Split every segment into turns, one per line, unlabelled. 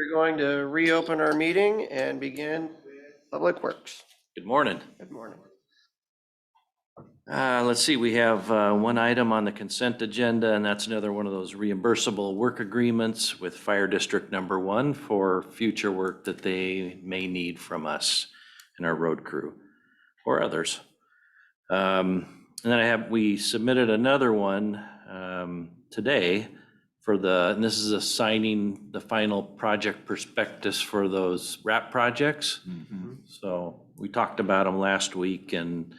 We're going to reopen our meeting and begin with Public Works.
Good morning.
Good morning.
Let's see, we have one item on the consent agenda, and that's another one of those reimbursable work agreements with Fire District Number 1 for future work that they may need from us and our road crew or others. And then we submitted another one today for and this is assigning the final project prospectus for those RAP projects.
Mm-hmm.
So we talked about them last week, and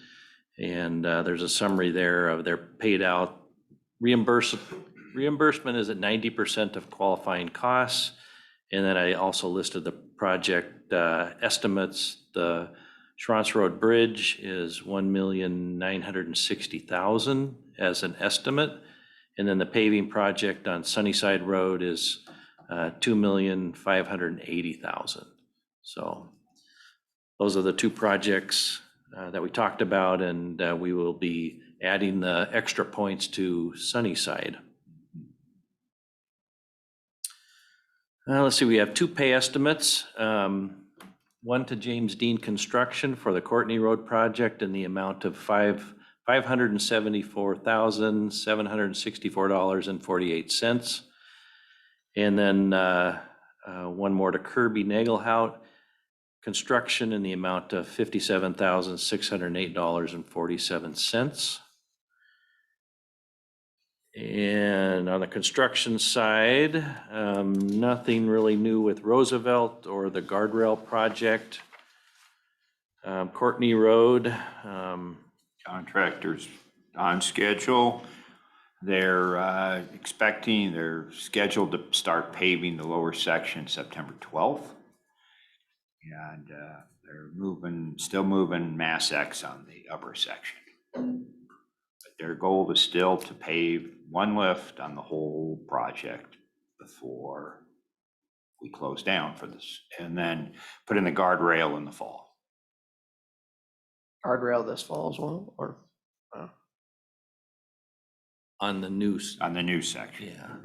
there's a summary there of their paid out reimbursement is at 90% of qualifying costs. And then I also listed the project estimates. The Schranz Road Bridge is $1,960,000 as an estimate. And then the paving project on Sunnyside Road is $2,580,000. So those are the two projects that we talked about, and we will be adding the extra points to Sunnyside. Let's see, we have two pay estimates. One to James Dean Construction for the Courtney Road project in the amount of $574,764.48. And then one more to Kirby Nagelhout Construction in the amount of $57,608.47. And on the construction side, nothing really new with Roosevelt or the guardrail project. Courtney Road.
Contractors on schedule. They're scheduled to start paving the lower section September 12th. And they're still moving Mass X on the upper section. But their goal is still to pave one lift on the whole project before we close down for this, and then put in the guardrail in the fall.
Guardrail this fall as well, or?
On the new
section.
Yeah.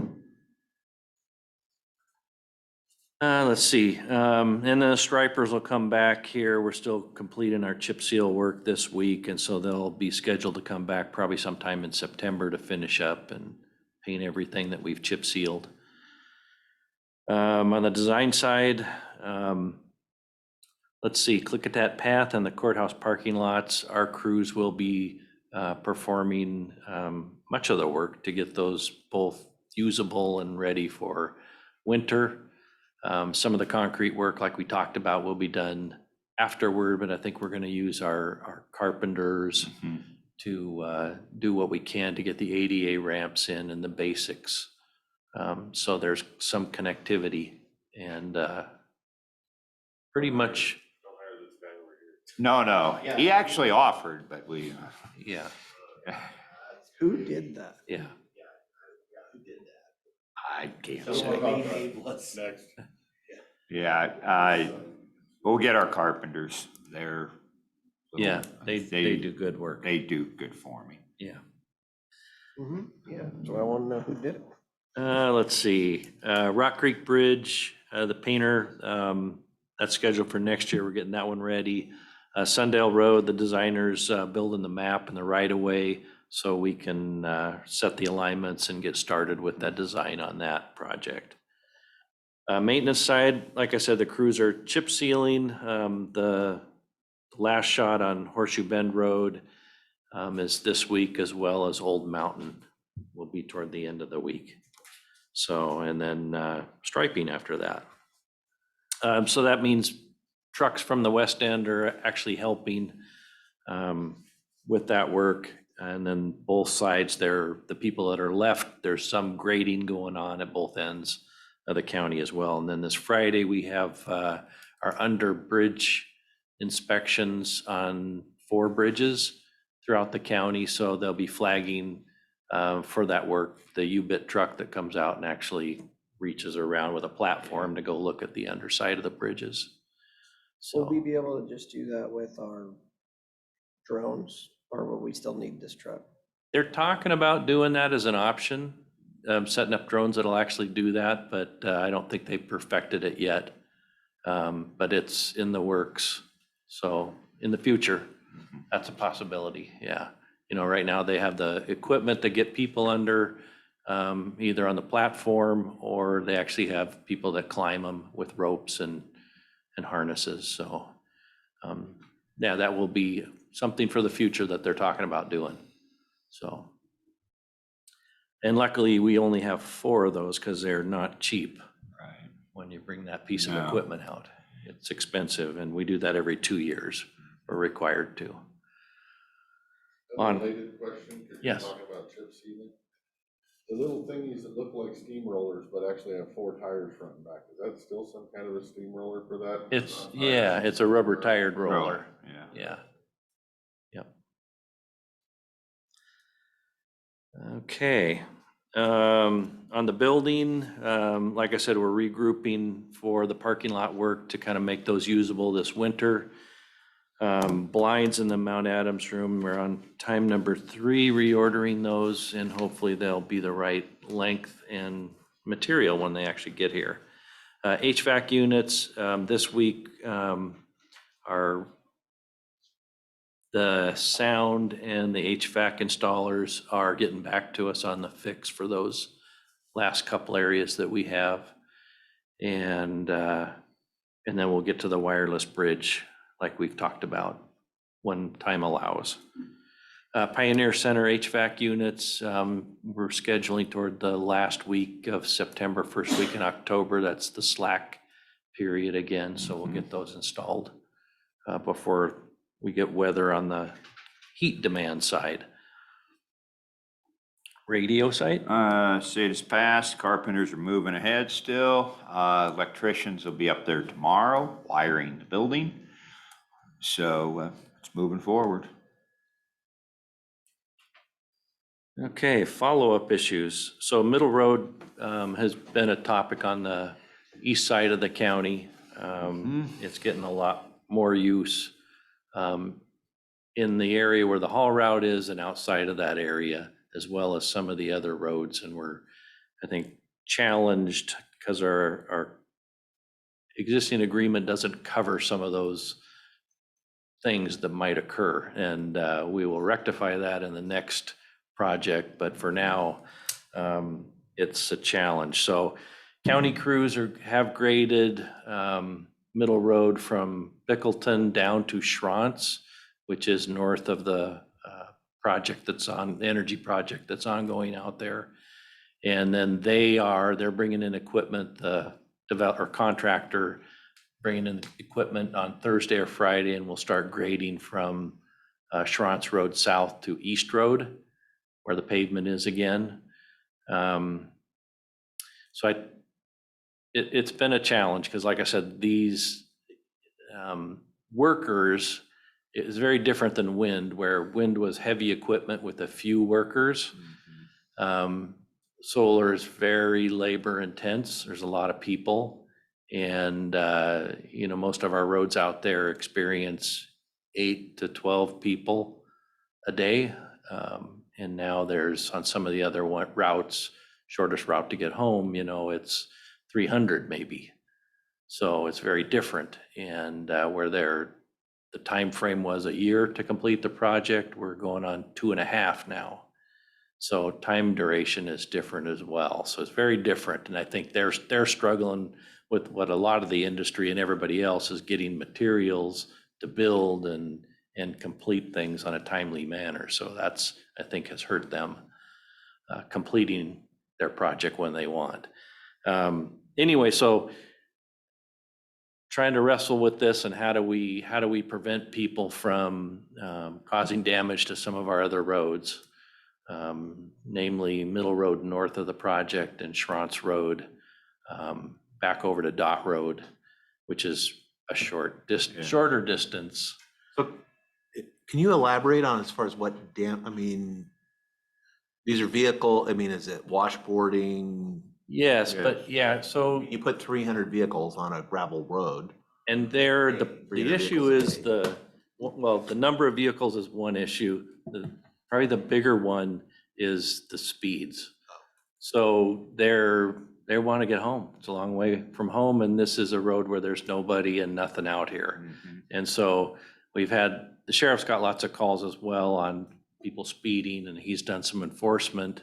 Let's see, and the stripers will come back here. We're still completing our chip seal work this week, and so they'll be scheduled to come back probably sometime in September to finish up and paint everything that we've chip sealed. On the design side, let's see, Klickitat Path and the courthouse parking lots, our crews will be performing much of the work to get those both usable and ready for winter. Some of the concrete work, like we talked about, will be done afterward, but I think we're going to use our carpenters to do what we can to get the ADA ramps in and the basics. So there's some connectivity, and pretty much.
No, yeah. He actually offered, but we.
Yeah.
Who did that?
Yeah.
I can't
So
say. Yeah, we'll get our carpenters. They're
Yeah, they do good work.
They do good for me.
Yeah.
Yeah, so I want to know who did it.
Let's see, Rock Creek Bridge, the painter, that's scheduled for next year. We're getting that one ready. Sundale Road, the designers building the map and the right of way so we can set the alignments and get started with that design on that project. Maintenance side, like I said, the crews are chip sealing. The last shot on Horseshoe Bend Road is this week, as well as Old Mountain will be toward the end of the week. So, and then striping after that. So that means trucks from the west end are actually helping with that work. And then both sides, the people that are left, there's some grading going on at both ends of the county as well. And then this Friday, we have our under bridge inspections on 4 bridges throughout the county. So they'll be flagging for that work, the U-bit truck that comes out and actually reaches around with a platform to go look at the underside of the bridges. So
Will we be able to just do that with our drones, or will we still need this truck?
they're talking about doing that as an option. setting up drones that'll actually do that, but I don't think they've perfected it yet. But it's in the works. So in the future, that's a possibility, yeah. You know, right now they have the equipment to get people under, either on the platform, or they actually have people that climb them with ropes and harnesses. So, yeah, that will be something for the future that they're talking about doing. So, and luckily we only have 4 of those because they're not cheap.
Right.
When you bring that piece of
No.
equipment out, it's expensive, and we do that every 2 years. We're required to. On-
Related question, because you're
Yes.
talking about chip sealing. The little thingies that look like steamrollers, but actually have 4 tires front and back, is that still some kind of a steamroller for that?
It's,
Not
yeah,
tires?
it's a rubber tired roller.
Roller, yeah.
Yeah. Yep. Okay. On the building, like I said, we're regrouping for the parking lot work to kind of make those usable this winter. Blinds in the Mount Adams room, we're on time number 3, reordering those, and hopefully they'll be the right length and material when they actually get here. HVAC units, this week, are the sound and the HVAC installers are getting back to us on the fix for those last couple areas that we have. And then we'll get to the wireless bridge like we've talked about when time allows. Pioneer Center HVAC units, we're scheduling toward the last week of September, first week in October. That's the slack period again, so we'll get those installed before we get weather on the heat demand side. Radio site?
Say it is passed, carpenters are moving ahead still. Electricians will be up there tomorrow, wiring the building. So it's moving forward.
Okay, follow-up issues. So Middle Road has been a topic on the east side of the county. It's getting a lot more use in the area where the haul route is and outside of that area, as well as some of the other roads. And we're, I think, challenged because our existing agreement doesn't cover some of those things that might occur. And we will rectify that in the next project, but for now, it's a challenge. So county crews have graded Middle Road from Bickleton down to Schrantz, which is north of the project that's on, the energy project that's ongoing out there. And then they're bringing in equipment, the developer contractor bringing in equipment on Thursday or Friday, and we'll start grading from Schrantz Road south to East Road, where the pavement is again. So it's been a challenge because, like I said, these workers is very different than wind, where wind was heavy equipment with a few workers. Solar is very labor intense. There's a lot of people, and most of our roads out there experience 8 to 12 people a day. And now there's, on some of the other routes, shortest route to get home, it's 300 maybe. So it's very different. And where the time frame was a year to complete the project, we're going on 2.5 now. So time duration is different as well. So it's very different. And I think they're struggling with what a lot of the industry and everybody else is, getting materials to build and complete things on a timely manner. So that's, I think, has hurt them completing their project when they want. Anyway, so trying to wrestle with this, and how do we prevent people from causing damage to some of our other roads, namely Middle Road north of the project and Schrantz Road back over to Dot Road, which is a shorter distance.
So can you elaborate on as far as what these are is it washboarding?
Yes,
Yes.
but yeah, so,
You put 300 vehicles on a gravel road.
and the
300
issue
vehicles
is
a
the number of vehicles is one issue. Probably the bigger one is the speeds. So they want to get home. It's a long way from home, and this is a road where there's nobody and nothing out here.
Mhm.
And so the sheriff's got lots of calls as well on people speeding, and he's done some enforcement.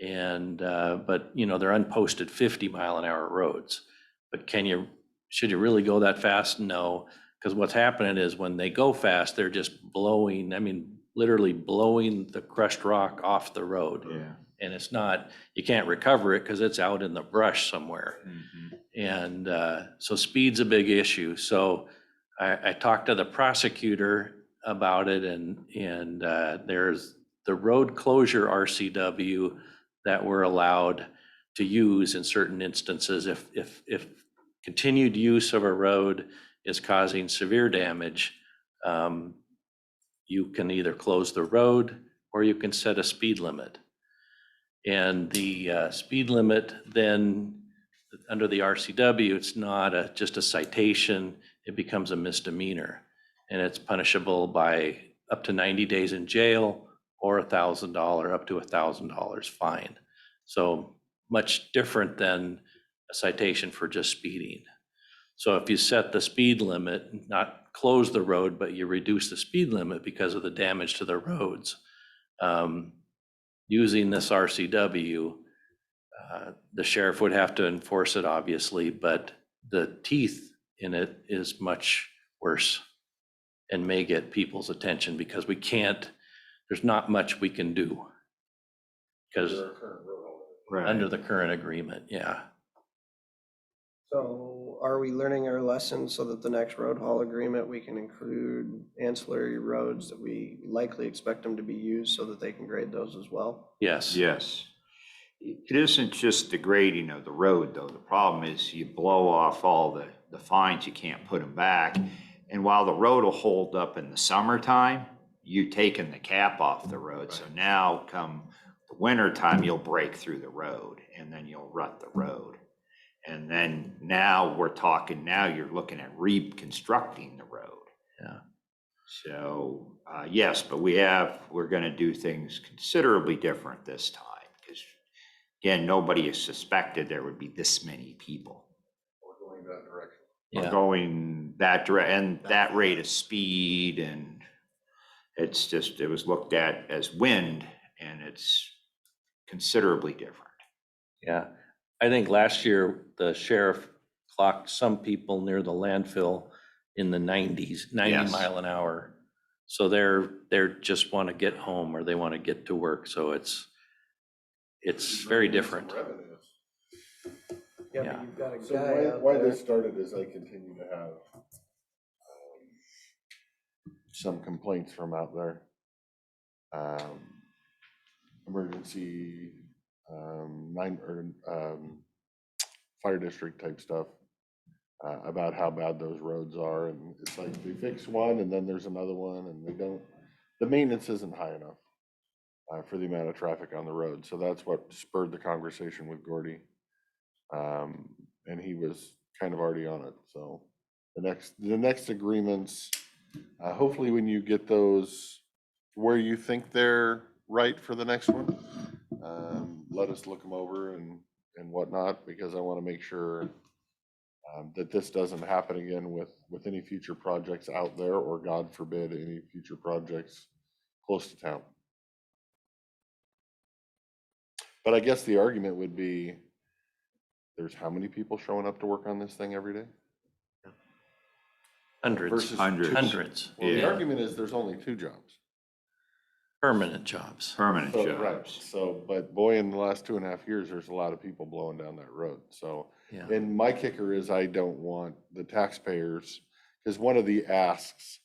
And, but you know, they're unposted 50-mile-an-hour roads. But should you really go that fast? No, because what's happening is when they go fast, they're just blowing, I mean, literally blowing the crushed rock off the road.
Yeah.
And it's not, you can't recover it because it's out in the brush somewhere.
Mhm.
And so speed's a big issue. So I talked to the prosecutor about it, and there's the road closure RCW that we're allowed to use in certain instances. If continued use of a road is causing severe damage, you can either close the road or you can set a speed limit. And the speed limit then, under the RCW, it's not just a citation, it becomes a misdemeanor. And it's punishable by up to 90 days in jail or $1,000, up to $1,000 fine. So much different than a citation for just speeding. So if you set the speed limit, not close the road, but you reduce the speed limit because of the damage to the roads, using this RCW, the sheriff would have to enforce it, obviously, but the teeth in it is much worse and may get people's attention because there's not much we can do. Because
Under our current road.
Right.
under the current agreement, yeah.
So are we learning our lessons so that the next road haul agreement, we can include ancillary roads that we likely expect them to be used so that they can grade those as well?
Yes.
Yes. It isn't just the grading of the road, though. The problem is you blow off all the fines, you can't put them back. And while the road will hold up in the summertime, you taking the cap off the road. So now come the winter time, you'll break through the road and then you'll rut the road. And then now you're looking at reconstructing the road.
Yeah.
So, yes, but we're gonna do things considerably different this time. Because again, nobody has suspected there would be this many people.
We're going that direction.
We're
Yeah.
going and that rate of speed, and it was looked at as wind, and it's considerably different.
Yeah, I think last year the sheriff clocked some people near the landfill in the 90s, 90
Yes.
mile an hour. So they're just want to get home or they want to get to work. So it's very different.
Revenues.
Yeah,
Yeah.
but you've got a
So
guy out
why
there.
this started is I continue to have some complaints from out there. Emergency, fire district type stuff, about how bad those roads are. And it's like they fix one and then there's another one and the maintenance isn't high enough for the amount of traffic on the road. So that's what spurred the conversation with Gordy. And he was kind of already on it. So the next agreements, hopefully when you get those where you think they're right for the next one, let us look them over and whatnot, because I want to make sure that this doesn't happen again with any future projects out there, or God forbid, any future projects close to town. But I guess the argument would be, there's how many people showing up to work on this thing every day?
Hundreds,
Versus
hundreds,
Well, the
Yeah.
argument is there's only 2 jobs.
permanent jobs.
Permanent
So,
jobs.
right, so, but boy, in the last 2.5 years, there's a lot of people blowing down that road, so.
Yeah.
And my kicker is I don't want the taxpayers, because one of the asks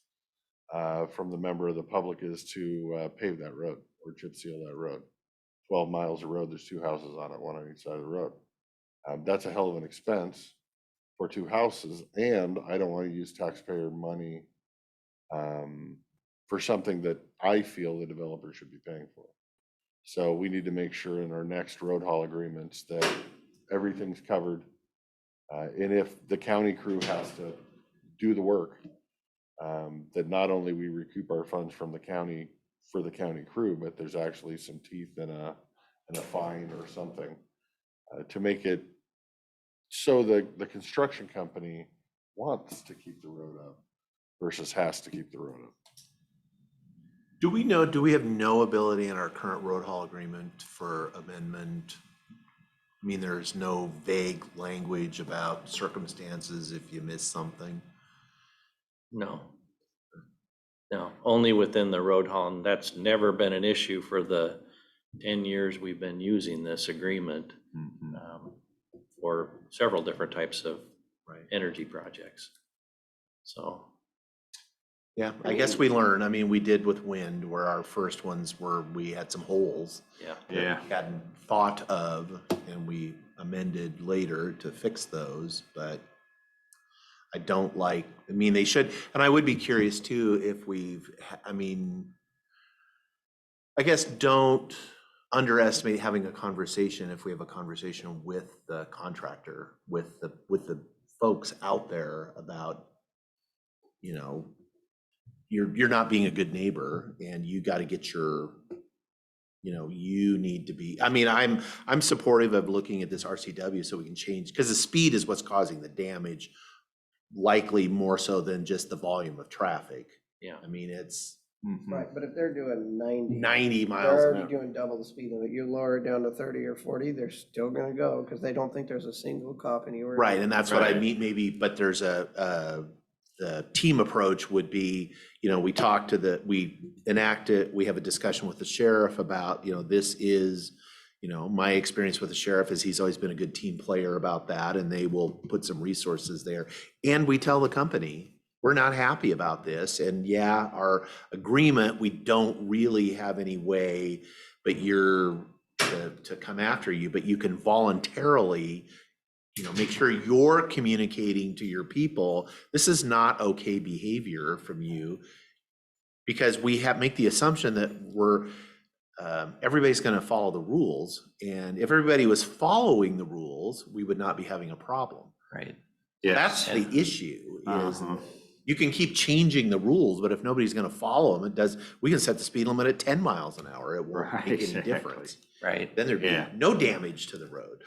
from the member of the public is to pave that road or chip seal that road. 12 miles of road, there's 2 houses on it, one on each side of the road. That's a hell of an expense for 2 houses, and I don't want to use taxpayer money for something that I feel the developer should be paying for. So we need to make sure in our next road haul agreements that everything's covered. And if the county crew has to do the work, that not only we recoup our funds from the county for the county crew, but there's actually some teeth in and a fine or something to make it so the construction company wants to keep the road up versus has to keep the road up.
Do we have no ability in our current road haul agreement for amendment? I mean, there's no vague language about circumstances if you miss something.
No. No, only within the road haul, and that's never been an issue for the 10 years we've been using this agreement for several different types of energy projects. So.
Yeah, I guess we learn. I mean, we did with wind, where our first ones were, we had some holes.
Yeah.
Yeah.
We hadn't thought of, and we amended later to fix those, but I don't like, I mean, they should, and I would be curious too if I mean, I guess don't underestimate having a conversation if we have a conversation with the contractor, with the folks out there about, you know, you're not being a good neighbor and you got to get your, you know, you need to be, I mean, I'm supportive of looking at this RCW so we can change, because the speed is what's causing the damage, likely more so than just the volume of traffic.
Yeah.
I mean, it's
Right, but if they're doing
90 miles
they're
an
already
hour.
doing double the speed limit. You lower it down to 30 or 40, they're still gonna go because they don't think there's a single cop anywhere.
Right, and that's what I
Right.
mean, maybe, but there's the team approach would be, you know, we enact it, we have a discussion with the sheriff about, you know, this is, you know, my experience with the sheriff is he's always been a good team player about that, and they will put some resources there. And we tell the company, we're not happy about this, and yeah, our agreement, we don't really have any way, but to come after you, but you can voluntarily, you know, make sure you're communicating to your people, this is not okay behavior from you, because we make the assumption that everybody's going to follow the rules, and if everybody was following the rules, we would not be having a problem.
Right.
That's the issue, is you can keep changing the rules, but if nobody's going to follow them, we can set the speed limit at 10 miles an hour. It won't
Right,
make any
exactly.
difference.
Right.
Then there'd be
Yeah.
no damage to the road.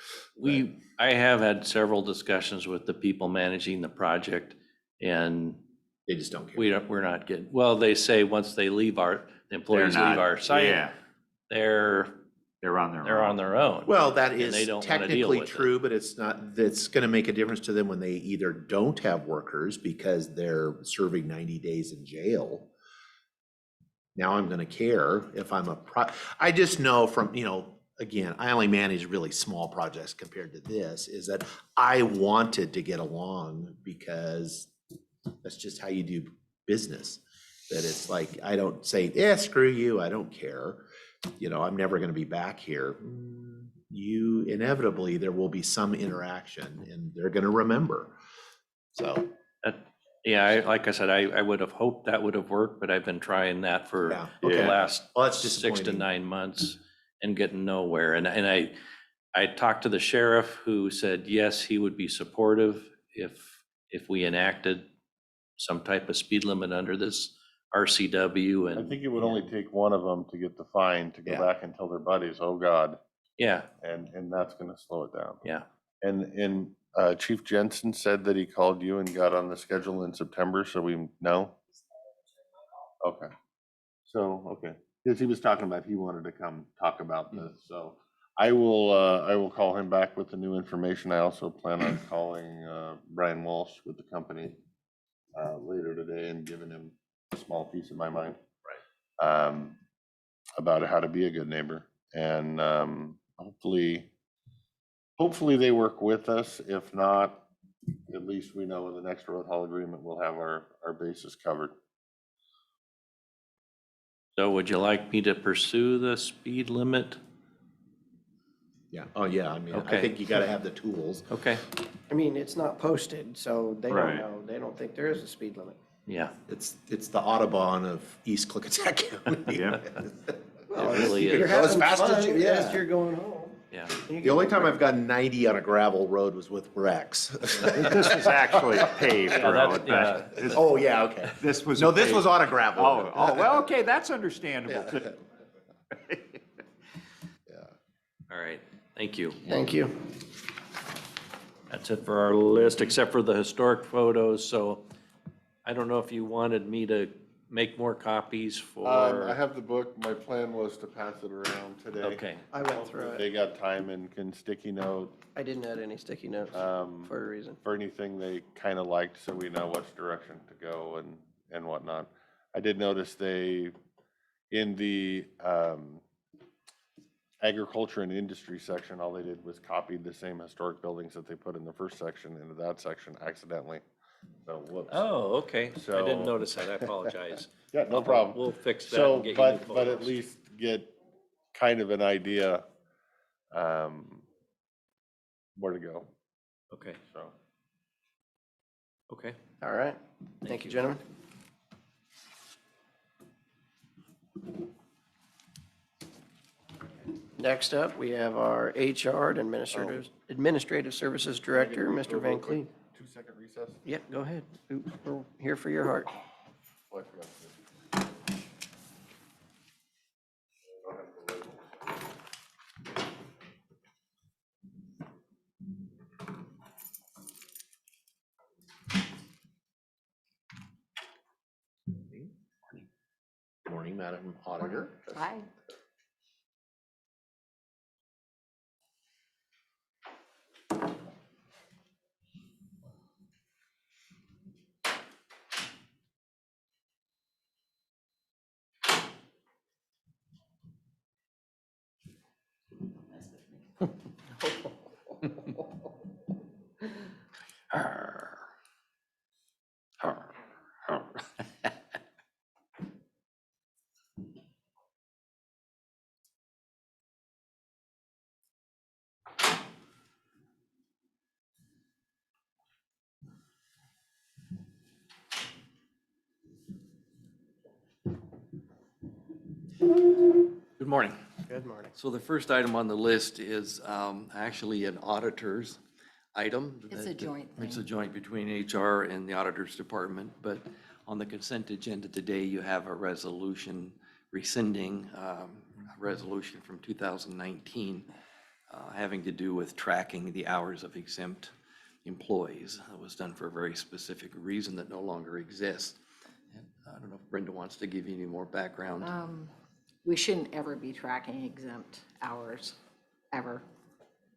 I have had several discussions with the people managing the project, and
They just don't care.
we're not getting, well, they say once the employees leave our site,
Yeah,
they're
they're on their own.
on their own.
Well, that
And they
is
don't wanna deal
technically
with it.
true, but it's not, that's gonna make a difference to them when they either don't have workers because they're serving 90 days in jail. Now I'm gonna care if I just know from, you know, again, I only manage really small projects compared to this, is that I wanted to get along because that's just how you do business. That it's like, I don't say, yeah, screw you, I don't care. You know, I'm never gonna be back here. Inevitably, there will be some interaction and they're gonna remember. So,
Yeah, like I said, I would have hoped that would have worked, but I've been trying that for
Yeah.
the
Yeah.
last
well, that's
6 to
disappointing.
9 months and getting nowhere. And I talked to the sheriff, who said, yes, he would be supportive if we enacted some type of speed limit under this RCW.
I
And
think it would only take one of them to get the fine to go
Yeah.
back and tell their buddies, oh God,
yeah,
and that's gonna slow it down.
yeah.
And Chief Jensen said that he called you and got on the schedule in September, so we know? Okay. So, okay, because he was talking about, he wanted to come talk about this, so I will call him back with the new information. I also plan on calling Brian Walsh with the company later today and giving him a small piece of my mind. Right. About how to be a good neighbor, and hopefully they work with us. If not, at least we know in the next road haul agreement, we'll have our bases covered.
So would you like me to pursue the speed limit?
Yeah, oh yeah, I mean, I
Okay.
think you gotta have the tools.
Okay,
I mean, it's not posted, so they don't
Right.
know. They don't think there is a speed limit.
yeah.
It's the Audubon of East Klickitat County.
Yeah.
Well,
It really
you're
is.
Go as
having
fast as
fun
you- yeah.
you're going home.
Yeah.
The only time I've gotten 90 on a gravel road was with Rex.
This is actually a paved
Yeah, that's-
road.
yeah.
This-
Oh, yeah, okay.
This was.
No,
a
this was
paved-
on a gravel.
Oh,
road.
well, okay, that's understandable too.
Yeah.
All right, thank you.
Thank you.
That's it for our list, except for the historic photos, so I don't know if you wanted me to make more copies for.
I have the book. My plan was to pass it around today.
Okay,
I went through
They
it.
got time and can sticky note
I didn't add any sticky notes for a reason.
for anything they kind of liked, so we know which direction to go and whatnot. I did notice they, in the agriculture and industry section, all they did was copied the same historic buildings that they put in the first section into that section accidentally. So whoops.
oh, okay, I didn't
So-
notice that, I apologize.
Yeah, no problem.
We'll fix that
So,
and get you new photos.
but at least get kind of an idea where to go,
Okay,
so.
okay.
All right. Thank you, gentlemen. Next up, we have our HR and Administrative Services Director, Mr. Van Cleef.
2-second recess?
Yep, go ahead. Oops, we're here for your heart.
Oh, I forgot to do. I don't have the labels.
Morning, Madam Auditor.
Hi.
Good morning.
Good morning.
So the first item on the list is actually an auditor's item.
It's a joint
It's a
thing.
joint between HR and the auditor's department, but on the consent agenda today, you have a resolution rescinding a resolution from 2019 having to do with tracking the hours of exempt employees. It was done for a very specific reason that no longer exists. And I don't know if Brenda wants to give you any more background.
We shouldn't ever be tracking exempt hours, ever.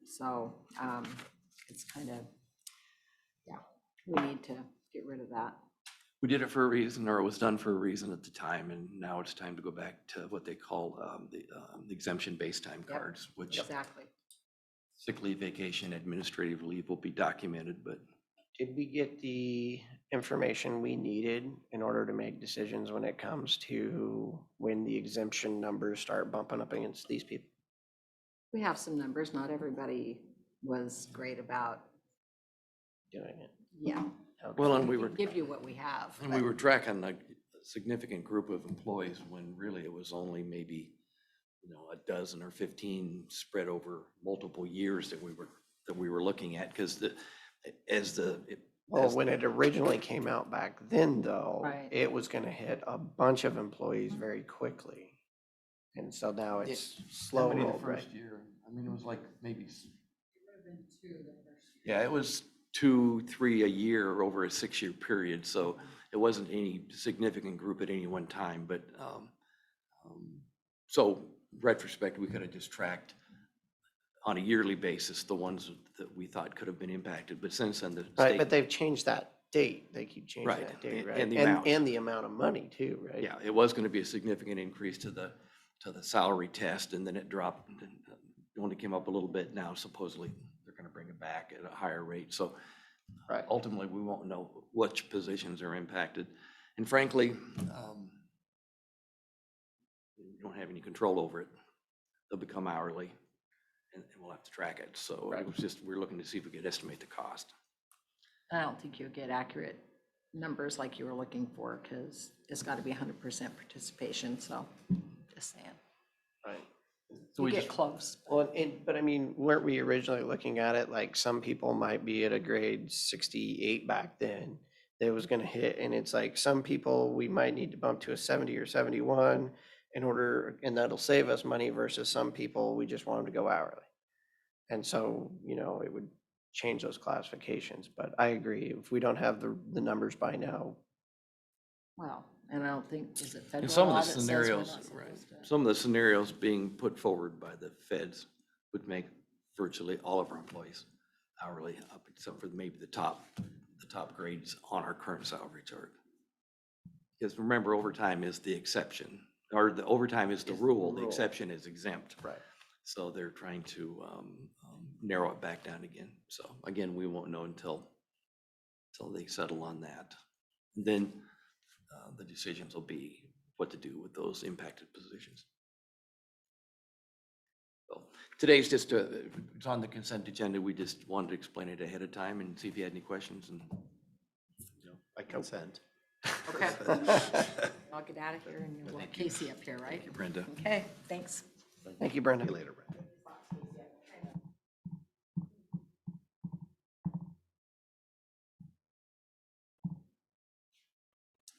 So it's kind of, yeah, we need to get rid of that.
We did it for a reason, or it was done for a reason at the time, and now it's time to go back to what they call the exemption-based time
Yep.
cards, which
Exactly.
sick leave, vacation, administrative leave will be documented, but
Did we get the information we needed in order to make decisions when it comes to when the exemption numbers start bumping up against these people?
We have some numbers. Not everybody was great about,
Doing it.
yeah.
Okay.
well, and we
We
were,
can give you what we have.
and we were tracking a significant group of employees when really it was only maybe, a dozen or 15 spread over multiple years that we were looking at, because
Well, when it originally came out back then, though,
Right.
it was gonna hit a bunch of employees very quickly. And so now it's slow rolled, right?
year, I mean, it was like maybe. Yeah, it was 2, 3 a year over a 6-year period, so it wasn't any significant group at any one time, but, so retrospect, we could have just tracked on a yearly basis the ones that we thought could have been impacted, but since then the
Right,
state.
but they've changed that date. They keep changing
Right,
that date,
and-
right?
and the amount.
And the amount of money too, right?
Yeah, it was gonna be a significant increase to the salary test, and then it dropped, and it only came up a little bit now, supposedly they're gonna bring it back at a higher rate, so
Right.
ultimately, we won't know which positions are impacted. And frankly, we don't have any control over it. They'll become hourly, and we'll have to track it, so
Right.
it was just, we're looking to see if we could estimate the cost.
I don't think you'll get accurate numbers like you were looking for, because it's got to be 100% participation, so just saying.
Right.
So
You
we
get
just,
close.
Well, but I mean, weren't we originally looking at it like some people might be at a grade 68 back then that was gonna hit, and it's like some people we might need to bump to a 70 or 71, and that'll save us money versus some people, we just want them to go hourly. And so, it would change those classifications, but I agree, if we don't have the numbers by now,
Well, and I don't think, is it
And
federal
some
law
of
that
the
says we're
scenarios,
not
right,
supposed to?
some of the scenarios being put forward by the feds would make virtually all of our employees hourly, up except for maybe the top grades on our current salary chart. Because remember, overtime is the exception, or the overtime is the rule, the exception is exempt.
right.
So they're trying to narrow it back down again. So again, we won't know until they settle on that. Then the decisions will be what to do with those impacted positions. So today's just, it's on the consent agenda. We just wanted to explain it ahead of time and see if you had any questions. And
I consent.
Okay. I'll get out of here and you'll let Casey up here, right?
thank you, Brenda.
Okay, thanks.
Thank you, Brenda.
See you later, Brenda.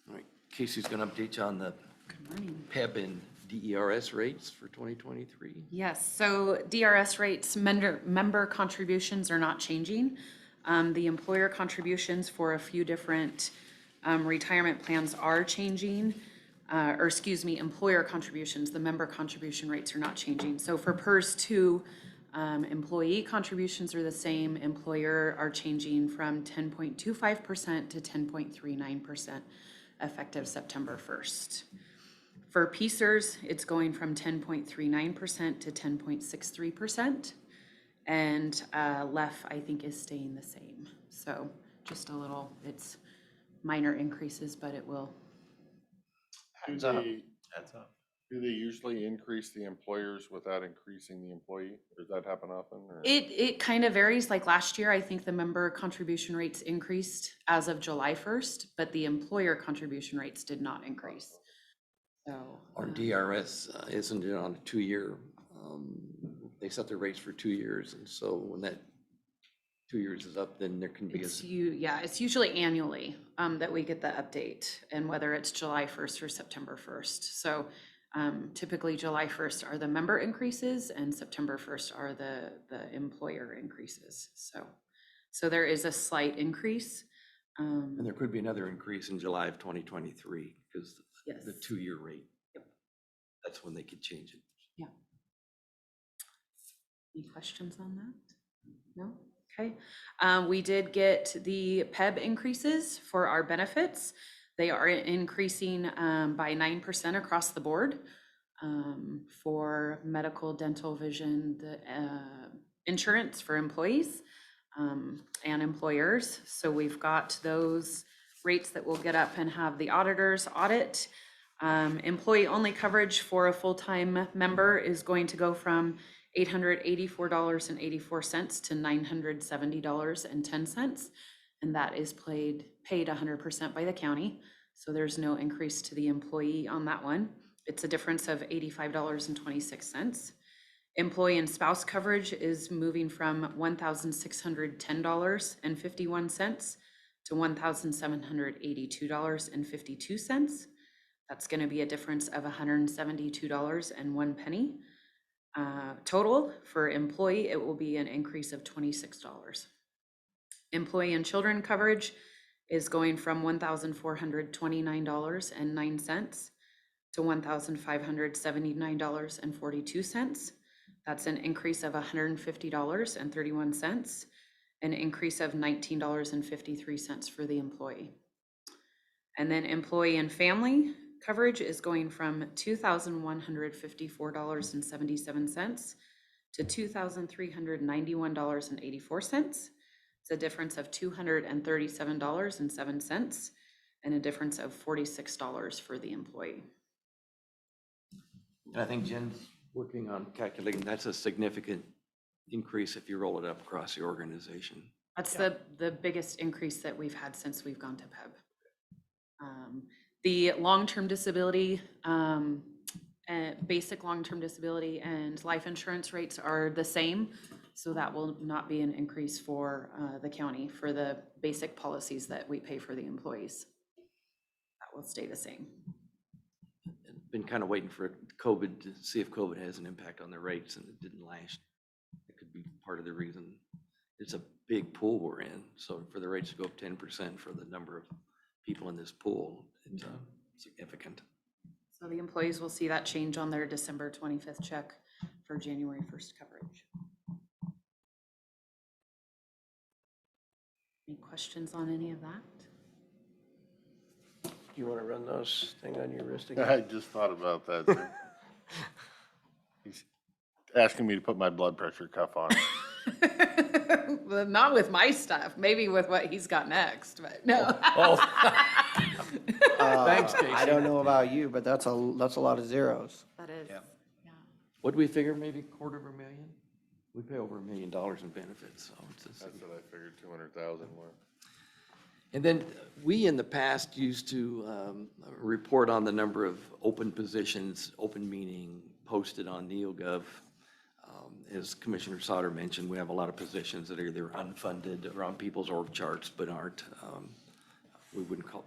All right, Casey's going to update you on the
Good morning.
PEB and DERS rates for 2023.
Yes, so DRS rates, member contributions are not changing. The employer contributions for a few different retirement plans are changing. Employer contributions, the member contribution rates are not changing. So for PERS 2, employee contributions are the same. Employer are changing from 10.25% to 10.39% effective September 1st. For PESERs, it's going from 10.39% to 10.63%. And LEF, I think, is staying the same. So just a little, it's minor increases, but it will.
Adds up.
Do they usually increase the employers without increasing the employee? Does that happen often? Or?
It kind of varies. Like last year, I think the member contribution rates increased as of July 1st, but the employer contribution rates did not increase. So
Our DRS isn't it on a 2-year, they set their rates for 2 years. And so when that 2 years is up, then there can be
it's usually annually that we get the update, and whether it's July 1st or September 1st. So typically July 1st are the member increases and September 1st are the employer increases. So there is a slight increase.
and there could be another increase in July of 2023 because
Yes.
the 2-year rate.
Yep.
That's when they could change it.
Yeah. Any questions on that? No? Okay. We did get the PEB increases for our benefits. They are increasing by 9% across the board for medical, dental, vision, the insurance for employees and employers. So we've got those rates that we'll get up and have the auditors audit. Employee-only coverage for a full-time member is going to go from $884.84 to $970.10. And that is paid 100% by the county. So there's no increase to the employee on that one. It's a difference of $85.26. Employee and spouse coverage is moving from $1,610.51 to $1,782.52. That's going to be a difference of $172.01. Total for employee, it will be an increase of $26. Employee and children coverage is going from $1,429.09 to $1,579.42. That's an increase of $150.31, an increase of $19.53 for the employee. And then employee and family coverage is going from $2,154.77 to $2,391.84. It's a difference of $237.07 and a difference of $46 for the employee.
And I think Jen's working on calculating, that's a significant increase if you roll it up across the organization.
That's the biggest increase that we've had since we've gone to PEB. The long-term disability, basic long-term disability and life insurance rates are the same. So that will not be an increase for the county for the basic policies that we pay for the employees. That will stay the same.
been kind of waiting for COVID to see if COVID has an impact on the rates, and it didn't last. It could be part of the reason. It's a big pool we're in, so for the rates to go up 10% for the number of people in this pool, it's significant.
So the employees will see that change on their December 25th check for January 1st coverage. Any questions on any of that?
Do you want to run those thing on your wrist
I
again?
just thought about that too. He's asking me to put my blood pressure cuff on.
Well, not with my stuff, maybe with what he's got next, but no.
Thanks,
I
Casey.
don't know about you, but that's a lot of zeros.
That is,
Yeah.
yeah.
What do we figure, maybe $250,000? We pay over $1 million in benefits, so it's a
That's what I figured, 200,000 more.
And then we in the past used to report on the number of open positions, open meaning posted on NeoGov. As Commissioner Sauter mentioned, we have a lot of positions that are either unfunded or on people's org charts, but aren't, we wouldn't call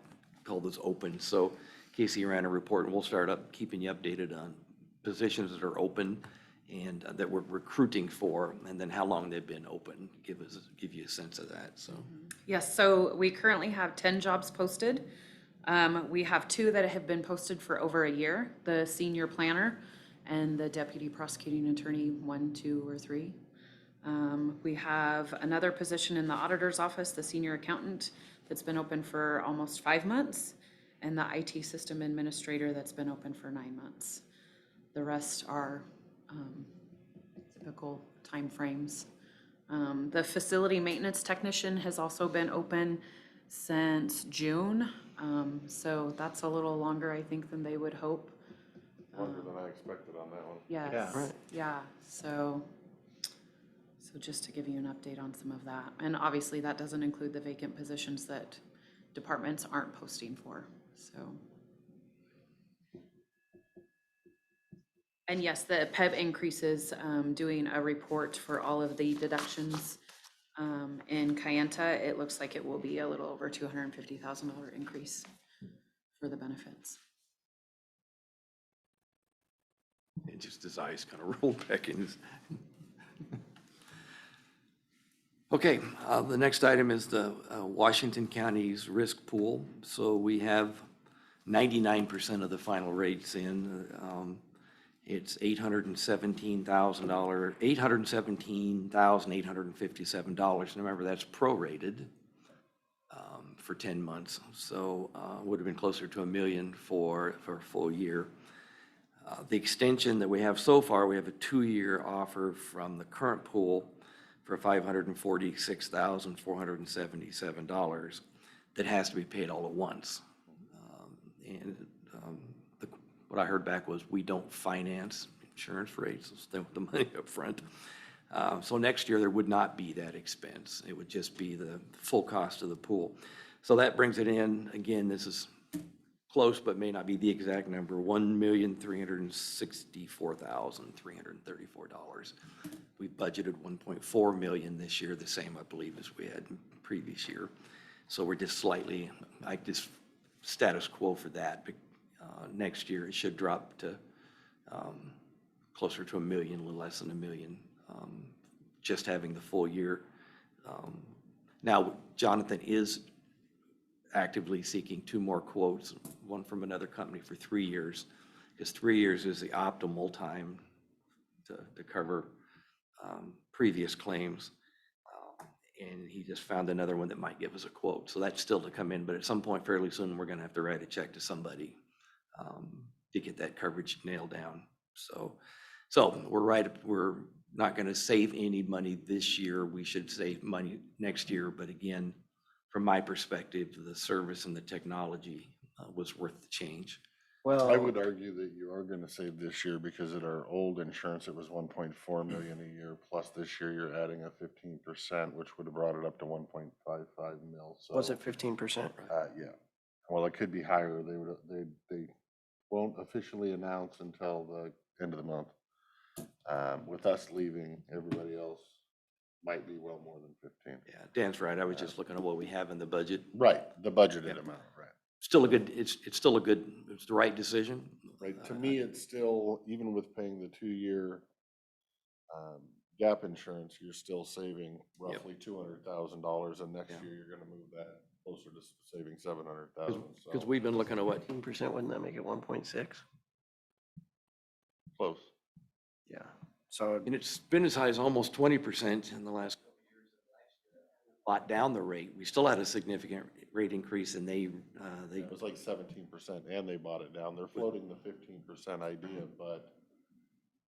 those open. So Casey ran a report, and we'll start up keeping you updated on positions that are open and that we're recruiting for, and then how long they've been open, give you a sense of that, so.
Yes, so we currently have 10 jobs posted. We have 2 that have been posted for over a year, the senior planner and the deputy prosecuting attorney, 1, 2, or 3. We have another position in the auditor's office, the senior accountant, that's been open for almost 5 months, and the IT system administrator that's been open for 9 months. The rest are typical timeframes. The facility maintenance technician has also been open since June. So that's a little longer, I think, than they would hope.
Longer than I expected on that one.
Yes,
Right.
yeah, so just to give you an update on some of that. And obviously, that doesn't include the vacant positions that departments aren't posting for, so. And yes, the PEB increases, doing a report for all of the deductions in Kayenta, it looks like it will be a little over $250,000 increase for the benefits.
And just his eyes kind of rolled back in his. Okay, the next item is the Washington County's risk pool. So we have 99% of the final rates in. It's $817,857. And remember, that's prorated for 10 months. So would have been closer to $1 million for a full year. The extension that we have so far, we have a 2-year offer from the current pool for $546,477 that has to be paid all at once. What I heard back was we don't finance insurance rates, so stay with the money up front. So next year there would not be that expense. It would just be the full cost of the pool. So that brings it in, again, this is close, but may not be the exact number, $1,364,334. We budgeted $1.4 million this year, the same, I believe, as we had previous year. So we're just slightly, status quo for that. But, next year, it should drop to closer to $1 million, a little less than $1 million, just having the full year. Now, Jonathan is actively seeking 2 more quotes, one from another company for 3 years, because 3 years is the optimal time to cover previous claims. And he just found another one that might give us a quote. So that's still to come in, but at some point fairly soon, we're gonna have to write a check to somebody to get that coverage nailed down. So we're not gonna save any money this year. We should save money next year, but again, from my perspective, the service and the technology was worth the change.
Well,
I would argue that you are gonna save this year because at our old insurance, it was 1.4 million a year, plus this year you're adding a 15%, which would have brought it up to 1.55 mil, so.
was it 15%?
Yeah, well, it could be higher, they won't officially announce until the end of the month. With us leaving, everybody else might be well more than 15.
Yeah, Dan's right. I was just looking at what we have in the budget.
Right, the budgeted
Yeah.
amount, right.
Still a good, it's the right decision.
Right, to me, it's still, even with paying the 2-year gap insurance, you're still saving roughly $200,000, and next
Yeah.
year you're gonna move that closer to saving 700,000,
Because
so
we've been looking at what,
10%, wouldn't that make it 1.6?
close.
Yeah, so
and it's been as high as almost 20% in the last couple of years. Bought down the rate. We still had a significant rate increase, and they
It was like 17%, and they bought it down. They're floating the 15% idea, but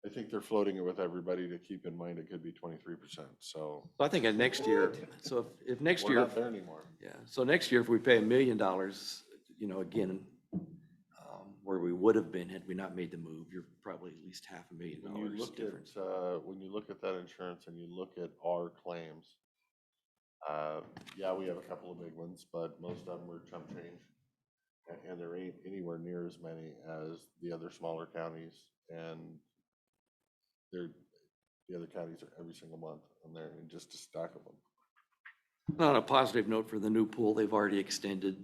I think they're floating it with everybody to keep in mind it could be 23%, so
I think at next year, so if next
we're
year,
not there anymore.
yeah, so next year, if we pay $1 million, you know, again, where we would have been had we not made the move, you're probably at least
When you
$500,000
look
difference.
at, when you look at that insurance and you look at our claims, yeah, we have a couple of big ones, but most of them are chump change. And there ain't anywhere near as many as the other smaller counties, and the other counties are every single month, and they're in just a stack of them.
On a positive note for the new pool, they've already extended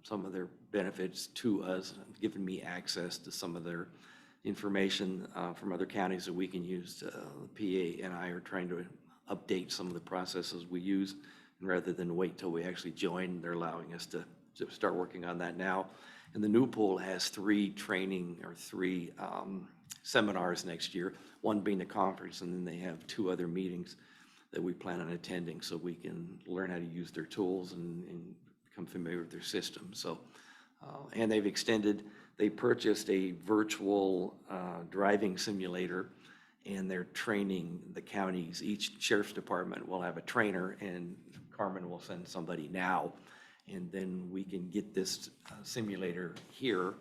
some of their benefits to us, given me access to some of their information from other counties that we can use. PA and I are trying to update some of the processes we use, and rather than wait till we actually join, they're allowing us to start working on that now. And the new pool has 3 seminars next year, one being the conference, and then they have 2 other meetings that we plan on attending so we can learn how to use their tools and become familiar with their system. So, and they purchased a virtual driving simulator, and they're training the counties. Each sheriff's department will have a trainer, and Carmen will send somebody now. And then we can get this simulator here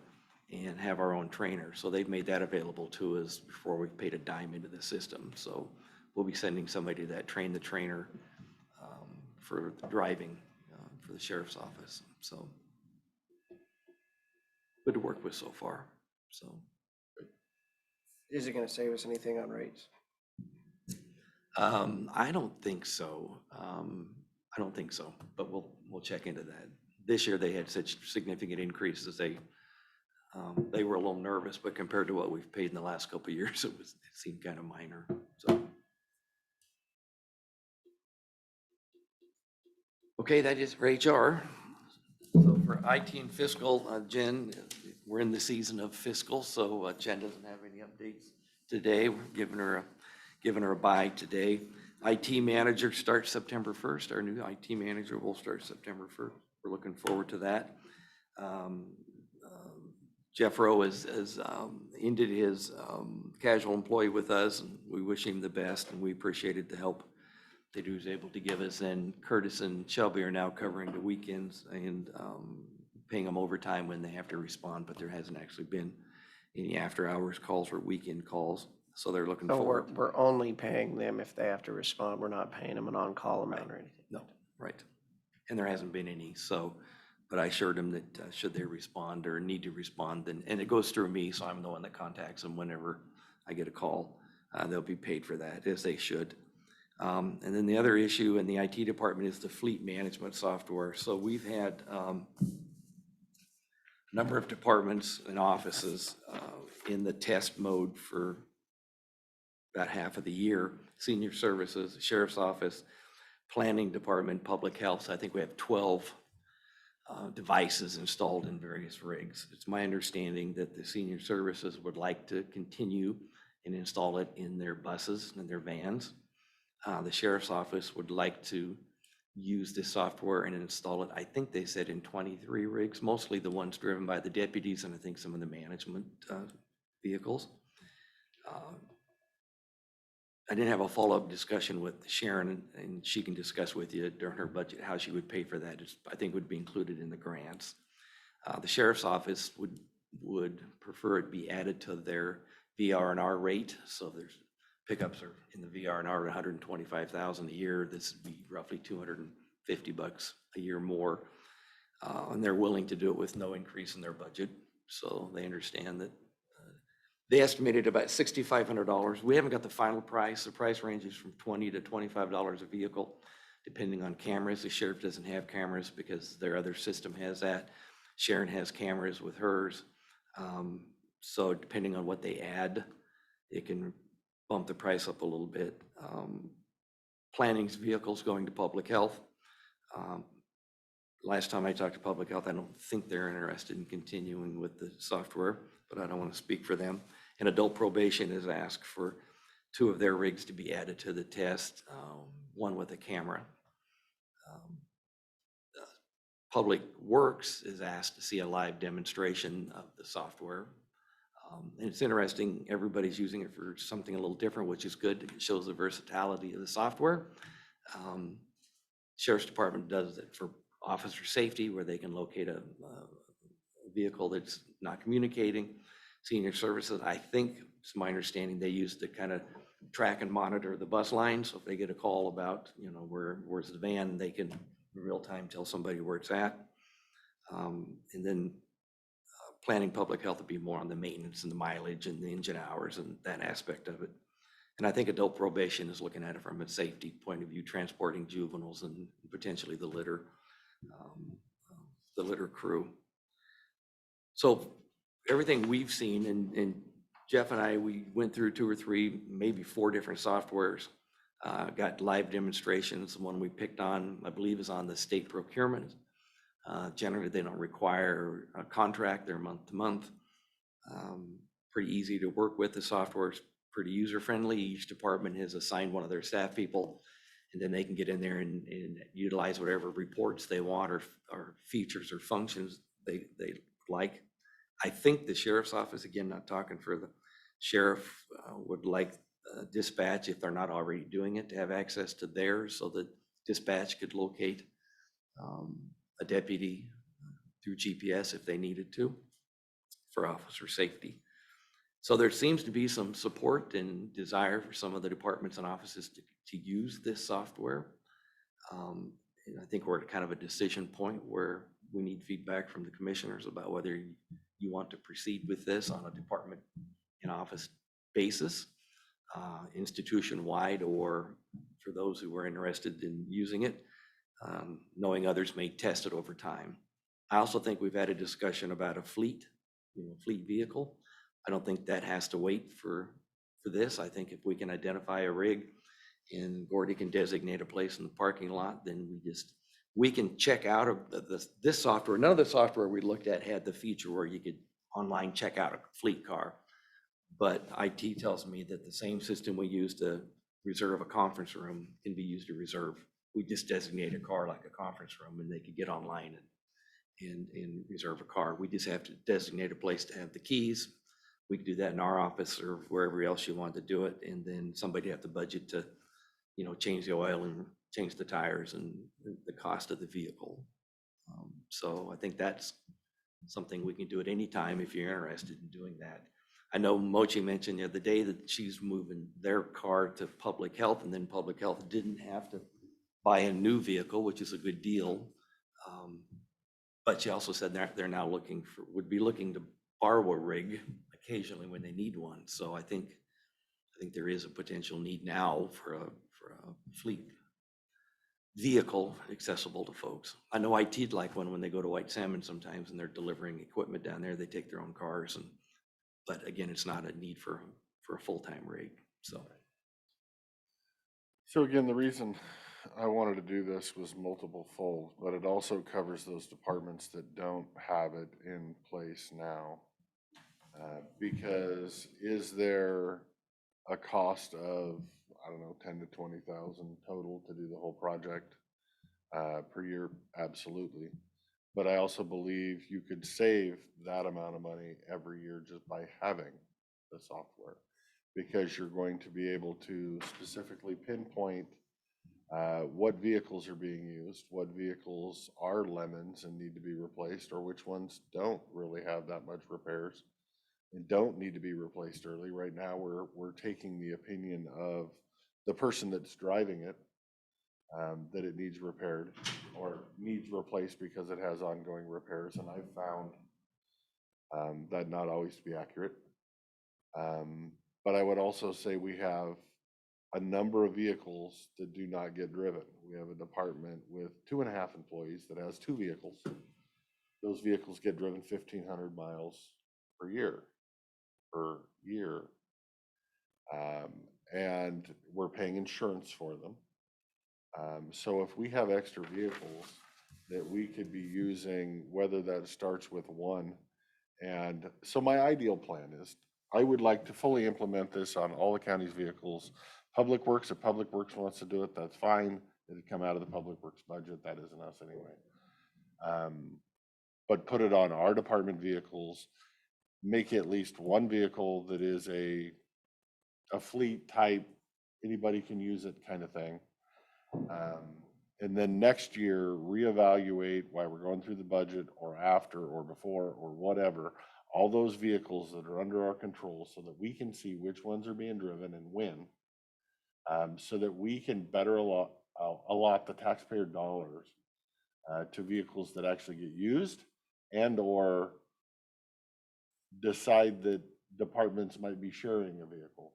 and have our own trainer. So they've made that available to us before we've paid a dime into the system. So we'll be sending somebody to train the trainer for driving for the sheriff's office. So good to work with so far. So
is it gonna save us anything on rates?
I don't think so. I don't think so, but we'll check into that. This year they had such significant increases. They were a little nervous, but compared to what we've paid in the last couple of years, it seemed kind of minor. So. Okay, that is for HR. So for IT and fiscal, Jen, we're in the season of fiscal, so Jen doesn't have any updates today. We're giving her a bye today. IT manager starts September 1st. Our new IT manager will start September 1st. We're looking forward to that. Jeff Rowe has ended his casual employee with us, and we wish him the best, and we appreciated the help that he was able to give us. And Curtis and Shelby are now covering the weekends and paying them overtime when they have to respond, but there hasn't actually been any after-hours calls or weekend calls, so they're looking
So
forward.
we're only paying them if they have to respond. We're not paying them an on-call amount or anything.
No, right. And there hasn't been any, so, but I assured them that should they respond or need to respond, then, and it goes through me, so I'm the one that contacts them whenever I get a call. They'll be paid for that, as they should. And then the other issue in the IT department is the fleet management software. So we've had a number of departments and offices in the test mode for about half of the year. Senior services, sheriff's office, planning department, public health. So I think we have 12 devices installed in various rigs. It's my understanding that the senior services would like to continue and install it in their buses and their vans. The sheriff's office would like to use this software and install it, I think they said in 23 rigs, mostly the ones driven by the deputies and I think some of the management vehicles. I didn't have a follow-up discussion with Sharon, and she can discuss with you during her budget how she would pay for that. I think would be included in the grants. The sheriff's office would prefer it be added to their VR&R rate. So there's pickups are in the VR&R at $125,000 a year. This would be roughly $250 a year more. And they're willing to do it with no increase in their budget. So they understand that they estimated about $6,500. We haven't got the final price. The price ranges from $20 to $25 a vehicle, depending on cameras. The sheriff doesn't have cameras because their other system has that. Sharon has cameras with hers. So depending on what they add, it can bump the price up a little bit. Planning's vehicles going to public health. Last time I talked to public health, I don't think they're interested in continuing with the software, but I don't want to speak for them. And adult probation has asked for 2 of their rigs to be added to the test, one with a camera. Public Works is asked to see a live demonstration of the software. And it's interesting, everybody's using it for something a little different, which is good. It shows the versatility of the software. Sheriff's Department does it for officer safety, where they can locate a vehicle that's not communicating. Senior Services, I think, it's my understanding, they use to kind of track and monitor the bus line. So if they get a call about, where's the van, they can in real time tell somebody where it's at. And then planning public health would be more on the maintenance and the mileage and the engine hours and that aspect of it. And I think adult probation is looking at it from a safety point of view, transporting juveniles and potentially the litter crew. So everything we've seen, and Jeff and I, we went through 2 or 3, maybe 4 different softwares, got live demonstrations. The one we picked on, I believe, is on the state procurement. Generally, they don't require a contract, they're month to month. Pretty easy to work with. The software is pretty user-friendly. Each department has assigned one of their staff people, and then they can get in there and utilize whatever reports they want or features or functions they like. I think the sheriff's office, again, not talking for the sheriff, would like dispatch, if they're not already doing it, to have access to theirs so that dispatch could locate a deputy through GPS if they needed to for officer safety. So there seems to be some support and desire for some of the departments and offices to use this software. And I think we're at kind of a decision point where we need feedback from the commissioners about whether you want to proceed with this on a department and office basis, institution-wide, or for those who are interested in using it, knowing others may test it over time. I also think we've had a discussion about a fleet vehicle. I don't think that has to wait for this. I think if we can identify a rig and Gordy can designate a place in the parking lot, then we can check out of this software. None of the software we looked at had the feature where you could online check out a fleet car. But IT tells me that the same system we use to reserve a conference room can be used to reserve. We just designate a car like a conference room, and they could get online and reserve a car. We just have to designate a place to have the keys. We could do that in our office or wherever else you want to do it. And then somebody have to budget to, change the oil and change the tires and the cost of the vehicle. So I think that's something we can do at any time if you're interested in doing that. I know Mochi mentioned the other day that she's moving their car to public health, and then public health didn't have to buy a new vehicle, which is a good deal. But she also said they're now would be looking to borrow a rig occasionally when they need one. So I think there is a potential need now for a fleet vehicle accessible to folks. I know IT'd like one when they go to White Salmon sometimes and they're delivering equipment down there. They take their own cars, but again, it's not a need for a full-time rig. So
again, the reason I wanted to do this was multiple fold, but it also covers those departments that don't have it in place now. Because is there a cost of, I don't know, 10 to 20,000 total to do the whole project per year? Absolutely. But I also believe you could save that amount of money every year just by having the software, because you're going to be able to specifically pinpoint what vehicles are being used, what vehicles are lemons and need to be replaced, or which ones don't really have that much repairs and don't need to be replaced early. Right now, we're taking the opinion of the person that's driving it, that it needs repaired or needs replaced because it has ongoing repairs. And I've found that not always to be accurate. But I would also say we have a number of vehicles that do not get driven. We have a department with 2.5 employees that has 2 vehicles. Those vehicles get driven 1,500 miles per year. per year. And we're paying insurance for them. So if we have extra vehicles that we could be using, whether that starts with one. And so my ideal plan is, I would like to fully implement this on all the county's vehicles. Public Works, if Public Works wants to do it, that's fine. It'd come out of the Public Works budget. That isn't us anyway. But put it on our department vehicles, make at least one vehicle that is a fleet type, anybody can use it kind of thing. And then next year, reevaluate while we're going through the budget or after or before or whatever, all those vehicles that are under our control so that we can see which ones are being driven and when. So that we can better allot the taxpayer dollars to vehicles that actually get used, and or decide that departments might be sharing a vehicle.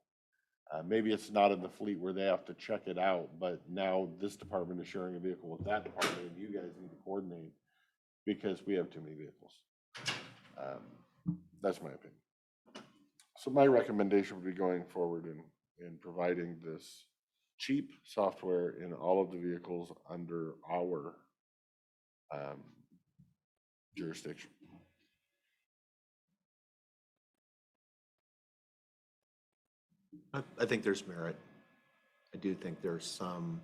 Maybe it's not in the fleet where they have to check it out, but now this department is sharing a vehicle with that department, and you guys need to coordinate because we have too many vehicles. That's my opinion. So my recommendation would be going forward in providing this cheap software in all of the vehicles under our jurisdiction.
I think there's merit. I do think there's some,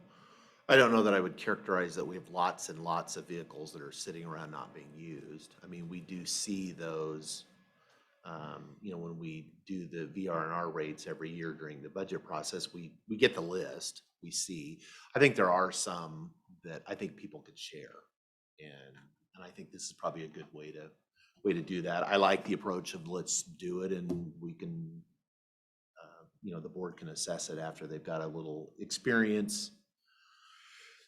I don't know that I would characterize that we have lots and lots of vehicles that are sitting around not being used. I mean, we do see those, when we do the VR&R rates every year during the budget process, we get the list, we see. I think there are some that I think people could share. And I think this is probably a good way to do that. I like the approach of let's do it and we can, the board can assess it after they've got a little experience.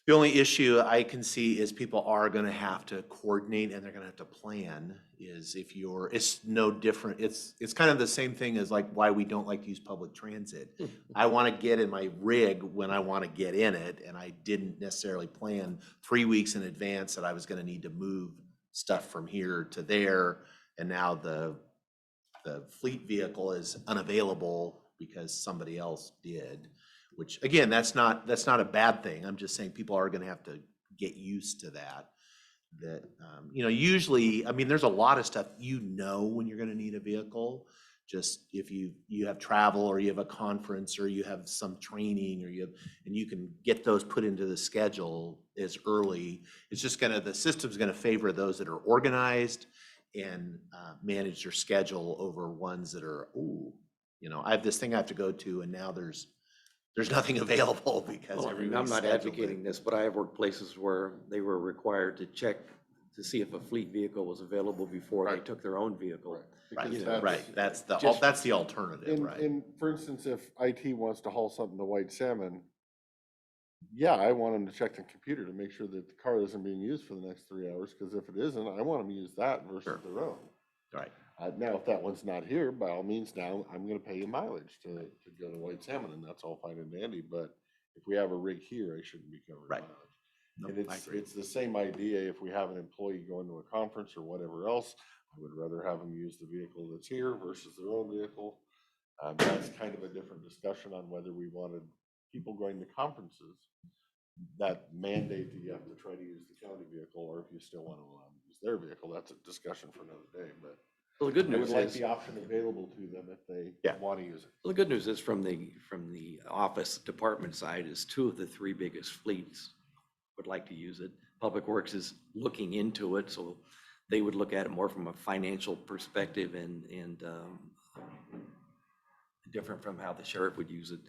The only issue I can see is people are gonna have to coordinate and they're gonna have to plan, is if it's no different. It's kind of the same thing as like why we don't like to use public transit. I wanna get in my rig when I wanna get in it, and I didn't necessarily plan 3 weeks in advance that I was gonna need to move stuff from here to there, and now the fleet vehicle is unavailable because somebody else did, which again, that's not a bad thing. I'm just saying people are gonna have to get used to that. Usually, I mean, there's a lot of stuff when you're gonna need a vehicle. Just if you have travel or you have a conference or you have some training and you can get those put into the schedule as early. It's just the system's gonna favor those that are organized and manage their schedule over ones that are, I have this thing I have to go to and now there's nothing available because
Well,
everybody's
I'm not
scheduled
advocating
it.
this, but I have worked places where they were required to check to see if a fleet vehicle was available before they
Right.
took their own vehicle.
Because
That's
Just-
that's the alternative, right?
And for instance, if IT wants to haul something to White Salmon, yeah, I want them to check the computer to make sure that the car isn't being used for the next 3 hours, because if it isn't, I want them to use that versus
Sure.
their own.
Right.
Now, if that one's not here, by all means, now I'm gonna pay you mileage to go to White Salmon, and that's all fine and dandy, but if we have a rig here, I shouldn't be covering
Right.
mileage.
No,
And
I agree.
it's the same idea if we have an employee going to a conference or whatever else, I would rather have them use the vehicle that's here versus their own vehicle. That's kind of a different discussion on whether we wanted people going to conferences that mandate that you have to try to use the county vehicle, or if you still want to allow them to use their vehicle. That's a discussion for another day, but
Well, the good
I would
news
like
is,
the option available to them if they
Yeah.
want to use it.
well, the good news is from the office department side is 2 of the 3 biggest fleets would like to use it. Public Works is looking into it, so they would look at it more from a financial perspective and different from how the sheriff would use it.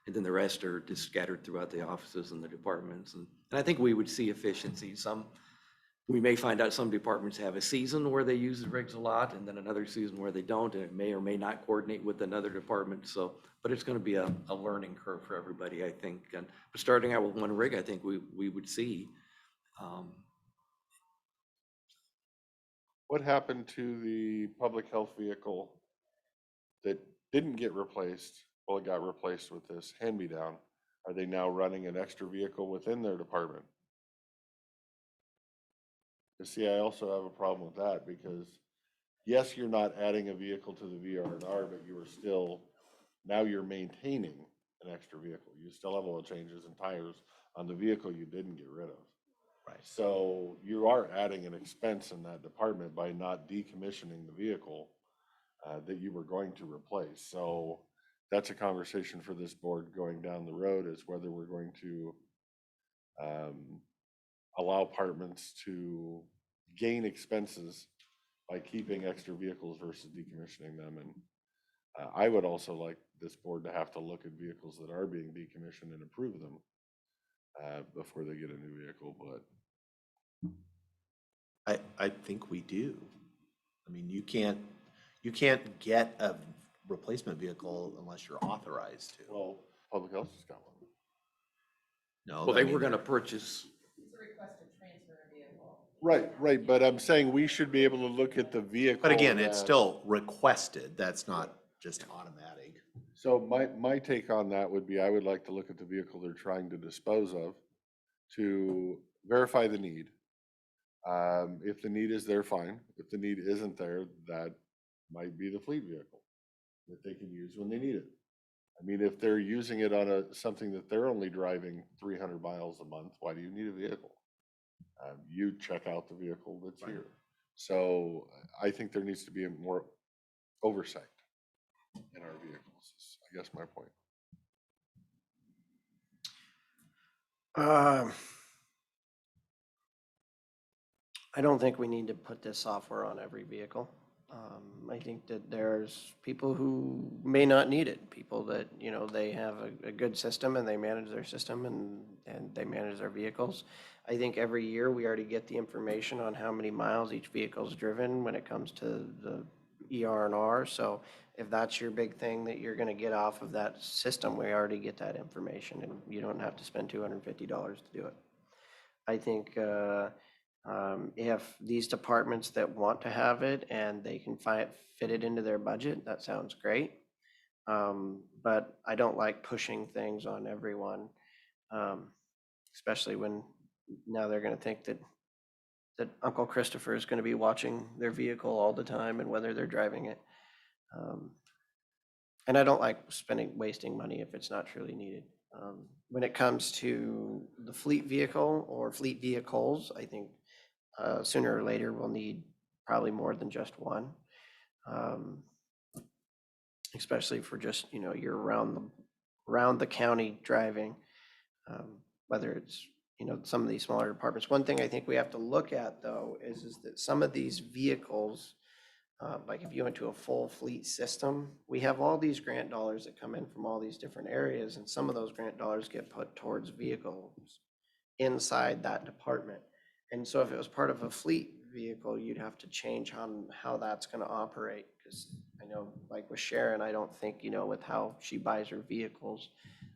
And then the rest are just scattered throughout the offices and the departments. And I think we would see efficiency. We may find out some departments have a season where they use the rigs a lot and then another season where they don't, and it may or may not coordinate with another department. But it's gonna be a learning curve for everybody, I think. But starting out with 1 rig, I think we would see.
What happened to the public health vehicle that didn't get replaced? Well, it got replaced with this hand-me-down. Are they now running an extra vehicle within their department? You see, I also have a problem with that because yes, you're not adding a vehicle to the VR&R, but you are still, now you're maintaining an extra vehicle. You still have oil changes and tires on the vehicle you didn't get rid of.
Right.
So you are adding an expense in that department by not decommissioning the vehicle that you were going to replace. So that's a conversation for this board going down the road, is whether we're going to allow apartments to gain expenses by keeping extra vehicles versus decommissioning them. And I would also like this board to have to look at vehicles that are being decommissioned and approve them before they get a new vehicle. But
I think we do. I mean, you can't get a replacement vehicle unless you're authorized to.
well, public health has got one.
No,
Well,
I
they
mean,
were gonna purchase,
Right, but I'm saying we should be able to look at the vehicle.
but again, it's
that-
still requested. That's not just automatic.
So my take on that would be, I would like to look at the vehicle they're trying to dispose of to verify the need. If the need is there, fine. If the need isn't there, that might be the fleet vehicle that they can use when they need it. I mean, if they're using it on something that they're only driving 300 miles a month, why do you need a vehicle? You check out the vehicle that's
Right.
here. So I think there needs to be more oversight in our vehicles, is I guess my point.
I don't think we need to put this software on every vehicle. I think that there's people who may not need it, people that, you know, they have a good system and they manage their system and they manage their vehicles. I think every year we already get the information on how many miles each vehicle's driven when it comes to the ER&R. So if that's your big thing that you're gonna get off of that system, we already get that information and you don't have to spend $250 to do it. I think if these departments that want to have it and they can fit it into their budget, that sounds great. But I don't like pushing things on everyone, especially when now they're going to think that Uncle Christopher is going to be watching their vehicle all the time and whether they're driving it. And I don't like wasting money if it's not truly needed. When it comes to the fleet vehicle or fleet vehicles, I think sooner or later we'll need probably more than just one. Especially for just, you know, you're around the county driving, whether it's, you know, some of these smaller departments. One thing I think we have to look at though is that some of these vehicles, like if you went to a full fleet system, we have all these grant dollars that come in from all these different areas, and some of those grant dollars get put towards vehicles inside that department. And so if it was part of a fleet vehicle, you'd have to change on how that's going to operate. Because I know, like with Sharon, I don't think, you know, with how she buys her vehicles,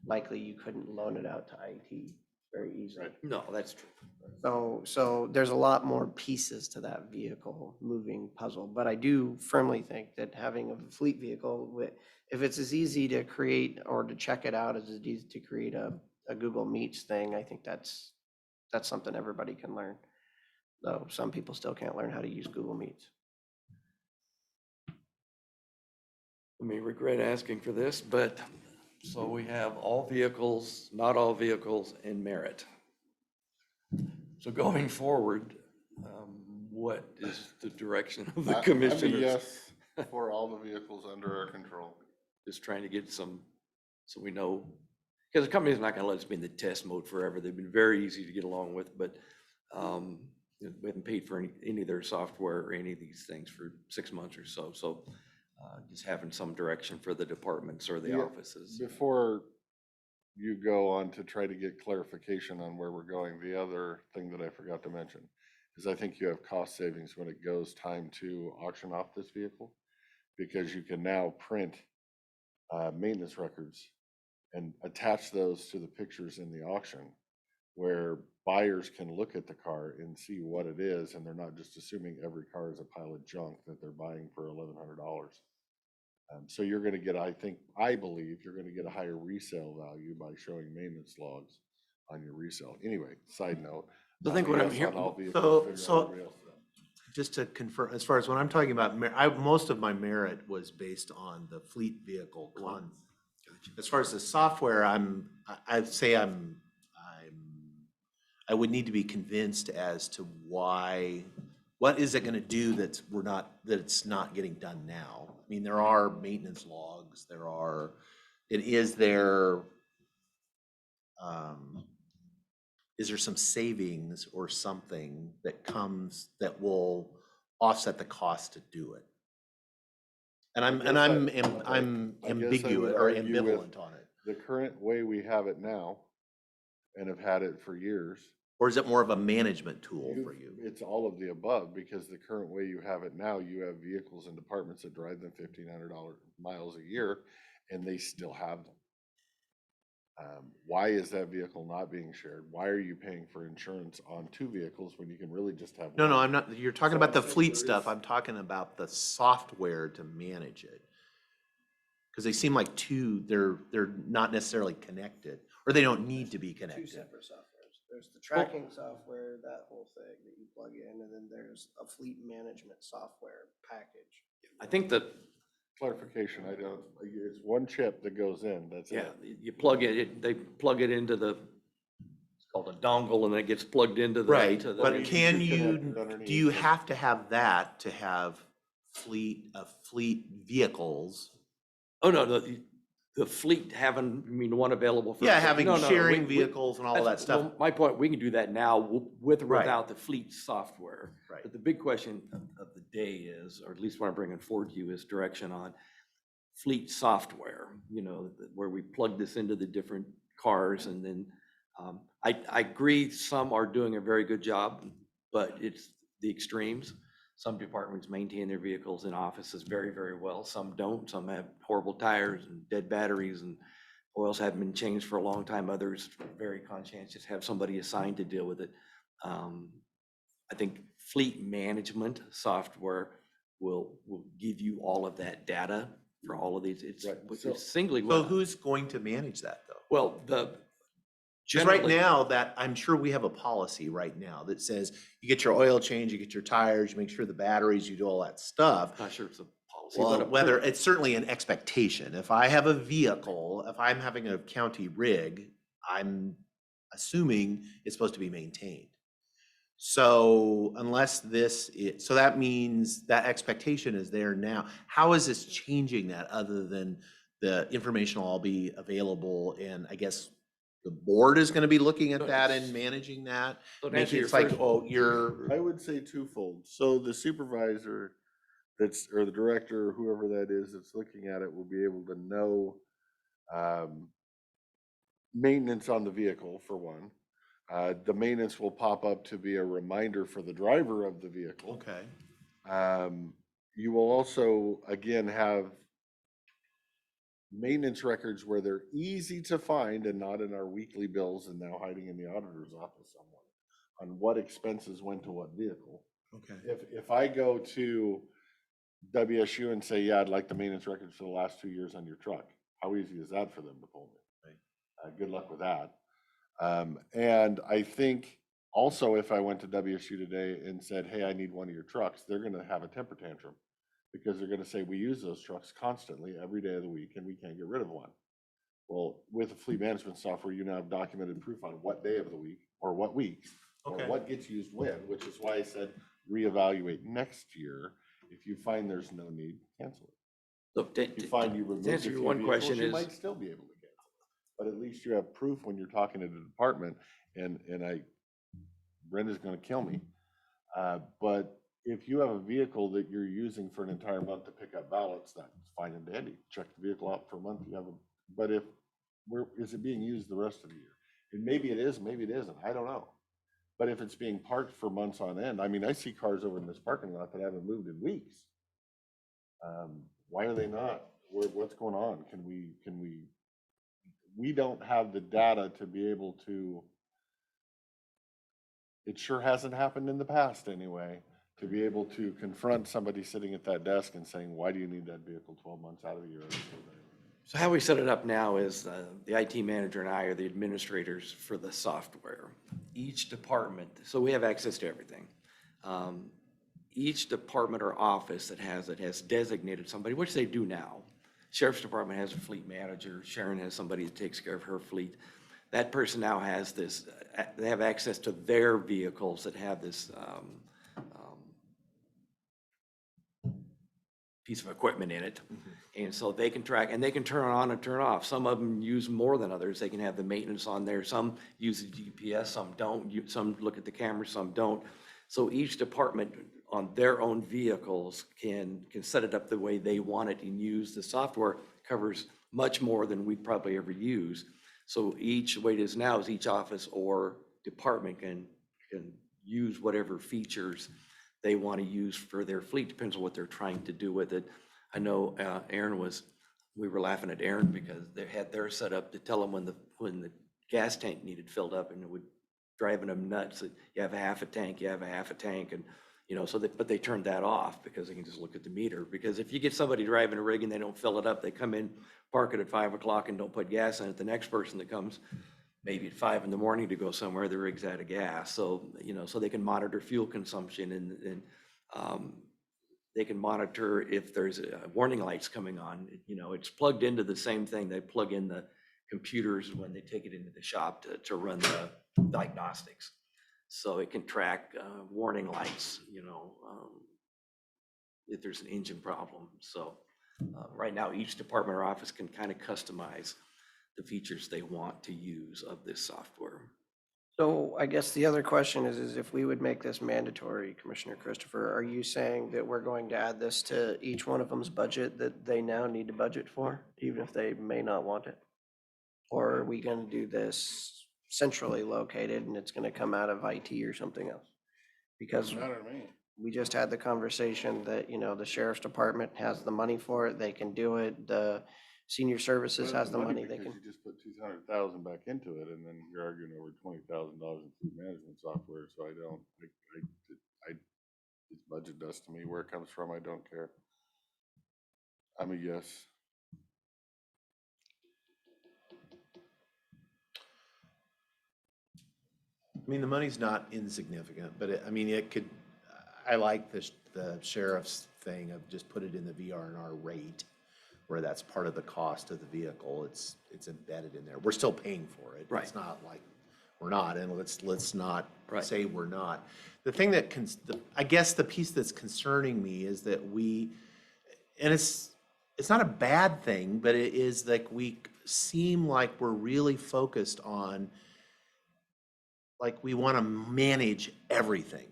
likely you couldn't loan it out to IT very easily.
no, that's true.
So there's a lot more pieces to that vehicle moving puzzle. But I do firmly think that having a fleet vehicle, if it's as easy to create or to check it out as it is to create a Google Meets thing, I think that's something everybody can learn. Though some people still can't learn how to use Google Meets.
I may regret asking for this, but so we have all vehicles, not all vehicles, and merit. So going forward, what is the direction of the
I'm a
commissioners?
yes for all the vehicles under our control.
Just trying to get some, so we know, because the company's not gonna let us be in the test mode forever. They've been very easy to get along with, but we haven't paid for any of their software or any of these things for 6 months or so. So just having some direction for the departments or the
Yeah.
offices.
Before you go on to try to get clarification on where we're going, the other thing that I forgot to mention is I think you have cost savings when it goes time to auction off this vehicle, because you can now print maintenance records and attach those to the pictures in the auction, where buyers can look at the car and see what it is, and they're not just assuming every car is a pile of junk that they're buying for $1,100. So you're going to get, I believe you're going to get a higher resale value by showing maintenance logs on your resale. Anyway, side note.
I think what I'm
yes
hearing-
on all vehicles, figure out
So-
everybody else.
just to confirm, as far as when I'm talking about, most of my merit was based on the fleet vehicle As far as the software, I'd say I would need to be convinced as to what is it gonna do that it's not getting done now? I mean, there are maintenance logs, is there some savings or something that will offset the cost to do it? And I'm
I guess I would
ambiguous or
argue with
ambivalent on it.
The current way we have it now and have had it for years.
Or is it more of a management tool for you?
It's all of the above, because the current way you have it now, you have vehicles and departments that drive them $1,500 miles a year, and they still have them. Why is that vehicle not being shared? Why are you paying for insurance on 2 vehicles when you can really just have
No,
one?
I'm not, you're talking
So
about
I
the
think
fleet
there
stuff.
is-
I'm talking about the software to manage it. Because they seem like they're not necessarily connected, or they don't need to be
Two
connected.
separate softwares. There's the tracking software, that whole thing that you plug in, and then there's a fleet management software package.
I think that,
Clarification, it's one chip that goes in, that's
yeah,
it.
you plug it, they plug it into it's called a dongle, and it gets plugged into the.
Right,
to the-
but
you
can
connect
you,
it underneath
do you
and-
have to have that to have fleet vehicles?
Oh, no, the fleet having, one available for.
Yeah, having
No, no, no,
sharing vehicles and all of that
that's-
stuff.
well, my point, we can do that now with or
Right.
without the fleet software.
Right.
But the big question of the day is, or at least what I'm bringing forward to you, is direction on fleet software, where we plug this into the different cars, and then, I agree, some are doing a very good job, but it's the extremes. Some departments maintain their vehicles in offices very, very well. Some don't. Some have horrible tires and dead batteries, and oils haven't been changed for a long time. Others are very conscientious, have somebody assigned to deal with it. I think fleet management software will give you all of that data for all of these. It's
Right.
it's singly.
So who's going to manage that, though?
Well,
Because right
generally-
now, I'm sure we have a policy right now that says you get your oil change, you get your tires, you make sure the batteries, you do all that stuff.
Not sure it's a policy.
Well,
but
whether, it's certainly an expectation. If I have a vehicle, if I'm having a county rig, I'm assuming it's supposed to be maintained. So unless so that means that expectation is there now. How is this changing that, other than the information will all be available, and I guess the board is gonna be looking at that and managing that?
So to answer
Making
your
it's like,
first-
oh, you're,
I would say twofold. So the supervisor or the director, or whoever that is that's looking at it, will be able to know maintenance on the vehicle, for one. The maintenance will pop up to be a reminder for the driver of the vehicle.
okay.
You will also, again, have maintenance records where they're easy to find and not in our weekly bills and now hiding in the auditor's office somewhere, on what expenses went to what vehicle.
Okay.
If I go to WSU and say, yeah, I'd like the maintenance records for the last 2 years on your truck, how easy is that for them to pull me? Good luck with that. And I think also, if I went to WSU today and said, hey, I need one of your trucks, they're gonna have a temper tantrum, because they're gonna say, we use those trucks constantly every day of the week and we can't get rid of one. Well, with the fleet management software, you now have documented proof on what day of the week or what weeks, or
Okay.
what gets used when, which is why I said reevaluate next year. If you find there's no need, cancel it.
Look,
If you find you removed a
answer your
few
one
vehicles,
question
you
is-
might still be able to cancel it. But at least you have proof when you're talking to the department, and Brenda's gonna kill me. But if you have a vehicle that you're using for an entire month to pick up ballots, that's fine and dandy. Check the vehicle out for a month, you have but is it being used the rest of the year? And maybe it is, maybe it isn't, I don't know. But if it's being parked for months on end, I see cars over in this parking lot that haven't moved in weeks. Why are they not? What's going on? We don't have the data to be able to, it sure hasn't happened in the past anyway, to be able to confront somebody sitting at that desk and saying, why do you need that vehicle 12 months out of the year?
So how we set it up now is the IT manager and I are the administrators for the software. Each department, so we have access to everything.
each department or office that has it has designated somebody, which they do now. Sheriff's Department has a fleet manager. Sharon has somebody that takes care of her fleet. That person now has this, they have access to their vehicles that have this piece of equipment in it. And so they can track, and they can turn on and turn off. Some of them use more than others. They can have the maintenance on there. Some use the GPS, some don't. Some look at the camera, some don't. So each department on their own vehicles can set it up the way they want it and use the software. Covers much more than we'd probably ever use. So each, the way it is now is each office or department can use whatever features they want to use for their fleet. Depends on what they're trying to do with it. I know we were laughing at Aaron because they had theirs set up to tell them when the gas tank needed filled up, and it would driving them nuts that you have a half a tank, and but they turned that off because they can just look at the meter. Because if you get somebody driving a rig and they don't fill it up, they come in, park it at 5 o'clock and don't put gas in it. The next person that comes maybe at 5 in the morning to go somewhere, the rig's out of gas. So, so they can monitor fuel consumption and they can monitor if there's warning lights coming on. It's plugged into the same thing. They plug in the computers when they take it into the shop to run the diagnostics. So it can track warning lights, if there's an engine problem. So right now, each department or office can kind of customize the features they want to use of this software.
So I guess the other question is if we would make this mandatory, Commissioner Christopher, are you saying that we're going to add this to each one of them's budget that they now need to budget for, even if they may not want it? Or are we going to do this centrally located and it's going to come out of IT or something else? Because
Doesn't matter to me.
we just had the conversation that, the sheriff's department has the money for it, they can do it. The senior services has the money, they
Because
can.
you just put 200,000 back into it, and then you're arguing over $20,000 in food management software, so it's budget dust to me. Where it comes from, I don't care. I'm a yes.
I mean, the money's not insignificant, but it could, I like the sheriff's thing of just put it in the VR&R rate, where that's part of the cost of the vehicle. It's embedded in there. We're still paying for it.
Right.
It's not like we're not, and let's not
Right.
say we're not. The thing that I guess the piece that's concerning me is that and it's not a bad thing, but it is like we seem like we're really focused on, like we want to manage everything.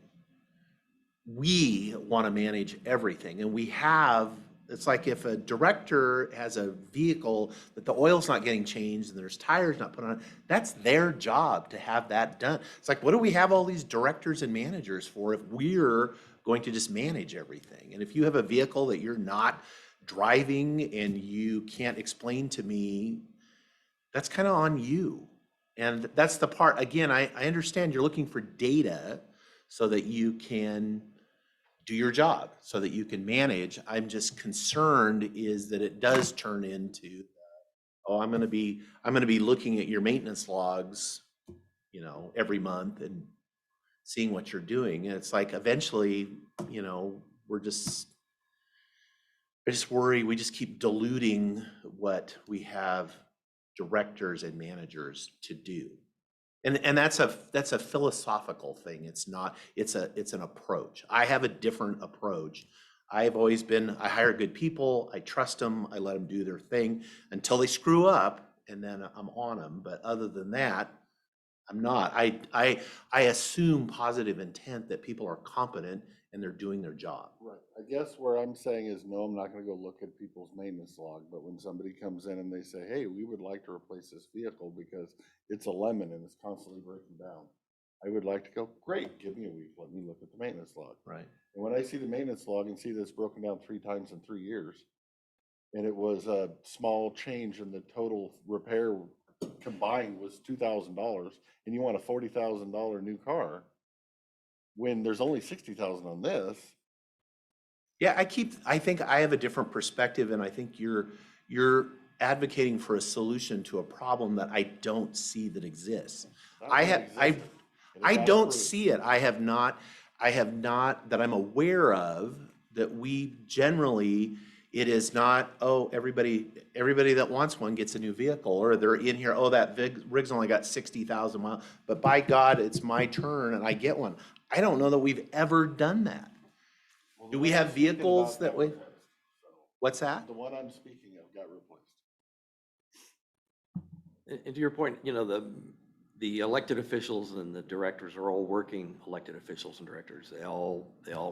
We want to manage everything, and it's like if a director has a vehicle that the oil's not getting changed and there's tires not put on, that's their job to have that done. It's like, what do we have all these directors and managers for if we're going to just manage everything? And if you have a vehicle that you're not driving and you can't explain to me, that's kind of on you. And that's the part, again, I understand you're looking for data so that you can do your job, so that you can manage. I'm just concerned is that it does turn into, I'm gonna be looking at your maintenance logs, every month and seeing what you're doing. And it's like, eventually, I just worry we just keep diluting what we have directors and managers to do. And that's a philosophical thing. It's not, it's an approach. I have a different approach. I hire good people, I trust them, I let them do their thing until they screw up, and then I'm on them. But other than that, I'm not. I assume positive intent that people are competent and they're doing their job.
Right. I guess where I'm saying is, no, I'm not gonna go look at people's maintenance log, but when somebody comes in and they say, hey, we would like to replace this vehicle because it's a lemon and it's constantly breaking down, I would like to go, great, give me a week, let me look at the maintenance log.
Right.
And when I see the maintenance log and see that it's broken down 3 times in 3 years, and it was a small change in the total repair combined was $2,000, and you want a $40,000 new car, when there's only 60,000 on this.
Yeah, I think I have a different perspective, and I think you're advocating for a solution to a problem that I don't see that exists. I don't see it. I have not. I have not, that I'm aware of, that we generally, it is not, oh, everybody that wants one gets a new vehicle, or they're in here, oh, that rig's only got 60,000 miles, but by God, it's my turn and I get one. I don't know that we've ever done that. Do we have vehicles that way? What's that?
The one I'm speaking of got replaced.
And to your point, you know, the elected officials and the directors are all working elected officials and directors. They all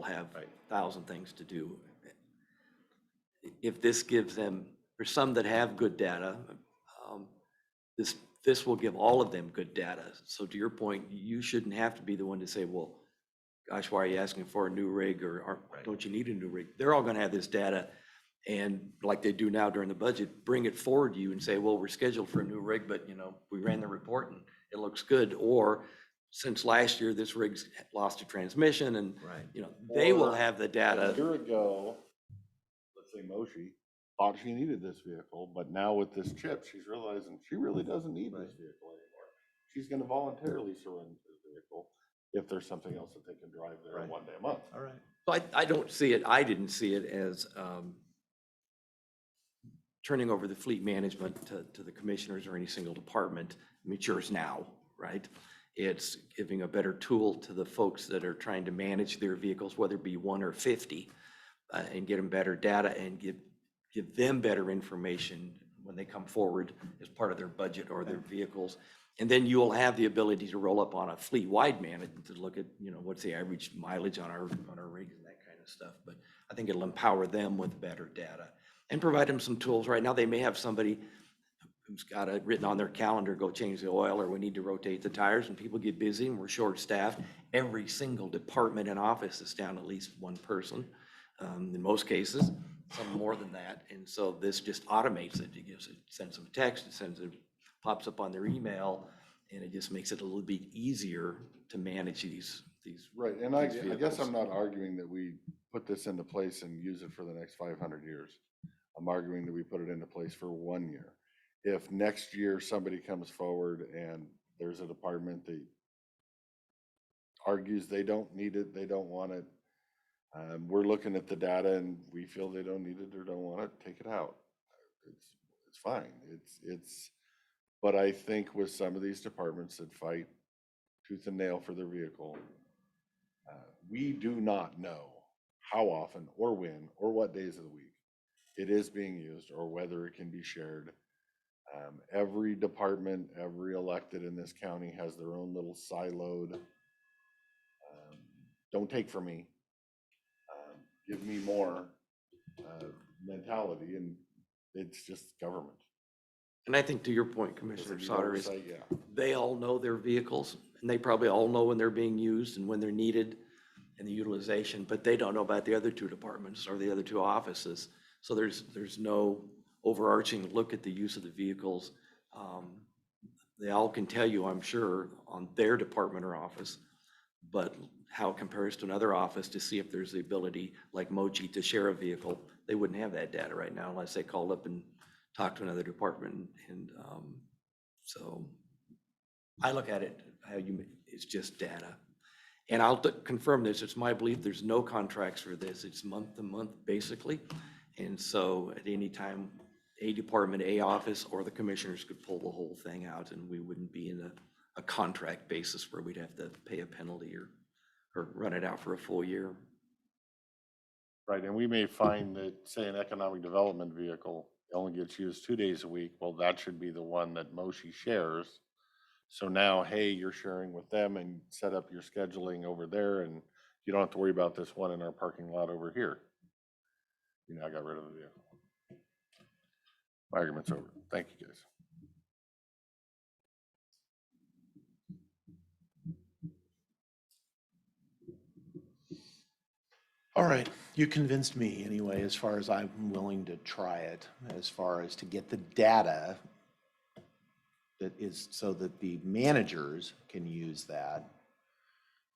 have 1,000 things to do. If this gives them, for some that have good data, this will give all of them good data. So to your point, you shouldn't have to be the one to say, well, gosh, why are you asking for a new rig, or don't you need a new rig? They're all gonna have this data, and like they do now during the budget, bring it forward to you and say, well, we're scheduled for a new rig, but you know, we ran the report and it looks good. Or since last year, this rig's lost a transmission, and you know, they will have the
A
data.
year ago, let's say Moshi thought she needed this vehicle, but now with this chip, she's realizing she really doesn't need this vehicle anymore. She's gonna voluntarily surrender this vehicle if there's something else that they can drive there one day a month.
All right.
So I don't see it, I didn't see it as turning over the fleet management to the commissioners or any single department. I mean, sure is now, right? It's giving a better tool to the folks that are trying to manage their vehicles, whether it be 1 or 50, and get them better data and give them better information when they come forward as part of their budget or their vehicles. And then you will have the ability to roll up on a fleet-wide management to look at, you know, what's the average mileage on our rigs and that kind of stuff. But I think it'll empower them with better data and provide them some tools. Right now, they may have somebody who's got it written on their calendar, go change the oil, or we need to rotate the tires, and people get busy and we're short-staffed. Every single department and office is down at least one person, in most cases, some more than that. And so this just automates it. It gives it, sends them a text, it pops up on their email, and it just makes it a little bit easier to manage these.
Right, and I
these
guess
vehicles.
I'm not arguing that we put this into place and use it for the next 500 years. I'm arguing that we put it into place for 1 year. If next year somebody comes forward and there's a department that argues they don't need it, they don't want it, we're looking at the data and we feel they don't need it or don't want it, take it out. It's fine. But I think with some of these departments that fight tooth and nail for their vehicle, we do not know how often or when or what days of the week it is being used or whether it can be shared. Every department, every elected in this county has their own little siloed, don't take from me, give me more mentality, and it's just government.
And I think to your point, Commissioner
Does it need
Sauter, is
oversight? Yeah.
they all know their vehicles, and they probably all know when they're being used and when they're needed and the utilization, but they don't know about the other two departments or the other two offices. So there's no overarching look at the use of the vehicles. They all can tell you, I'm sure, on their department or office, but how it compares to another office to see if there's the ability, like Mochi, to share a vehicle. They wouldn't have that data right now unless they called up and talked to another department. And so I look at it, it's just data. And I'll confirm this, it's my belief there's no contracts for this. It's month to month, basically. And so at any time, a department, a office, or the commissioners could pull the whole thing out, and we wouldn't be in a contract basis where we'd have to pay a penalty or run it out for a full year.
Right, and we may find that, say, an economic development vehicle only gets used 2 days a week. Well, that should be the one that Moshi shares. So now, hey, you're sharing with them and set up your scheduling over there, and you don't have to worry about this one in our parking lot over here. You know, I got rid of the vehicle. My argument's over. Thank you, guys.
All right, you convinced me anyway, as far as I'm willing to try it, as far as to get the data that is so that the managers can use that.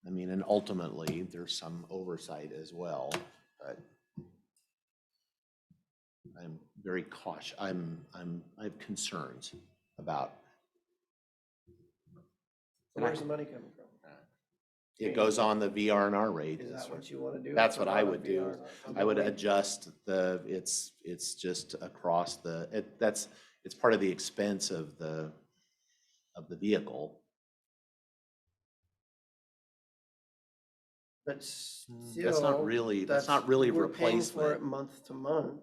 I mean, and ultimately, there's some oversight as well, but I'm very cautious. I have concerns about.
Where's the money coming from?
it goes on the VR&R rate.
Is that what you want to do?
That's
Put
what
it
I
on a
would do.
VR?
I would adjust it's just across it's part of the expense of the vehicle.
But
That's
still,
not really
we're paying for it
replacement.
month to month.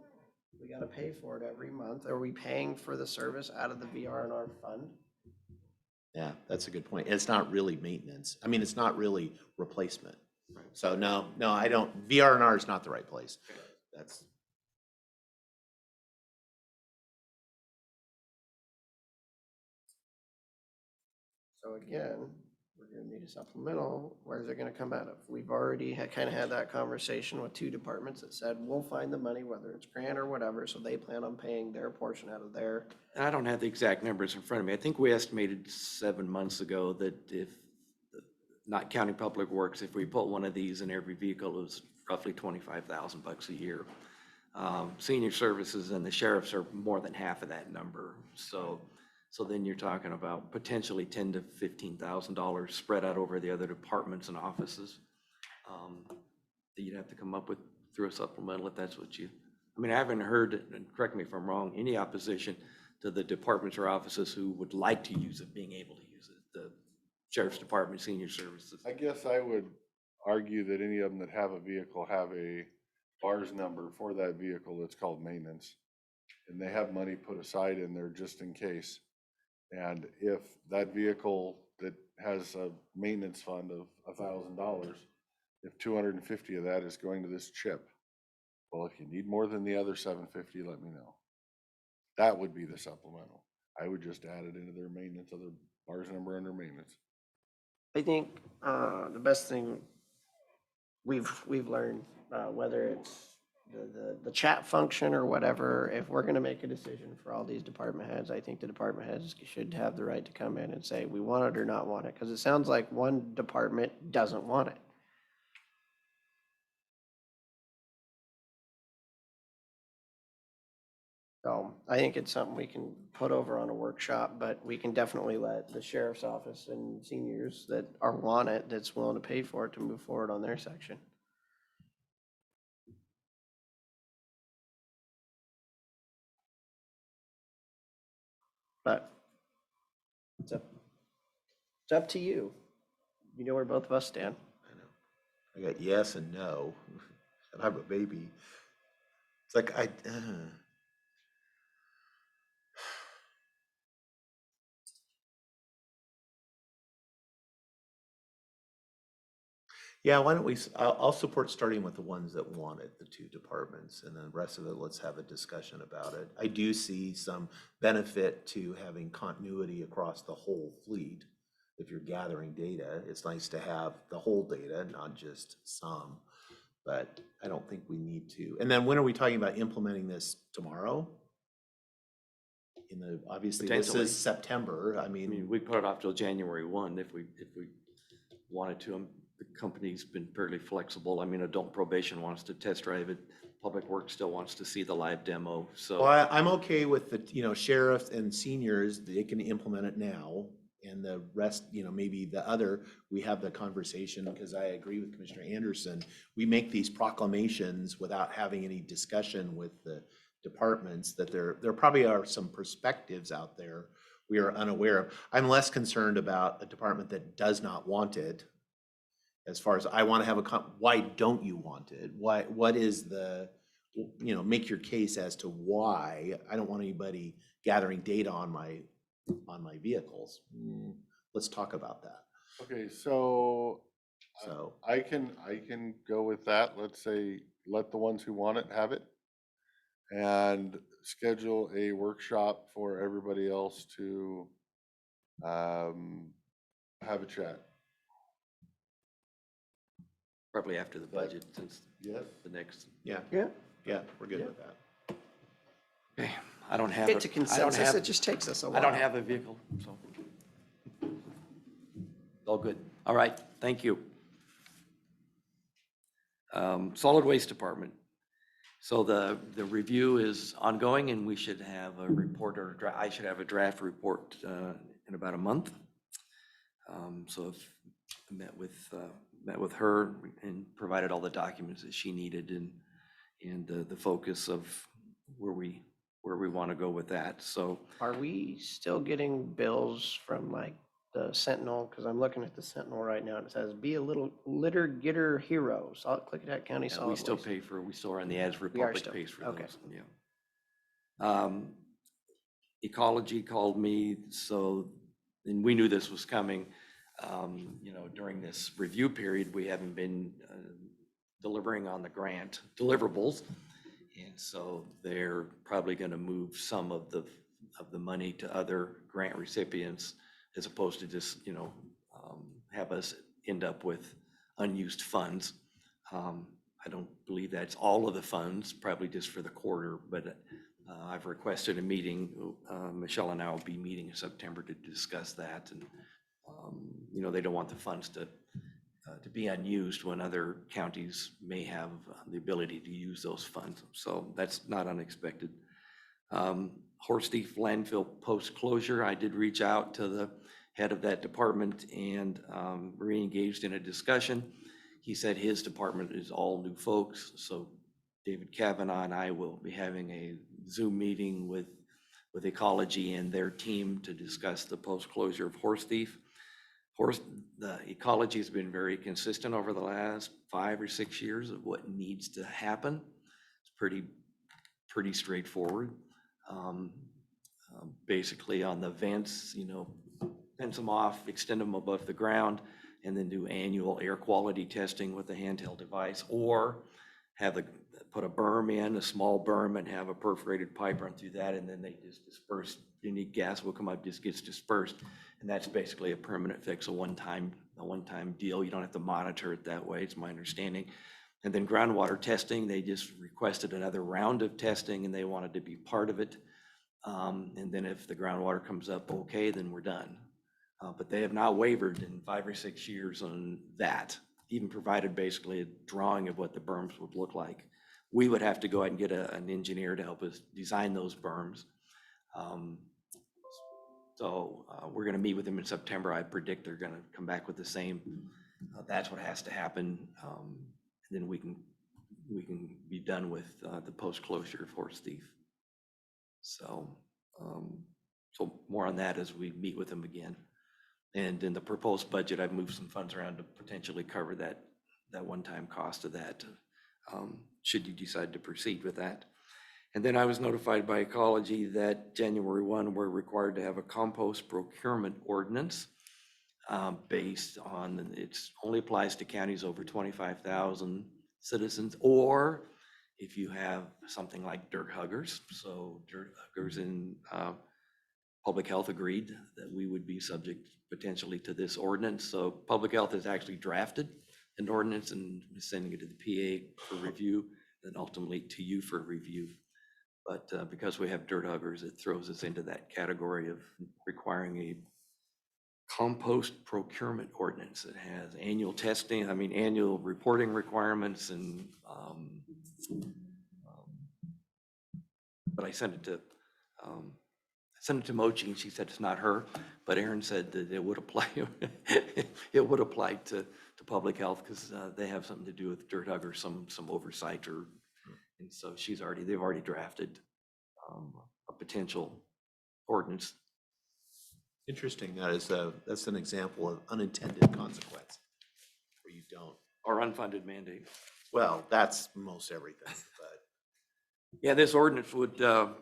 We gotta pay for it every month. Are we paying for the service out of the VR&R fund?
Yeah, that's a good point. It's not really maintenance. I mean, it's not really replacement. So no, I don't, VR&R is not the right place. That's,
So again, we're gonna need a supplemental. Where's it gonna come out of? We've already kind of had that conversation with two departments that said, we'll find the money, whether it's grant or whatever, so they plan on paying their portion out of their.
And I don't have the exact numbers in front of me. I think we estimated 7 months ago that if, not counting public works, if we put one of these in every vehicle, it was roughly $25,000 a year. Senior services and the sheriffs are more than half of that number. So then you're talking about potentially $10,000 to $15,000 spread out over the other departments and offices that you'd have to come up with through a supplemental if that's what you, I mean, I haven't heard, and correct me if I'm wrong, any opposition to the departments or offices who would like to use it, being able to use it. The Sheriff's Department, Senior Services.
I guess I would argue that any of them that have a vehicle have a bars number for that vehicle that's called maintenance. And they have money put aside in there just in case. And if that vehicle that has a maintenance fund of $1,000, if 250 of that is going to this chip, well, if you need more than the other 750, let me know. That would be the supplemental. I would just add it into their maintenance, other bars number under maintenance.
I think the best thing we've learned, whether it's the chat function or whatever, if we're gonna make a decision for all these department heads, I think the department heads should have the right to come in and say, we want it or not want it, because it sounds like one department doesn't want it. So I think it's something we can put over on a workshop, but we can definitely let the sheriff's office and seniors that want it, that's willing to pay for it, to move forward on their section. But it's up to you. You know where both of us stand.
I know. I got yes and no, and I'm a baby. It's like yeah, why don't we, I'll support starting with the ones that want it, the two departments, and then the rest of it, let's have a discussion about it. I do see some benefit to having continuity across the whole fleet. If you're gathering data, it's nice to have the whole data, not just some, but I don't think we need to. And then when are we talking about implementing this tomorrow? Obviously, this
Potentially.
is September. I
I mean,
mean,
we put it off till January 1 if we wanted to. The company's been fairly flexible. I mean, adult probation wants to test drive it. Public Works still wants to see the live demo, so.
well, I'm okay with the, sheriffs and seniors, they can implement it now. And the rest, maybe the other, we have the conversation, because I agree with Commissioner Anderson. We make these proclamations without having any discussion with the departments, that there probably are some perspectives out there we are unaware of. I'm less concerned about a department that does not want it. As far as I want to have why don't you want it? What is the, make your case as to why. I don't want anybody gathering data on my vehicles. Let's talk about that.
Okay, so
So,
I can go with that. Let's say, let the ones who want it have it. And schedule a workshop for everybody else to have a chat.
Probably after the budget, since
Yes?
the next.
yeah,
Yeah.
we're good with that.
Okay, I don't have.
Get
a-
to
I don't
consensus,
have-
it just takes us a while.
I don't have a vehicle, so. All good. All right, thank you. Solid Waste Department. So the review is ongoing, and we should have a report, or I should have a draft report in about a month. So if met with her and provided all the documents that she needed and the focus of where we want to go with that. So
Are we still getting bills from like the Sentinel? Because I'm looking at the Sentinel right now and it says, be a little litter getter hero, Klickitat County
yeah,
Solid
we still
Waste.
pay for, we still are on the Ads
We are
Republic
still,
pays for
okay.
those, yeah. Ecology called me, so, and we knew this was coming. You know, during this review period, we haven't been delivering on the grant deliverables. And so they're probably going to move some of the money to other grant recipients as opposed to just, you know, have us end up with unused funds. I don't believe that's all of the funds, probably just for the quarter, but I've requested a meeting. Michelle and I will be meeting in September to discuss that. And, you know, they don't want the funds to be unused when other counties may have the ability to use those funds. So that's not unexpected. Horse Thief landfill post-closure, I did reach out to the head of that department and re-engaged in a discussion. He said his department is all new folks, so David Kavanaugh and I will be having a Zoom meeting with Ecology and their team to discuss the post-closure of Horse Thief. The Ecology has been very consistent over the last 5 or 6 years of what needs to happen. It's pretty straightforward. Basically on the vents, you know, fence them off, extend them above the ground, and then do annual air quality testing with a handheld device, or put a berm in, a small berm, and have a perforated pipe run through that, and then they just disperse. Any gas will come up, just gets dispersed. And that's basically a permanent fix, a one-time deal. You don't have to monitor it that way, it's my understanding. And then groundwater testing, they just requested another round of testing and they wanted to be part of it. And then if the groundwater comes up okay, then we're done. But they have not wavered in 5 or 6 years on that, even provided basically a drawing of what the berms would look like. We would have to go out and get an engineer to help us design those berms. So we're going to meet with them in September. I predict they're going to come back with the same. That's what has to happen. And then we can be done with the post-closure of Horse Thief. So, so more on that as we meet with them again. And in the proposed budget, I've moved some funds around to potentially cover that one-time cost of that, should you decide to proceed with that. And then I was notified by Ecology that January 1, we're required to have a compost procurement ordinance based on, it only applies to counties over 25,000 citizens, or if you have something like dirt huggers. So dirt huggers in public health agreed that we would be subject potentially to this ordinance. So public health has actually drafted an ordinance and is sending it to the PA for review, then ultimately to you for review. But because we have dirt huggers, it throws us into that category of requiring a compost procurement ordinance that has annual testing, annual reporting requirements, and but I sent it to Mochi, and she said it's not her, but Erin said that it would apply. It would apply to public health because they have something to do with dirt huggers, some oversight, and so they've already drafted a potential ordinance.
Interesting. That's an example of unintended consequence where you don't.
Or unfunded mandate.
Well, that's most everything, but.
Yeah, this ordinance would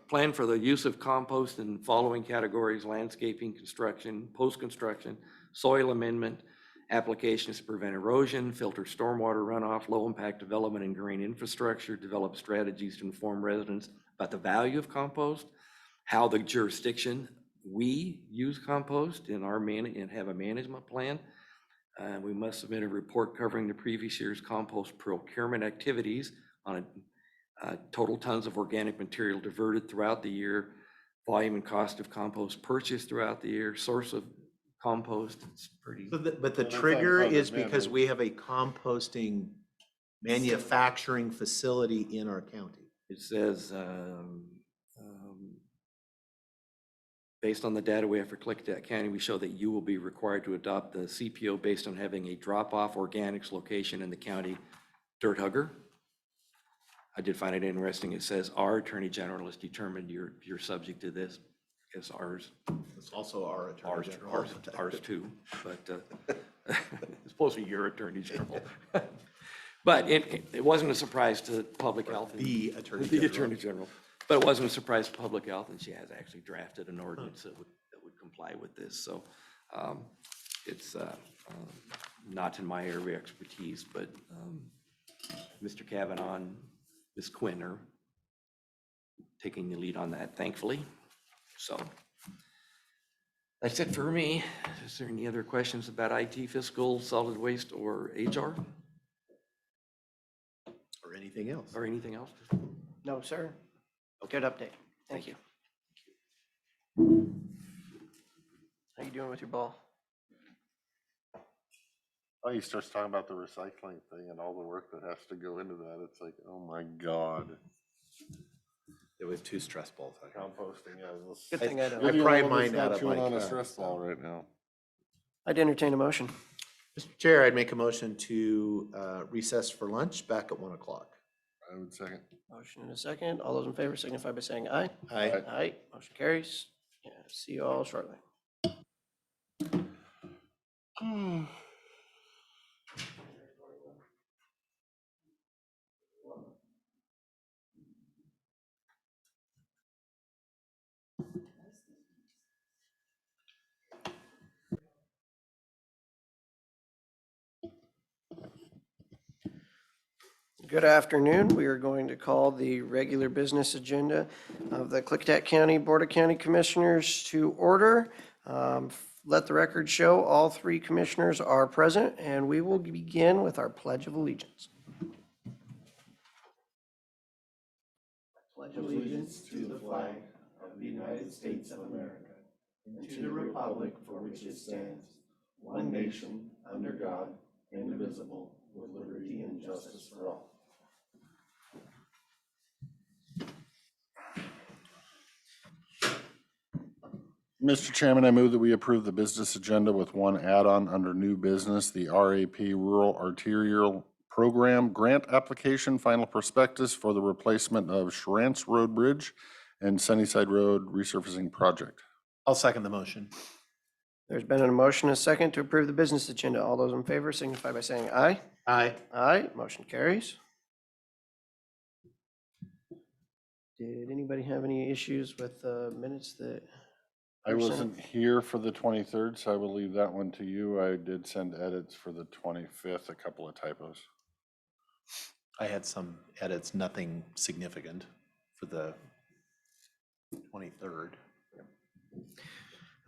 plan for the use of compost in following categories: landscaping, construction, post-construction, soil amendment, applications to prevent erosion, filter stormwater runoff, low-impact development and green infrastructure, develop strategies to inform residents about the value of compost, how the jurisdiction we use compost in our and have a management plan. We must submit a report covering the previous year's compost procurement activities on total tons of organic material diverted throughout the year, volume and cost of compost purchased throughout the year, source of compost. It's pretty.
But the
Well, that's
trigger
unfunded
is because
mandate.
we have a composting manufacturing facility in our county.
It says Based on the data we have for Klickitat County, we show that you will be required to adopt the CPO based on having a drop-off organics location in the county dirt hugger. I did find it interesting. It says our Attorney General has determined you're subject to this, because ours
It's also our Attorney
Ours,
General.
ours too, but it's supposed to be your Attorney General. But it wasn't a surprise to public health.
The Attorney
The
General.
Attorney General. But it wasn't a surprise to public health, and she has actually drafted an ordinance that would comply with this. So it's not in my area of expertise, but Mr. Kavanaugh and Ms. Quinn are taking the lead on that, thankfully. So that's it for me. Is there any other questions about IT, fiscal, solid waste, or HR,
Or anything else.
or anything else?
No, sir. Good update. Thank you. How you doing with your ball?
Oh, he starts talking about the recycling thing and all the work that has to go into that. It's like, oh my God.
Yeah, we have 2 stress balls.
Composting, yeah.
Good thing I don't.
You're the
pry
only one that's
mine out
not
of
chewing
my
on a
cup,
stress
so.
ball right now.
I'd entertain a motion.
Mr. Chair, I'd make a motion to recess for lunch back at 1 o'clock.
I would second.
Motion and a second. All those in favor signify by saying aye.
Aye.
Aye. Motion carries. Yeah, see you all shortly. Good afternoon. We are going to call the regular business agenda of the Klickitat County Board of County Commissioners to order. Let the record show all 3 commissioners are present, and we will begin with our Pledge of Allegiance. Pledge allegiance to the flag of the United States of America and to the republic for which it stands, one nation, under God, indivisible, with liberty and justice for all.
Mr. Chairman, I move that we approve the business agenda with one add-on under new business, the RAP Rural Arterial Program Grant Application Final Prospectus for the replacement of Shrance Road Bridge and Sunnyside Road Resurfacing Project.
I'll second the motion.
There's been a motion and a second to approve the business agenda. All those in favor signify by saying aye.
Aye.
Aye, motion carries. Did anybody have any issues with minutes that?
I wasn't here for the 23rd, so I will leave that one to you. I did send edits for the 25th, a couple of typos.
I had some edits, nothing significant for the 23rd.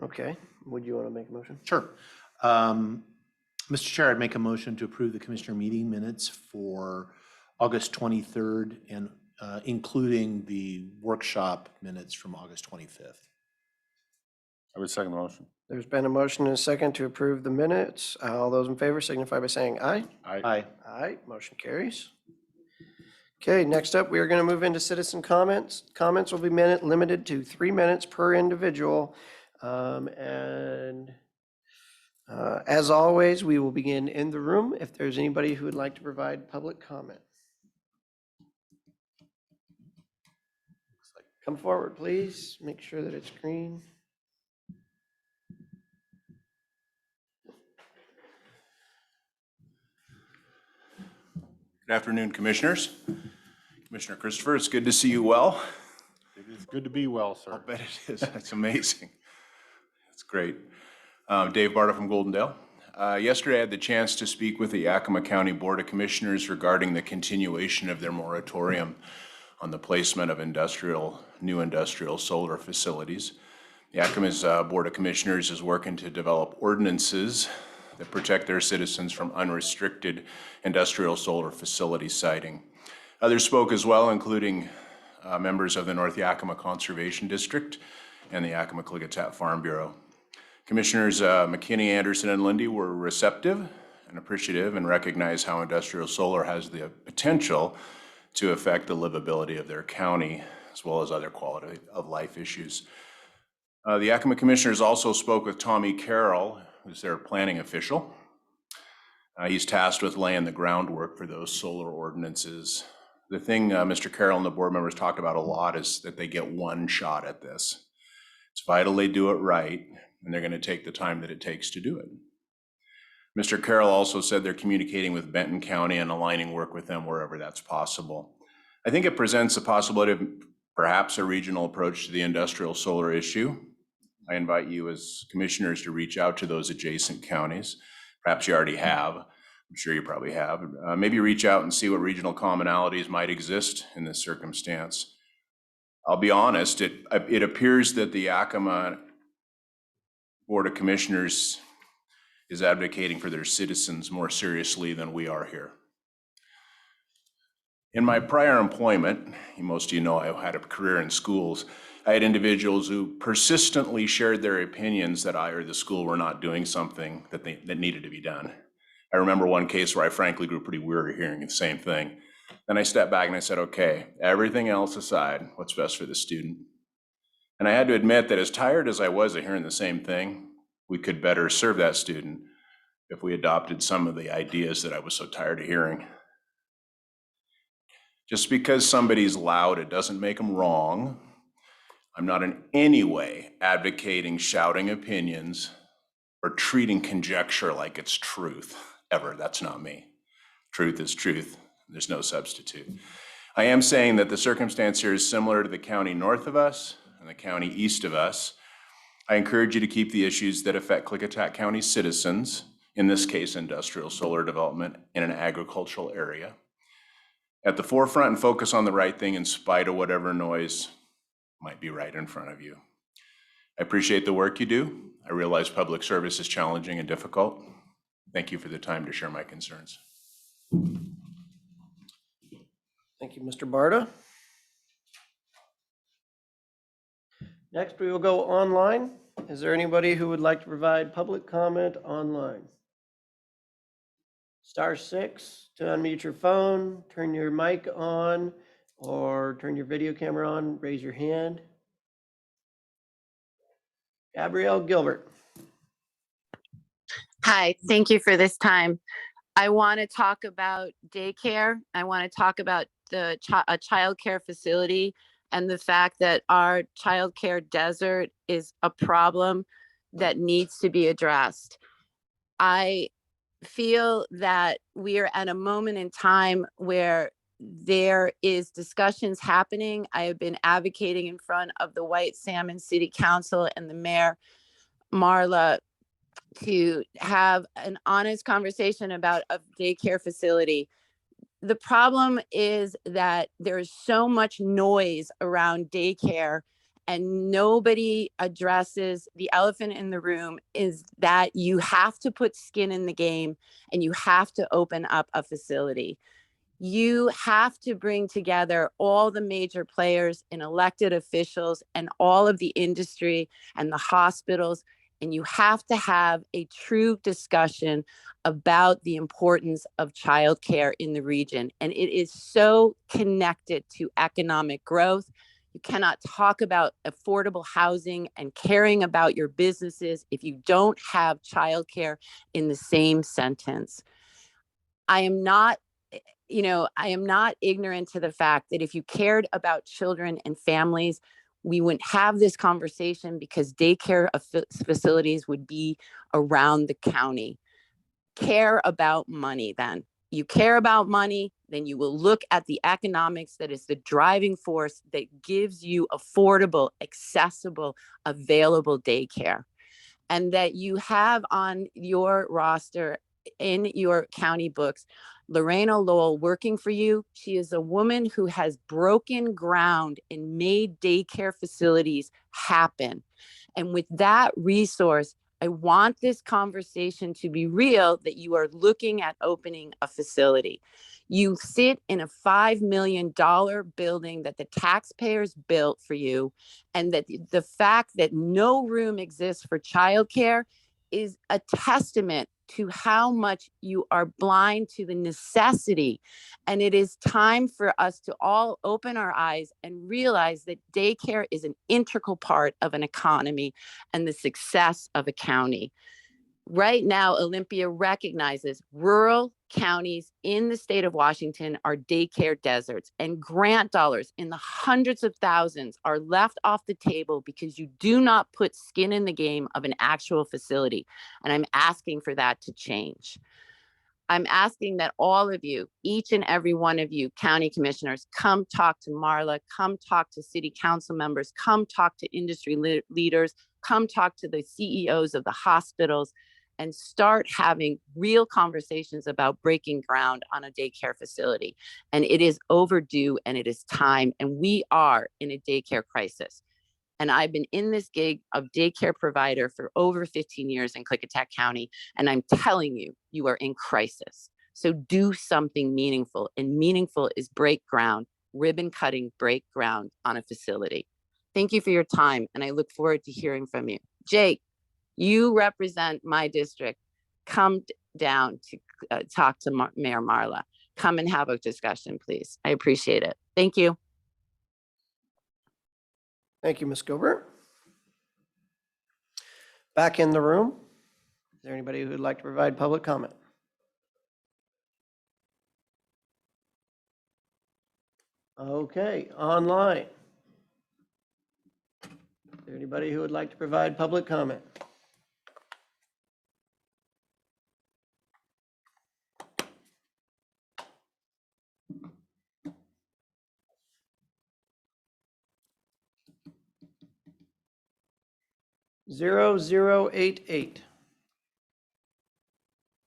Okay, would you want to make a motion?
Sure. Mr. Chair, I'd make a motion to approve the commissioner meeting minutes for August 23rd and including the workshop minutes from August 25th.
I would second the motion.
There's been a motion and a second to approve the minutes. All those in favor signify by saying aye.
Aye.
Aye, motion carries. Okay, next up, we are going to move into citizen comments. Comments will be limited to 3 minutes per individual. As always, we will begin in the room if there's anybody who would like to provide public comment. Come forward, please. Make sure that it's green.
Good afternoon, Commissioners. Commissioner Christopher, it's good to see you well.
It is good to be well,
I'll
sir.
bet it is. That's amazing. That's great. Dave Barta from Goldendale. Yesterday, I had the chance to speak with the Yakima County Board of Commissioners regarding the continuation of their moratorium on the placement of new industrial solar facilities. Yakima's Board of Commissioners is working to develop ordinances that protect their citizens from unrestricted industrial solar facility siting. Others spoke as well, including members of the North Yakima Conservation District and the Yakima Klickitat Farm Bureau. Commissioners McKinney, Anderson, and Lindy were receptive and appreciative and recognize how industrial solar has the potential to affect the livability of their county as well as other quality of life issues. The Yakima Commissioners also spoke with Tommy Carroll, who's their planning official. He's tasked with laying the groundwork for those solar ordinances. The thing Mr. Carroll and the board members talked about a lot is that they get one shot at this. It's vital they do it right, and they're going to take the time that it takes to do it. Mr. Carroll also said they're communicating with Benton County and aligning work with them wherever that's possible. I think it presents a possibility of perhaps a regional approach to the industrial solar issue. I invite you as commissioners to reach out to those adjacent counties. Perhaps you already have. I'm sure you probably have. Maybe reach out and see what regional commonalities might exist in this circumstance. I'll be honest, it appears that the Yakima Board of Commissioners is advocating for their citizens more seriously than we are here. In my prior employment, most of you know I had a career in schools. I had individuals who persistently shared their opinions that I or the school were not doing something that needed to be done. I remember one case where I frankly grew pretty weary hearing the same thing. Then I stepped back and I said, okay, everything else aside, what's best for the student? And I had to admit that as tired as I was of hearing the same thing, we could better serve that student if we adopted some of the ideas that I was so tired of hearing. Just because somebody's loud, it doesn't make them wrong. I'm not in any way advocating shouting opinions or treating conjecture like it's truth, ever. That's not me. Truth is truth. There's no substitute. I am saying that the circumstance here is similar to the county north of us and the county east of us. I encourage you to keep the issues that affect Klickitat County citizens, in this case, industrial solar development in an agricultural area, at the forefront and focus on the right thing in spite of whatever noise might be right in front of you. I appreciate the work you do. I realize public service is challenging and difficult. Thank you for the time to share my concerns.
Thank you, Mr. Barta. Next, we will go online. Is there anybody who would like to provide public comment online? *6 to unmute your phone, turn your mic on, or turn your video camera on, raise your hand. Gabrielle Gilbert.
Hi, thank you for this time. I want to talk about daycare. I want to talk about a child care facility and the fact that our child care desert is a problem that needs to be addressed. I feel that we are at a moment in time where there is discussions happening. I have been advocating in front of the White Salmon City Council and the Mayor, Marla, to have an honest conversation about a daycare facility. The problem is that there's so much noise around daycare and nobody addresses the elephant in the room is that you have to put skin in the game and you have to open up a facility. You have to bring together all the major players and elected officials and all of the industry and the hospitals, and you have to have a true discussion about the importance of childcare in the region. And it is so connected to economic growth. You cannot talk about affordable housing and caring about your businesses if you don't have childcare in the same sentence. I am not ignorant to the fact that if you cared about children and families, we wouldn't have this conversation because daycare facilities would be around the county. Care about money then. You care about money, then you will look at the economics that is the driving force that gives you affordable, accessible, available daycare. And that you have on your roster, in your county books, Lorena Lowell working for you. She is a woman who has broken ground and made daycare facilities happen. And with that resource, I want this conversation to be real, that you are looking at opening a facility. You sit in a $5 million building that the taxpayers built for you, and that the fact that no room exists for childcare is a testament to how much you are blind to the necessity. And it is time for us to all open our eyes and realize that daycare is an integral part of an economy and the success of a county. Right now, Olympia recognizes rural counties in the state of Washington are daycare deserts, and grant dollars in the hundreds of thousands are left off the table because you do not put skin in the game of an actual facility. And I'm asking for that to change. I'm asking that all of you, each and every one of you, county commissioners, come talk to Marla, come talk to city council members, come talk to industry leaders, come talk to the CEOs of the hospitals, and start having real conversations about breaking ground on a daycare facility. And it is overdue and it is time. And we are in a daycare crisis. And I've been in this gig of daycare provider for over 15 years in Klickitat County. And I'm telling you, you are in crisis. So do something meaningful. And meaningful is break ground, ribbon cutting, break ground on a facility. Thank you for your time. And I look forward to hearing from you. Jake, you represent my district. Come down to talk to Mayor Marla. Come and have a discussion, please. I appreciate it. Thank you.
Thank you, Ms. Gilbert. Back in the room, is there anybody who would like to provide public comment? Okay, online. Is there anybody who would like to provide public comment? (0088)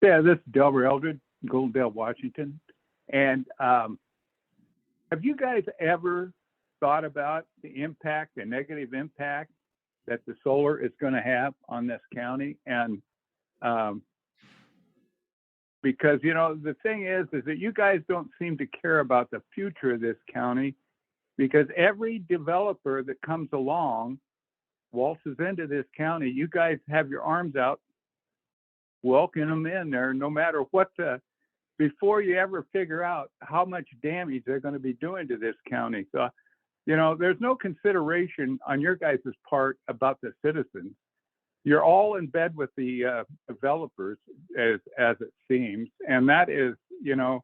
Yeah, this is Delbert Eldred, Goldendale, Washington. And have you guys ever thought about the impact, the negative impact that the solar is going to have on this county? And because, you know, the thing is that you guys don't seem to care about the future of this county, because every developer that comes along waltzes into this county. You guys have your arms out, welcoming them in there, no matter what before you ever figure out how much damage they're going to be doing to this county. So, you know, there's no consideration on your guys' part about the citizens. You're all in bed with the developers, as it seems. And that is, you know,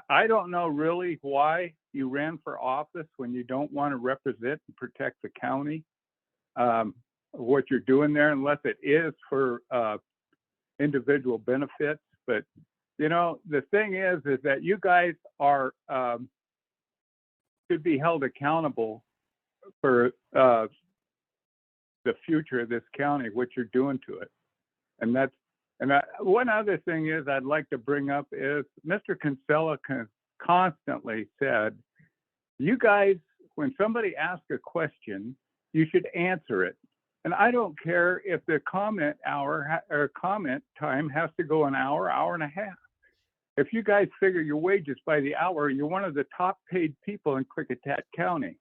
I don't know really why you ran for office when you don't want to represent and protect the county. What you're doing there, unless it is for individual benefits. But, you know, the thing is that you guys are, should be held accountable for the future of this county, what you're doing to it. And one other thing is I'd like to bring up is Mr. Kinsella constantly said, you guys, when somebody asks a question, you should answer it. And I don't care if the comment hour or comment time has to go an hour, hour and a half. If you guys figure your wages by the hour, you're one of the top paid people in Klickitat County.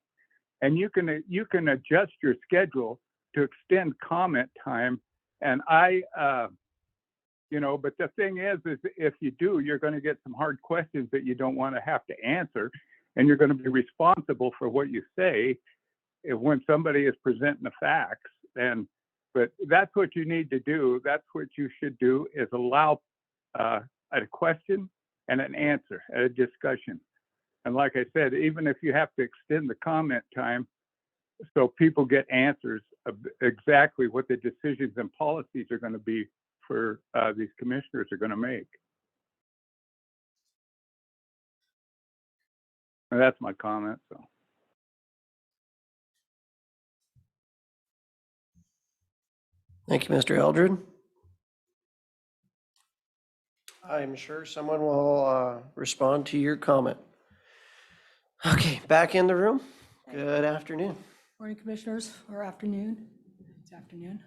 And you can adjust your schedule to extend comment time. And you know, but the thing is if you do, you're going to get some hard questions that you don't want to have to answer. And you're going to be responsible for what you say when somebody is presenting the facts. But that's what you need to do. That's what you should do, is allow a question and an answer, a discussion. And like I said, even if you have to extend the comment time so people get answers of exactly what the decisions and policies are going to be for these commissioners are going to make. And that's my comment. So.
Thank you, Mr. Eldred. I'm sure someone will respond to your comment. Okay, back in the room. Good afternoon.
Morning, Commissioners, or afternoon. It's afternoon.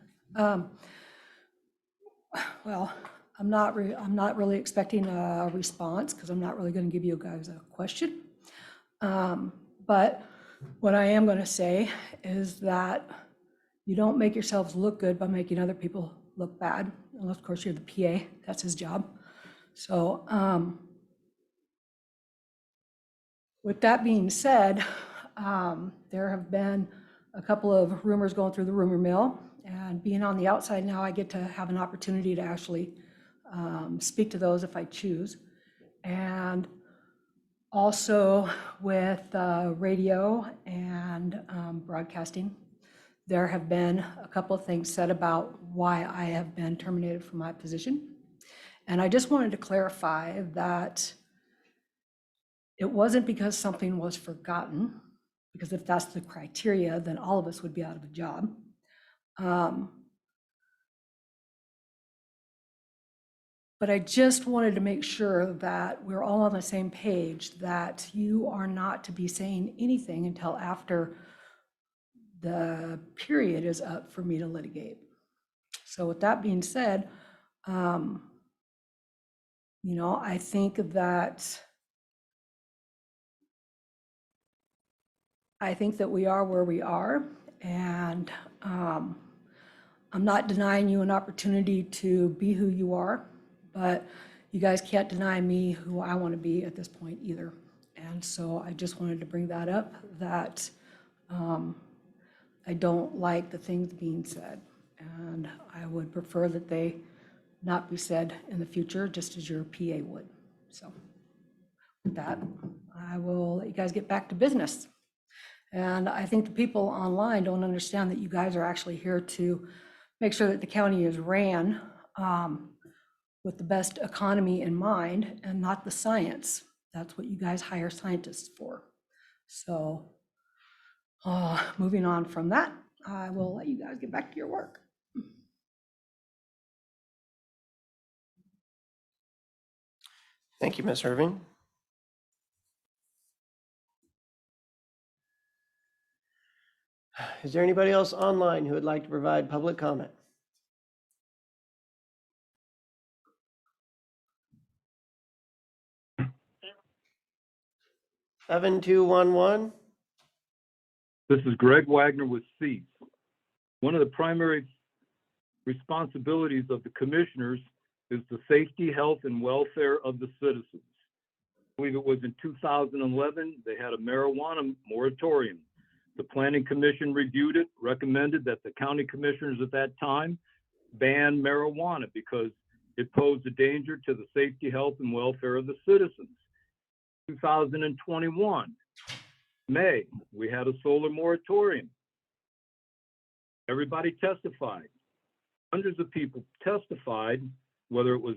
Well, I'm not really expecting a response because I'm not really going to give you guys a question. But what I am going to say is that you don't make yourselves look good by making other people look bad. unless of course you're the PA, that's his job. So with that being said, there have been a couple of rumors going through the rumor mill, and being on the outside now, I get to have an opportunity to actually speak to those if I choose. And also with radio and broadcasting, there have been a couple of things said about why I have been terminated from my position. And I just wanted to clarify that it wasn't because something was forgotten, because if that's the criteria, then all of us would be out of a job. But I just wanted to make sure that we're all on the same page, that you are not to be saying anything until after the period is up for me to litigate. So with that being said, you know, I think that we are where we are, and I'm not denying you an opportunity to be who you are, but you guys can't deny me who I want to be at this point either. And so I just wanted to bring that up, that I don't like the things being said, and I would prefer that they not be said in the future, just as your PA would. So with that, I will let you guys get back to business. And I think the people online don't understand that you guys are actually here to make sure that the county is ran with the best economy in mind and not the science. That's what you guys hire scientists for. So moving on from that, I will let you guys get back to your work.
Thank you, Ms. Irving. Is there anybody else online who would like to provide public comment? (7211)
This is Greg Wagner with Cease. One of the primary responsibilities of the commissioners is the safety, health, and welfare of the citizens. I believe it was in 2011, they had a marijuana moratorium. The Planning Commission reviewed it, recommended that the county commissioners at that time ban marijuana because it posed a danger to the safety, health, and welfare of the citizens. 2021, May, we had a solar moratorium. Everybody testified. Hundreds of people testified, whether it was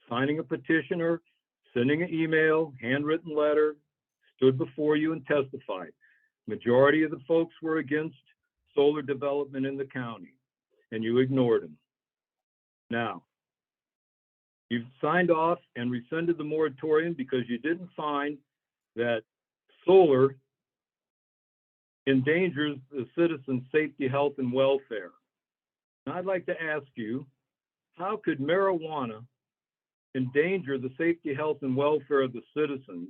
signing a petition or sending an email, handwritten letter, stood before you and testified. Majority of the folks were against solar development in the county, and you ignored them. Now, you've signed off and rescinded the moratorium because you didn't find that solar endangers the citizens' safety, health, and welfare. And I'd like to ask you, how could marijuana endanger the safety, health, and welfare of the citizens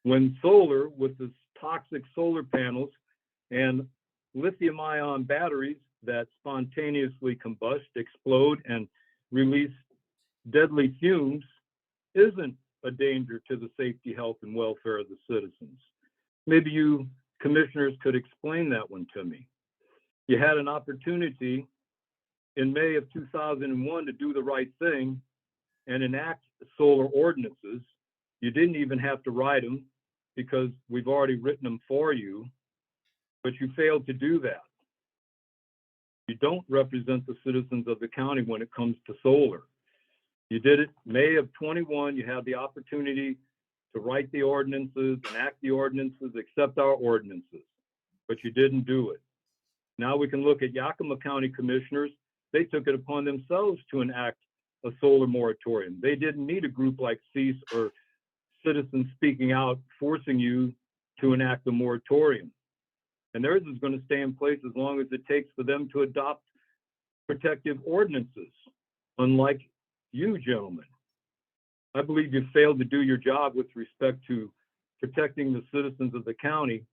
when solar, with its toxic solar panels and lithium-ion batteries that spontaneously combust, explode, and release deadly fumes, isn't a danger to the safety, health, and welfare of the citizens? Maybe you commissioners could explain that one to me. You had an opportunity in May of 2001 to do the right thing and enact solar ordinances. You didn't even have to write them because we've already written them for you, but you failed to do that. You don't represent the citizens of the county when it comes to solar. You did it May of 21. You had the opportunity to write the ordinances, enact the ordinances, accept our ordinances, but you didn't do it. Now we can look at Yakima County commissioners. They took it upon themselves to enact a solar moratorium. They didn't need a group like Cease or citizens speaking out, forcing you to enact a moratorium. And theirs is going to stay in place as long as it takes for them to adopt protective ordinances, unlike you gentlemen. I believe you failed to do your job with respect to protecting the citizens of the county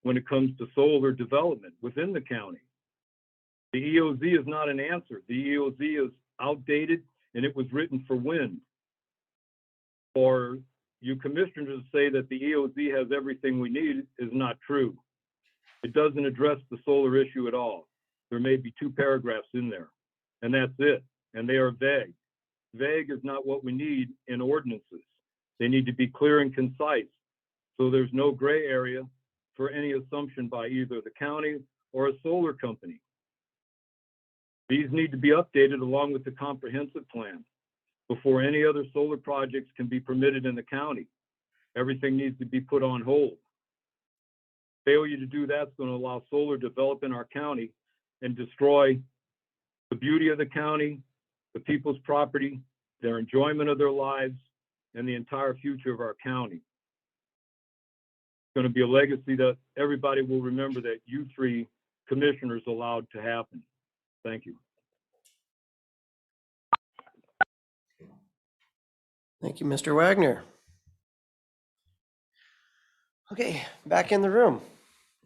when it comes to solar development within the county. The EOZ is not an answer. The EOZ is
outdated, and it was written for wind. For you commissioners to say that the EOZ has everything we need is not true. It doesn't address the solar issue at all. There may be 2 paragraphs in there, and that's it. And they are vague. Vague is not what we need in ordinances. They need to be clear and concise, so there's no gray area for any assumption by either the county or a solar company. These need to be updated along with the comprehensive plan before any other solar projects can be permitted in the county. Everything needs to be put on hold. Failure to do that's going to allow solar to develop in our county and destroy the beauty of the county, the people's property, their enjoyment of their lives, and the entire future of our county. It's going to be a legacy that everybody will remember that you 3 commissioners allowed to happen. Thank you.
Thank you, Mr. Wagner. Okay, back in the room.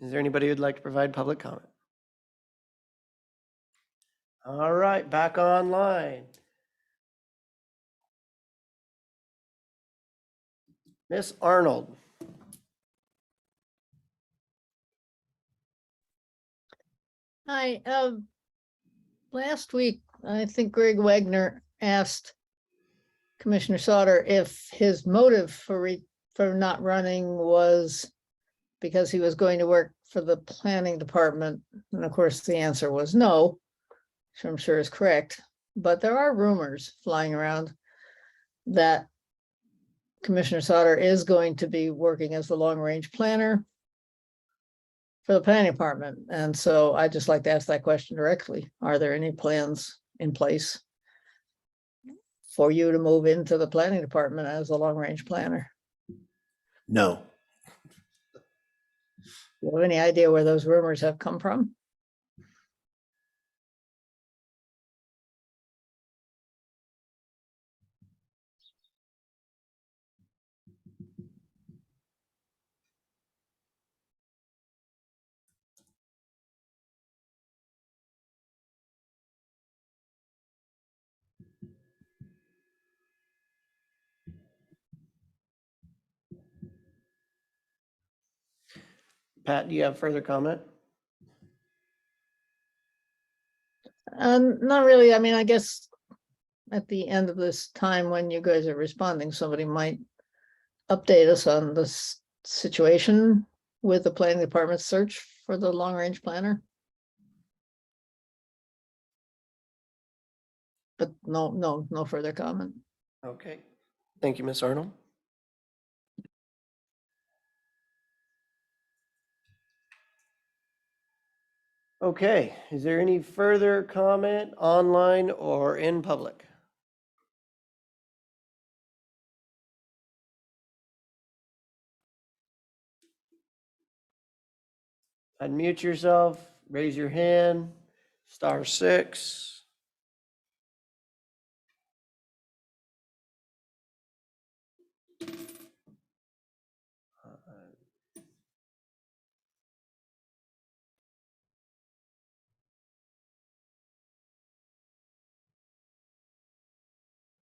Is there anybody who'd like to provide public comment? All right, back online. Miss Arnold.
Hi, last week, I think Greg Wagner asked Commissioner Sauter if his motive for not running was because he was going to work for the planning department. And of course, the answer was no, which I'm sure is correct. But there are rumors flying around that Commissioner Sauter is going to be working as the long-range planner for the planning department. And so I'd just like to ask that question directly. Are there any plans in place for you to move into the planning department as a long-range planner?
No.
Do you have any idea where those rumors have come from?
Pat, do you have further comment?
Not really. I mean, I guess at the end of this time when you guys are responding, somebody might update us on the situation with the planning department's search for the long-range planner. But no further comment.
Okay, thank you, Miss Arnold. Okay, is there any further comment online or in public? Unmute yourself, raise your hand, *6.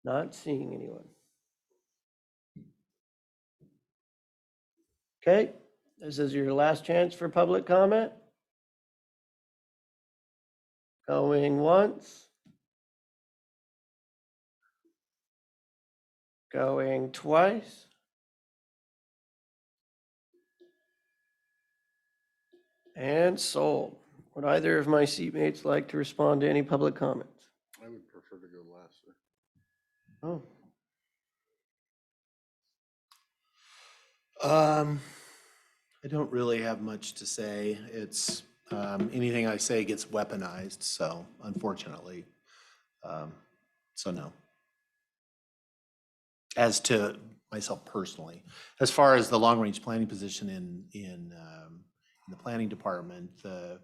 Not seeing anyone. Okay, this is your last chance for public comment. Going once. Going twice. And sold. Would either of my seatmates like to respond to any public comments?
I would prefer to go last, sir.
Oh,
I don't really have much to say. It's, anything I say gets weaponized, so unfortunately, so no. As to myself personally, as far as the long-range planning position in the planning department, the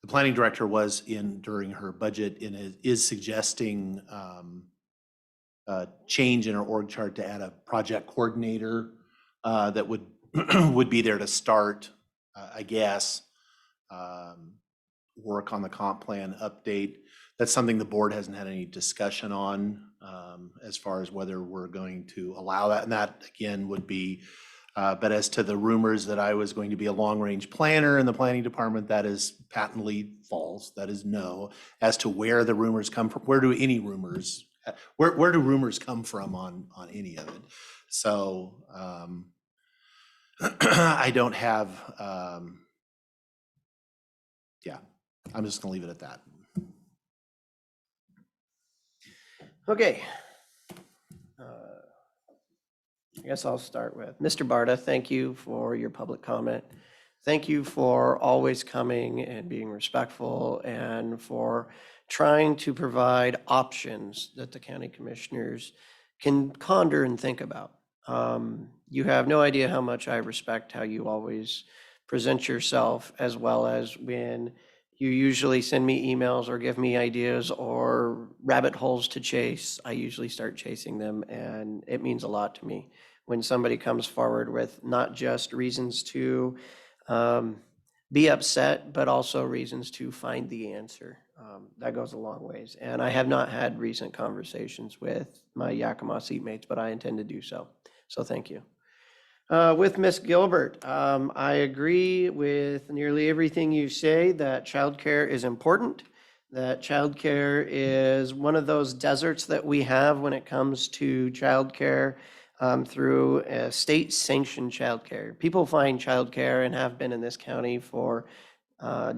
planning director was during her budget is suggesting a change in her org chart to add a project coordinator that would would be there to start, I guess, work on the comp plan update. that's something the board hasn't had any discussion on as far as whether we're going to allow that. And that, again, would be, but as to the rumors that I was going to be a long-range planner in the planning department, that is patently false. That is no. As to where the rumors come from, where do any rumors, where do rumors come from on any of it? So I don't have, yeah, I'm just gonna leave it at that.
Okay. I guess I'll start with Mr. Barta. Thank you for your public comment. Thank you for always coming and being respectful and for trying to provide options that the county commissioners can ponder and think about. You have no idea how much I respect how you always present yourself, as well as when you usually send me emails or give me ideas or rabbit holes to chase. I usually start chasing them, and it means a lot to me when somebody comes forward with not just reasons to be upset, but also reasons to find the answer. That goes a long ways. And I have not had recent conversations with my Yakima seatmates, but I intend to do so. So thank you. With Ms. Gilbert, I agree with nearly everything you say, that childcare is important, that childcare is one of those deserts that we have when it comes to childcare through state-sanctioned childcare. People find childcare and have been in this county for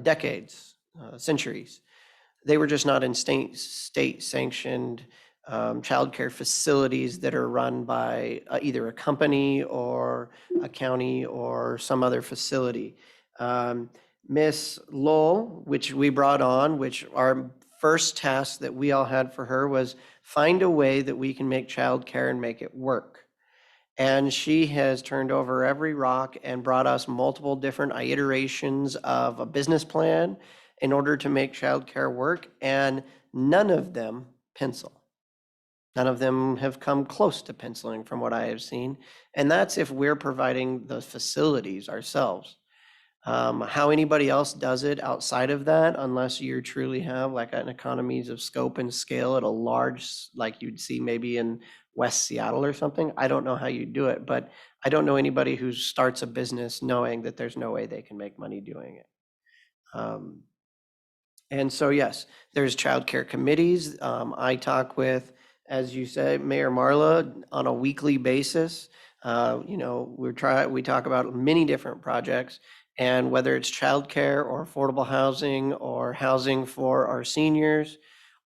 decades, centuries. They were just not in state-sanctioned childcare facilities that are run by either a company or a county or some other facility. Miss Lowell, which we brought on, which our first task that we all had for her was find a way that we can make childcare and make it work. And she has turned over every rock and brought us multiple different iterations of a business plan in order to make childcare work, and none of them pencil. None of them have come close to penciling from what I have seen. And that's if we're providing the facilities ourselves. How anybody else does it outside of that, unless you truly have like an economies of scope and scale at a large, like you'd see maybe in West Seattle or something, I don't know how you do it, but I don't know anybody who starts a business knowing that there's no way they can make money doing it. And so, yes, there's childcare committees. I talk with, as you say, Mayor Marla on a weekly basis. You know, we talk about many different projects, and whether it's childcare or affordable housing or housing for our seniors,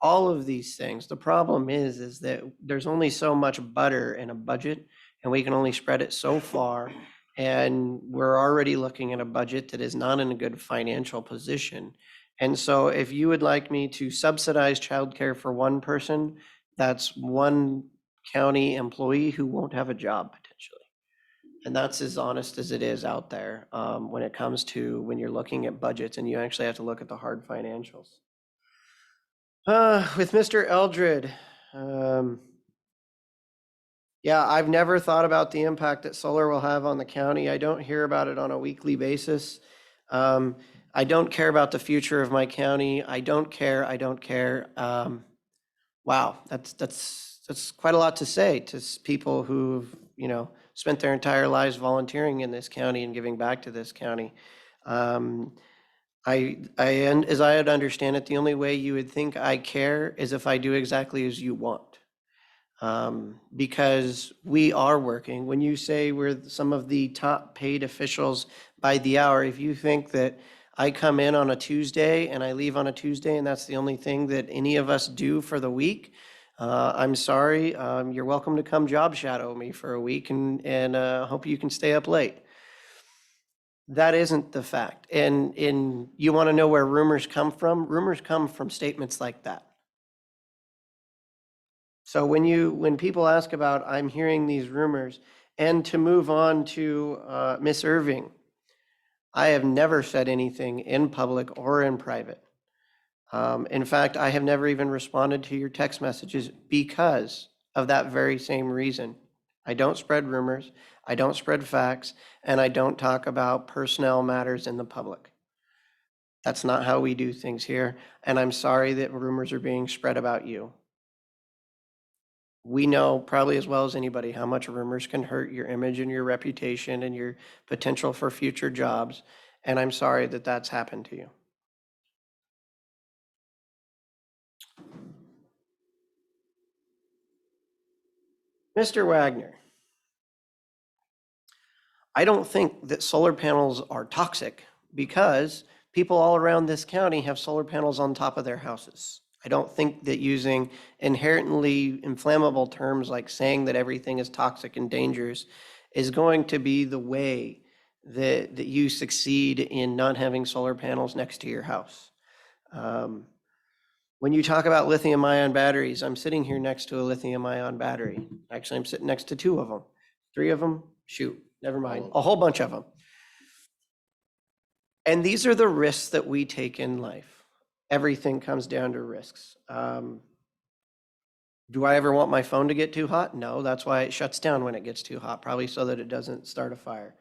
all of these things. The problem is that there's only so much butter in a budget, and we can only spread it so far. And we're already looking at a budget that is not in a good financial position. And so if you would like me to subsidize childcare for one person, that's one county employee who won't have a job potentially. And that's as honest as it is out there when it comes to when you're looking at budgets and you actually have to look at the hard financials. With Mr. Eldred, yeah, I've never thought about the impact that solar will have on the county. I don't hear about it on a weekly basis. I don't care about the future of my county. I don't care. Wow, that's quite a lot to say to people who've, you know, spent their entire lives volunteering in this county and giving back to this county. As I would understand it, the only way you would think I care is if I do exactly as you want. Because we are working. When you say we're some of the top paid officials by the hour, if you think that I come in on a Tuesday and I leave on a Tuesday and that's the only thing that any of us do for the week, I'm sorry. You're welcome to come job shadow me for a week and hope you can stay up late. That isn't the fact. And you want to know where rumors come from? Rumors come from statements like that. So when people ask about, I'm hearing these rumors, and to move on to Miss Irving, I have never said anything in public or in private. In fact, I have never even responded to your text messages because of that very same reason. I don't spread rumors, I don't spread facts, and I don't talk about personnel matters in the public. That's not how we do things here, and I'm sorry that rumors are being spread about you. We know probably as well as anybody how much rumors can hurt your image and your reputation and your potential for future jobs, and I'm sorry that that's happened to you. Mr. Wagner, I don't think that solar panels are toxic because people all around this county have solar panels on top of their houses. I don't think that using inherently inflammable terms like saying that everything is toxic and dangerous is going to be the way that you succeed in not having solar panels next to your house. When you talk about lithium ion batteries, I'm sitting here next to a lithium ion battery. Actually, I'm sitting next to 2 of them, 3 of them, shoot, never mind, a whole bunch of them. And these are the risks that we take in life. Everything comes down to risks. Do I ever want my phone to get too hot? No, that's why it shuts down when it gets too hot, probably so that it doesn't start a fire.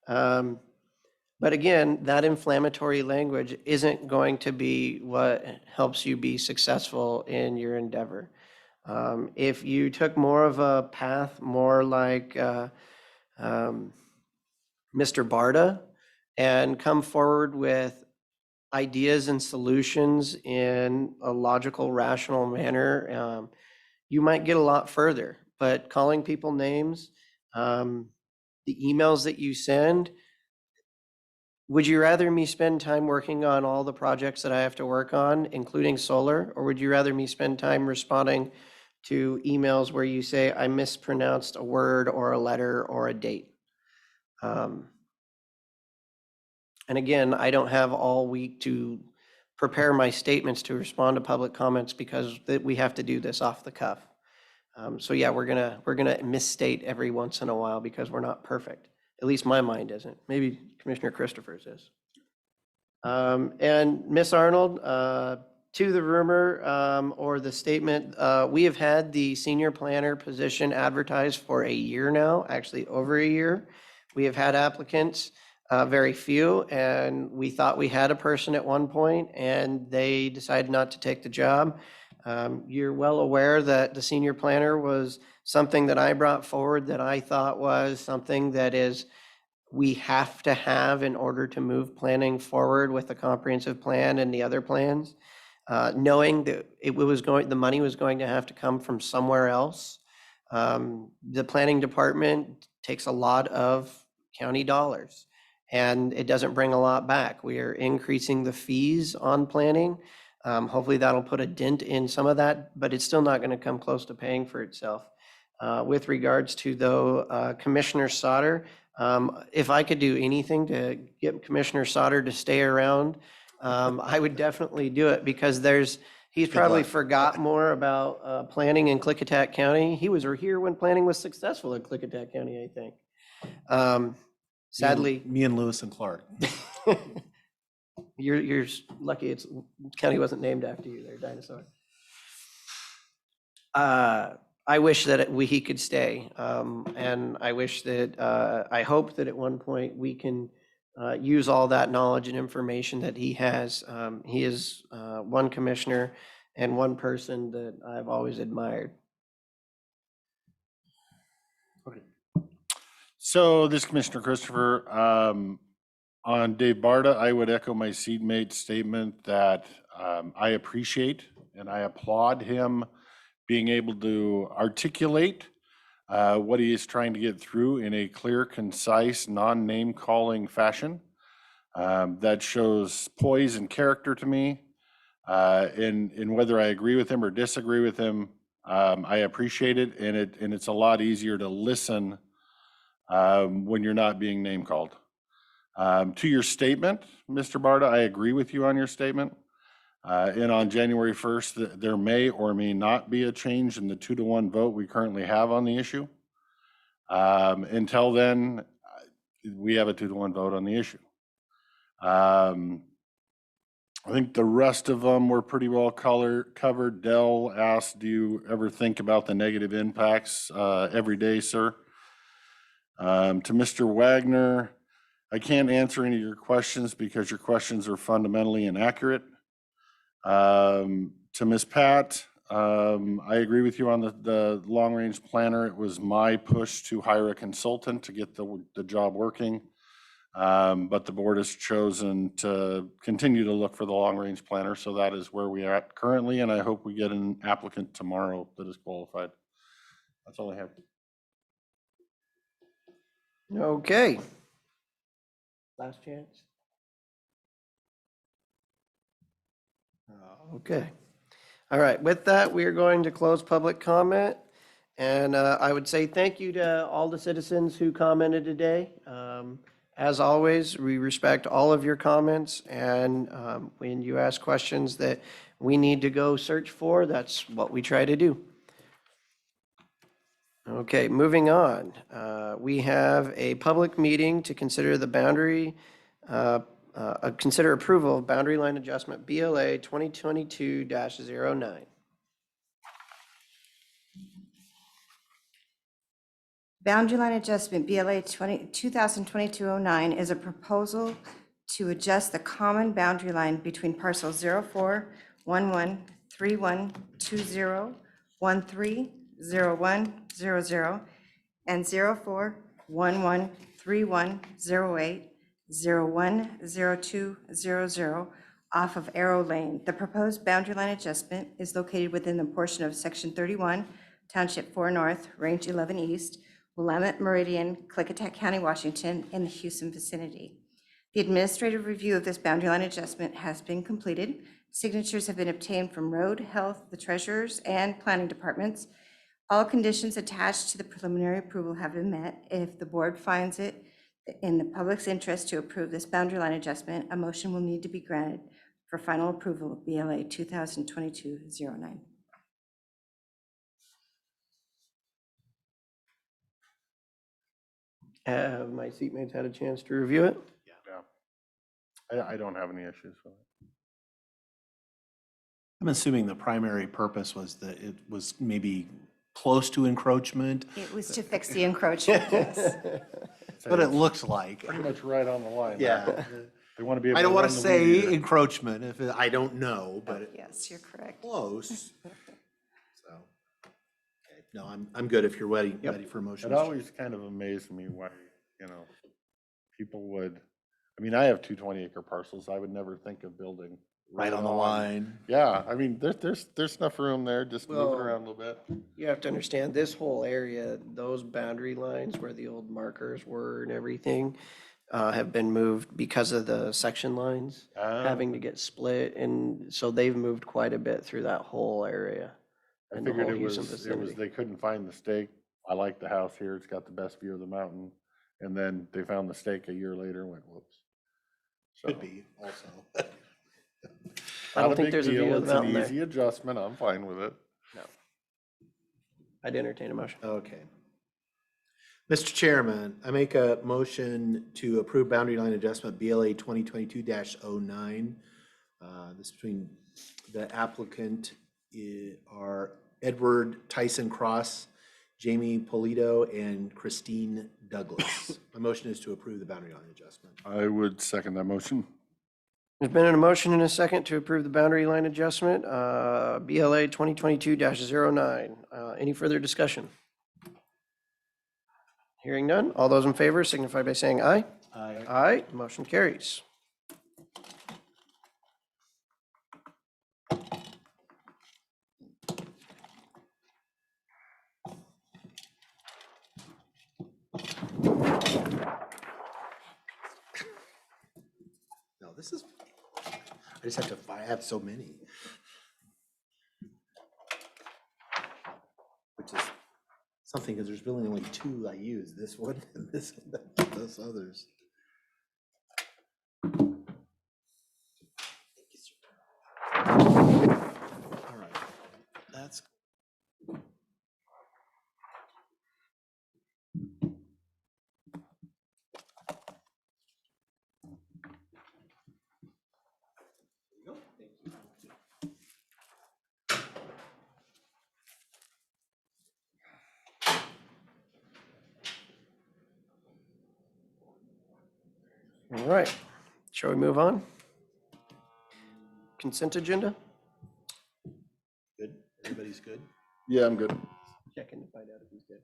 But again, that inflammatory language isn't going to be what helps you be successful in your endeavor. If you took more of a path, more like Mr. Barta, and come forward with ideas and solutions in a logical, rational manner, you might get a lot further. But calling people names, the emails that you send, would you rather me spend time working on all the projects that I have to work on, including solar, or would you rather me spend time responding to emails where you say I mispronounced a word or a letter or a date? And again, I don't have all week to prepare my statements to respond to public comments because we have to do this off the cuff. So yeah, we're gonna misstate every once in a while because we're not perfect. At least my mind isn't. Maybe Commissioner Christopher's is. And Miss Arnold, to the rumor or the statement, we have had the senior planner position advertised for a year now, actually over a year. We have had applicants, very few, and we thought we had a person at one point, and they decided not to take the job. You're well aware that the senior planner was something that I brought forward that I thought was something that we have to have in order to move planning forward with the comprehensive plan and the other plans, knowing that the money was going to have to come from somewhere else. The planning department takes a lot of county dollars, and it doesn't bring a lot back. We are increasing the fees on planning. Hopefully that'll put a dent in some of that, but it's still not going to come close to paying for itself. With regards to though Commissioner Sauter, if I could do anything to get Commissioner Sauter to stay around, I would definitely do it because he's probably forgot more about planning in Klickitat County. He was here when planning was successful in Klickitat County, I think. Sadly,
Me and Lewis and Clark.
you're lucky county wasn't named after you there, dinosaur. I wish that he could stay, and I wish that, I hope that at one point we can use all that knowledge and information that he has. He is one commissioner and one person that I've always admired.
So this Commissioner Christopher, on Dave Barta, I would echo my seatmate's statement that I appreciate and I applaud him being able to articulate what he is trying to get through in a clear, concise, non-name calling fashion. That shows poise and character to me. In whether I agree with him or disagree with him, I appreciate it, and it's a lot easier to listen when you're not being name called. To your statement, Mr. Barta, I agree with you on your statement. And on January 1st, there may or may not be a change in the 2-to-1 vote we currently have on the issue. Until then, we have a 2-to-1 vote on the issue. I think the rest of them were pretty well covered. Dell asked, do you ever think about the negative impacts every day, sir? To Mr. Wagner, I can't answer any of your questions because your questions are fundamentally inaccurate. To Ms. Pat, I agree with you on the long-range planner. It was my push to hire a consultant to get the job working. But the board has chosen to continue to look for the long-range planner, so that is where we are at currently, and I hope we get an applicant tomorrow that is qualified. That's all I have.
Okay. Last chance. Okay. All right, with that, we are going to close public comment. And I would say thank you to all the citizens who commented today. As always, we respect all of your comments, and when you ask questions that we need to go search for, that's what we try to do. Okay, moving on. We have a public meeting to consider the boundary, consider approval of boundary line adjustment BLA 2022-09.
Boundary line adjustment BLA 2022-09 is a proposal to adjust the common boundary line between parcel 04113120130100 and 04113108010200 off of Arrow Lane. The proposed boundary line adjustment is located within the portion of Section 31, Township 4 North, Range 11 East, Willamette Meridian, Klickitat County, Washington, in the Houston vicinity. The administrative review of this boundary line adjustment has been completed. Signatures have been obtained from Road, Health, the Treasurers, and Planning Departments. All conditions attached to the preliminary approval have been met. If the board finds it in the public's interest to approve this boundary line adjustment, a motion will need to be granted for final approval of BLA 2022-09.
Have my seatmates had a chance to review it?
I don't have any issues with it.
I'm assuming the primary purpose was that it was maybe close to encroachment,
It was to fix the encroachment, yes.
but it looks like.
Pretty much right on the line.
Yeah.
They want to be able
I
to
don't want
run
to
the
say
weed eater.
encroachment if I don't know, but
Yes, you're correct.
close. So, okay, no, I'm good if you're ready for a motion.
It always kind of amazed me why, people would, I have 2 20-acre parcels. I would never think of building.
Right on the line.
Yeah, there's enough room there, just move it
Well,
around a little bit.
You have to understand, this whole area, those boundary lines where the old markers were and everything, have been moved because of the section lines having to get split, and so they've moved quite a bit through that whole area.
I
and the
figured
whole
it was,
Houston vicinity.
they couldn't find the stake. I like the house here. It's got the best view of the mountain. And then they found the stake a year later and went, whoops. So,
Could be also.
I don't
not a
think
big
there's a
deal.
view of
It's
the
an
mountain there.
easy adjustment. I'm fine with it.
No. I'd entertain a motion.
Okay. Mr. Chairman, I make a motion to approve boundary line adjustment BLA 2022-09. This is between the applicant are Edward Tyson Cross, Jamie Polito, and Christine Douglas. My motion is to approve the boundary line adjustment.
I would second that motion.
There's been a motion and a second to approve the boundary line adjustment, BLA 2022-09. Any further discussion? Hearing none, all those in favor signify by saying aye.
Aye.
Aye, motion carries.
No, this is, I just have to, I have so many. Which is something, because there's really only 2 I use, this one and this one, those others. All right, that's.
All right, shall we move on? Consent agenda?
Good, everybody's good?
Yeah, I'm good.
Checking to find out if he's good.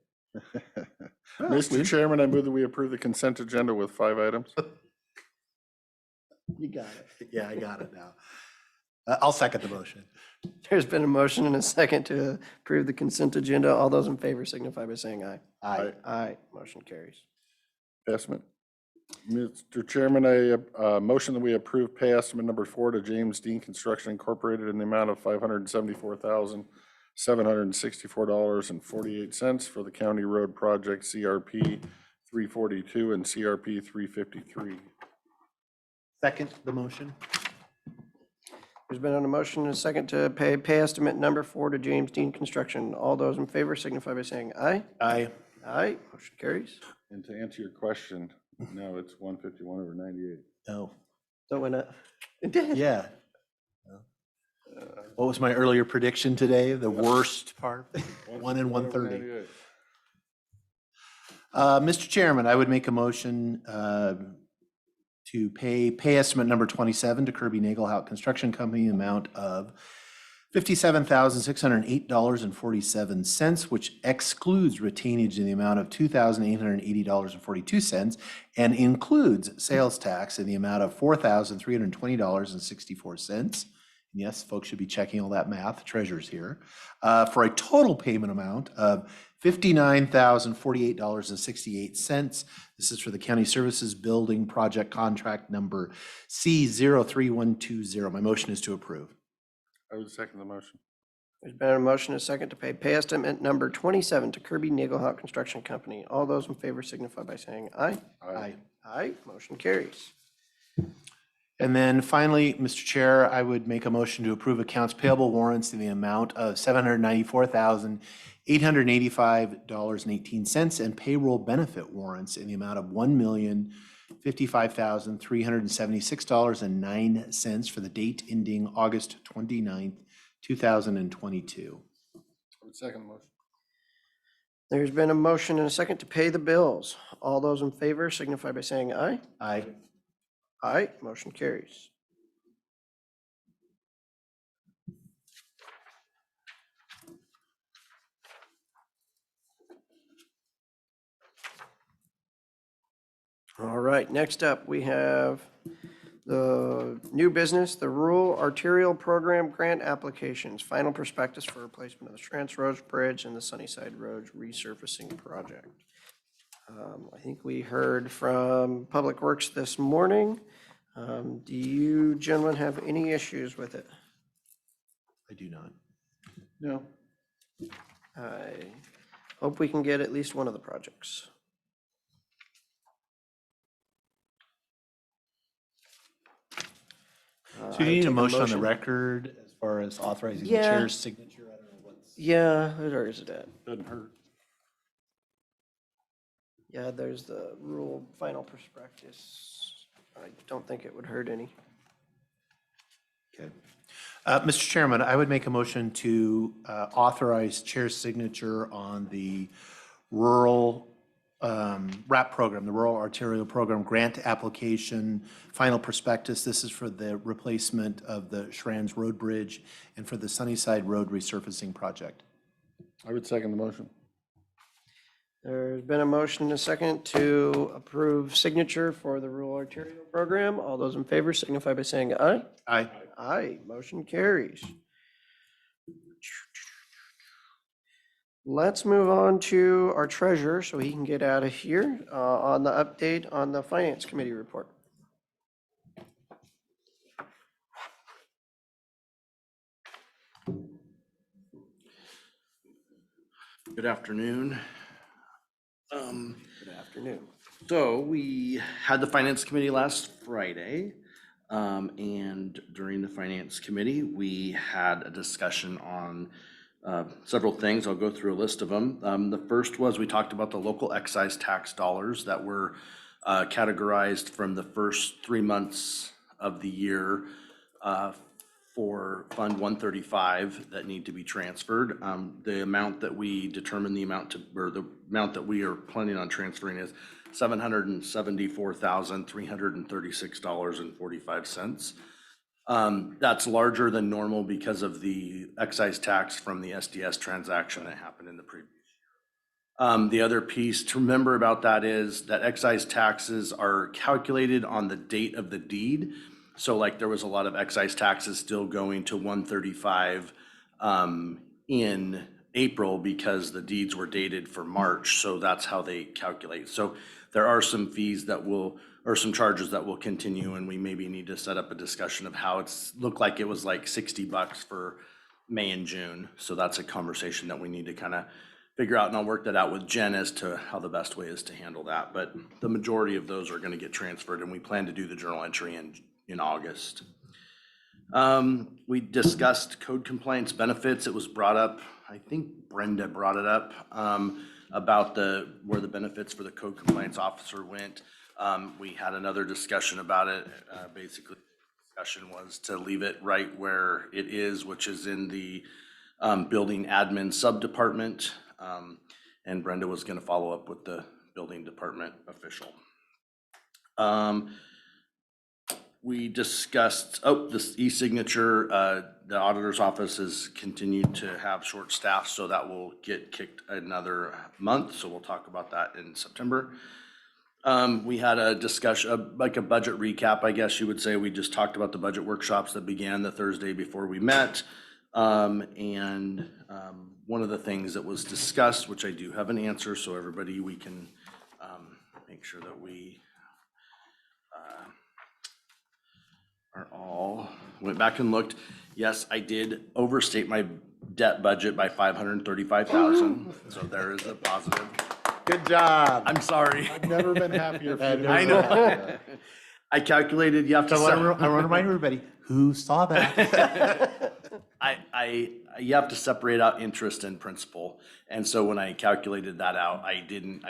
Mr. Chairman, I move that we approve the consent agenda with 5 items.
You got it.
Yeah, I got it now. I'll second the motion.
There's been a motion and a second to approve the consent agenda. All those in favor signify by saying aye.
Aye.
Aye, motion carries.
Pay estimate. Mr. Chairman, I motion that we approve pay estimate number 4 to James Dean Construction Incorporated in the amount of $574,764.48 for the county road project CRP 342 and CRP 353.
Second the motion.
There's been a motion and a second to pay estimate number 4 to James Dean Construction. All those in favor signify by saying aye.
Aye.
Aye, motion carries.
And to answer your question, no, it's 151 over 98.
No.
So went up. It did.
Yeah. What was my earlier prediction today? The worst part? 1 in 130. Mr. Chairman, I would make a motion to pay estimate number 27 to Kirby Nagelhout Construction Company, amount of $57,608.47, which excludes retainage in the amount of $2,880.42 and includes sales tax in the amount of $4,320.64. Yes, folks should be checking all that math. Treasurer's here. For a total payment amount of $59,048.68. This is for the County Services Building Project Contract number C03120. My motion is to approve.
I would second the motion.
There's been a motion and a second to pay estimate number 27 to Kirby Nagelhout Construction Company. All those in favor signify by saying aye.
Aye.
Aye, motion carries.
And then finally, Mr. Chair, I would make a motion to approve accounts payable warrants in the amount of $794,885.18 and payroll benefit warrants in the amount of $1,055,376.09 for the date ending August 29th, 2022.
I would second the motion.
There's been a motion and a second to pay the bills. All those in favor signify by saying aye.
Aye.
Aye, motion carries. All right, next up, we have the new business, the Rural Arterial Program Grant Applications, final prospectus for replacement of the Trans Roads Bridge and the Sunnyside Road resurfacing project. I think we heard from Public Works this morning. Do you gentlemen have any issues with it?
I do not.
No.
I hope we can get at least one of the projects.
So you need a motion on the record as far as authorizing the
Yeah.
chair's signature? I don't know what's.
Yeah, where is it at?
Doesn't hurt.
Yeah, there's the rural final prospectus. I don't think it would hurt any.
Okay. Mr. Chairman, I would make a motion to authorize chair's signature on the rural RAP program, the Rural Arterial Program Grant Application, final prospectus. This is for the replacement of the Schranz Road Bridge and for the Sunnyside Road resurfacing project.
I would second the motion.
There's been a motion and a second to approve signature for the Rural Arterial Program. All those in favor signify by saying aye.
Aye.
Aye, motion carries. Let's move on to our treasurer so he can get out of here on the update on the Finance Committee report.
Good afternoon.
Good afternoon.
So we had the Finance Committee last Friday. And during the Finance Committee, we had a discussion on several things. I'll go through a list of them. The first was we talked about the local excise tax dollars that were categorized from the first 3 months of the year for Fund 135 that need to be transferred. The amount that we determine the amount to, or the amount that we are planning on transferring is $774,336.45. That's larger than normal because of the excise tax from the SDS transaction that happened in the previous year. The other piece to remember about that is that excise taxes are calculated on the date of the deed. So like there was a lot of excise taxes still going to 135 in April because the deeds were dated for March. So that's how they calculate. So there are some fees that will, or some charges that will continue, and we maybe need to set up a discussion of how it's looked like it was like $60 for May and June. So that's a conversation that we need to kind of figure out, and I'll work that out with Jen as to how the best way is to handle that. But the majority of those are going to get transferred, and we plan to do the journal entry in August. We discussed code compliance benefits. It was brought up, I think Brenda brought it up, about where the benefits for the code compliance officer went. We had another discussion about it. Basically, the discussion was to leave it right where it is, which is in the building admin subdepartment. And Brenda was going to follow up with the building department official. We discussed, this e-signature, the auditor's office has continued to have short staff, so that will get kicked another month. So we'll talk about that in September. We had a discussion, like a budget recap, I guess you would say. We just talked about the budget workshops that began the Thursday before we met. One of the things that was discussed, which I do have an answer, so everybody, we can make sure that we are all, went back and looked. Yes, I did overstate my debt budget by $535,000, so there is a positive.
Good job.
I'm sorry.
I've never been happier.
I know. I calculated, you have to.
I want to remind everybody, who saw that?
You have to separate out interest and principal. And so when I calculated that out, I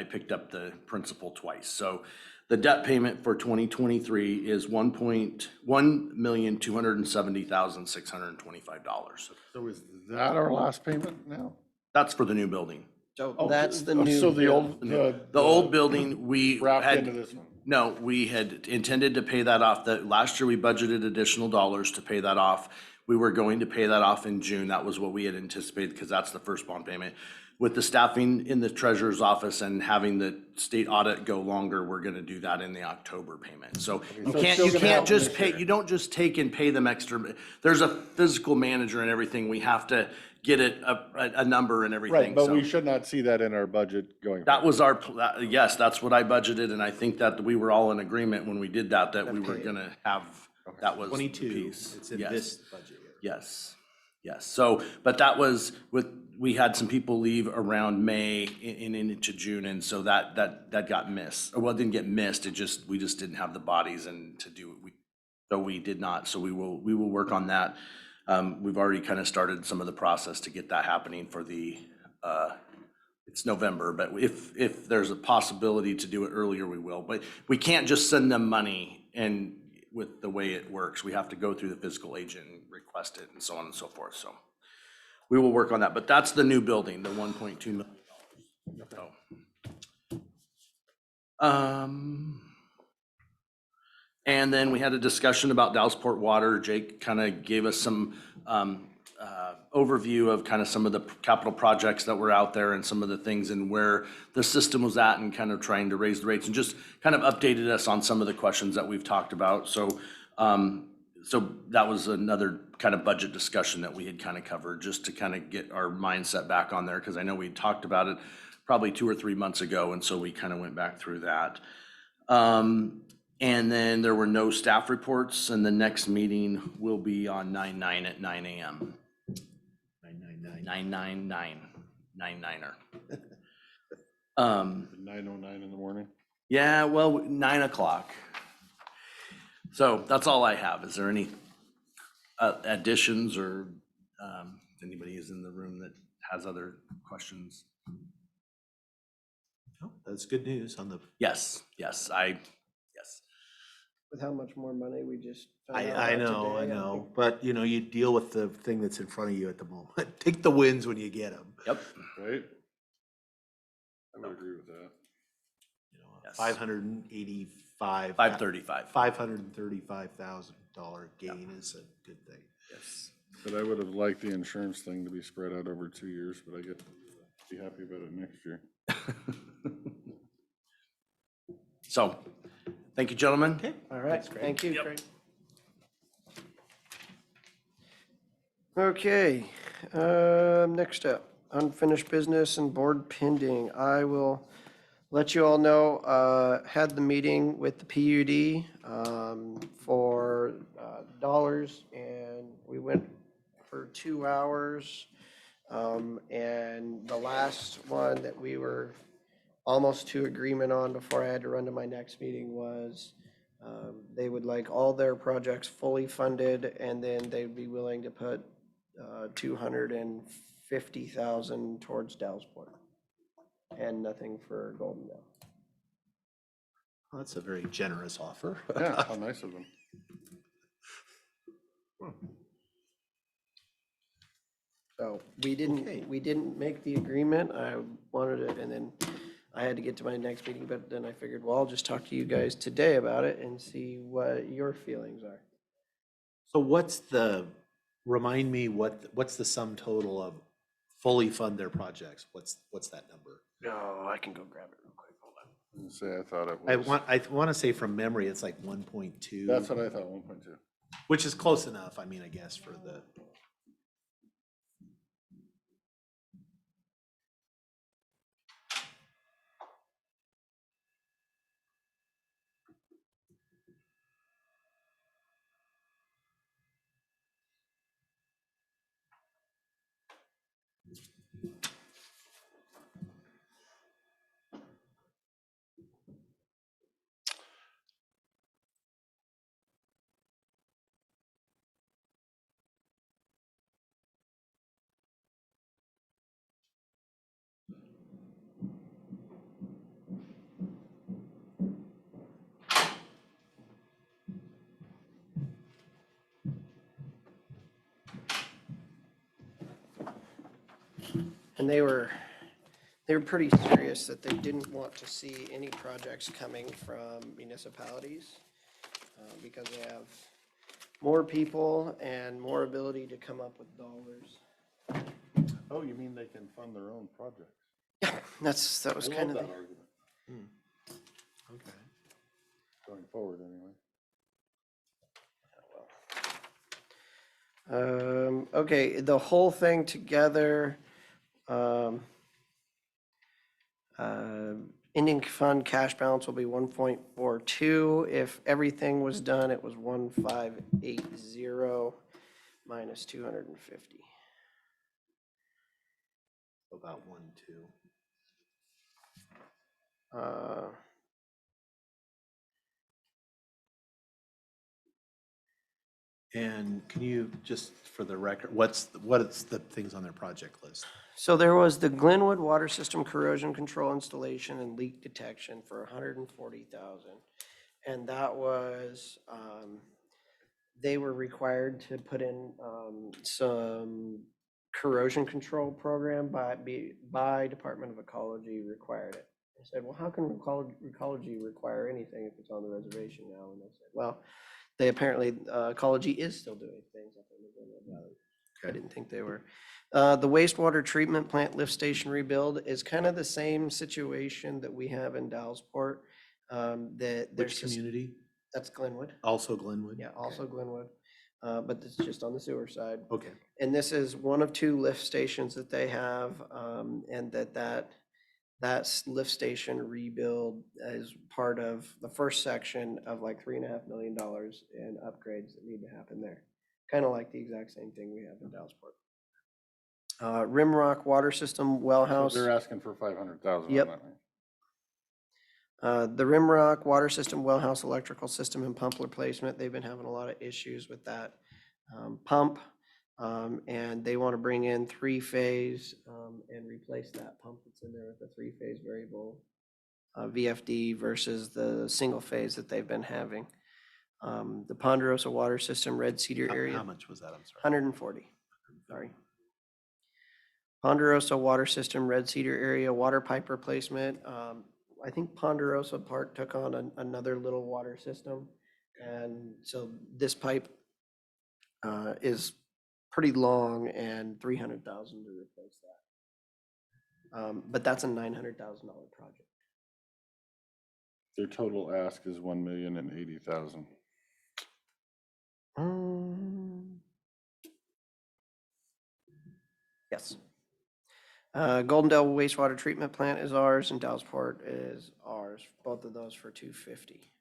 picked up the principal twice. So the debt payment for 2023 is $1,270,625.
So is that our last payment now?
That's for the new building.
So that's the new.
So the old,
The old building, we
wrapped
had.
into this one.
No, we had intended to pay that off. Last year, we budgeted additional dollars to pay that off. We were going to pay that off in June. That was what we had anticipated because that's the first bond payment. With the staffing in the treasurer's office and having the state audit go longer, we're gonna do that in the October payment. So you can't just pay, you don't just take and pay them extra. There's a physical manager and everything. We have to get it a number and everything.
Right, but
So
we should not see that in our budget going.
that was our, yes, that's what I budgeted, and I think that we were all in agreement when we did that we were gonna have, that was the
22,
piece.
it's in
Yes.
this budget year.
Yes, yes. So, but that was we had some people leave around May and into June, and so that got missed. Or well, it didn't get missed. We just didn't have the bodies and to do it. So we did not. So we will work on that. We've already kind of started some of the process to get that happening for the, it's November, but if there's a possibility to do it earlier, we will. But we can't just send them money and with the way it works, we have to go through the fiscal agent and request it and so on and so forth. So we will work on that, but that's the new building, the $1.2 million. So, and then we had a discussion about Dallasport Water. Jake kind of gave us some overview of kind of some of the capital projects that were out there and some of the things and where the system was at and kind of trying to raise the rates and just kind of updated us on some of the questions that we've talked about. So, so that was another kind of budget discussion that we had kind of covered just to kind of get our mindset back on there. Cause I know we talked about it probably 2 or 3 months ago. And so we kind of went back through that. And then there were no staff reports, and the next meeting will be on 9/9 at 9 a.m. 999. 9-9er.
9:09 in the morning.
Yeah, well, 9 o'clock. So that's all I have. Is there any additions or anybody is in the room that has other questions?
Oh, that's good news on the.
Yes.
with how much more money we just found out
I
about
know, I
today,
know,
think-
but you know, you deal with the thing that's in front of you at the moment. Take the wins when you get them.
Yep.
Right? I would agree with that.
You know,
Yes.
$585.
535.
$535,000 gain is a good thing.
Yes.
But I would have liked the insurance thing to be spread out over 2 years, but I get to be happy about it next year.
So, thank you, gentlemen.
Okay.
All right, thank you,
Yep.
Craig. Okay, next up, unfinished business and board pending. I will let you all know, had the meeting with the PUD for dollars, and we went for 2 hours. And the last one that we were almost to agreement on before I had to run to my next meeting was they would like all their projects fully funded, and then they'd be willing to put 250,000 towards Dellsport and nothing for Goldendale.
Well, that's a very generous offer.
Yeah, how nice of them.
So
Okay.
we didn't make the agreement. I wanted it, and then I had to get to my next meeting, but then I figured, well, I'll just talk to you guys today about it and see what your feelings are.
So remind me, what's the sum total of fully fund their projects? What's that number?
No, I can go grab it real quick. Hold on.
I say I thought it
I
was.
want to say from memory, it's like 1.2.
That's what I thought, 1.2.
Which is close enough, I mean, I guess, for the.
And they were pretty serious that they didn't want to see any projects coming from municipalities because they have more people and more ability to come up with dollars.
Oh, you mean they can fund their own projects?
Yeah, that was
I
kind
love
of
that argument,
Okay.
going forward anyway.
okay, the whole thing together, ending fund cash balance will be 1.42. If everything was done, it was 1580 minus 250.
About 1.2. And can you, just for the record, what is the things on their project list?
So there was the Glenwood Water System Corrosion Control Installation and Leak Detection for 140,000. And that was, they were required to put in some corrosion control program by Department of Ecology required it. I said, well, how can ecology require anything if it's on the reservation now? And they said, well, they apparently, ecology is still doing things up in the Glenwood Valley. I didn't think they were. The wastewater treatment plant lift station rebuild is kind of the same situation that we have in Dallsport.
Which community?
That's Glenwood.
Also Glenwood?
Yeah, also Glenwood, but it's just on the sewer side.
Okay.
And this is one of 2 lift stations that they have, and that lift station rebuild is part of the first section of like $3.5 million in upgrades that need to happen there. Kind of like the exact same thing we have in Dallsport. Rimrock Water System Well
So
House.
they're asking for 500,000 on
Yep.
that, right?
The Rimrock Water System Well House Electrical System and Pump Replacement, they've been having a lot of issues with that pump. And they want to bring in 3-phase and replace that pump that's in there with a 3-phase variable VFD versus the single phase that they've been having. The Ponderosa Water System Red Cedar
How
area,
much was that? I'm sorry.
140, sorry. Ponderosa Water System Red Cedar area water pipe replacement. I think Ponderosa Park took on another little water system. And so this pipe is pretty long and 300,000 to replace that. But that's a $900,000 project.
Their total ask is 1,080,000.
Yes. Golden Dale wastewater treatment plant is ours and Dallasport is ours, both of those for 250.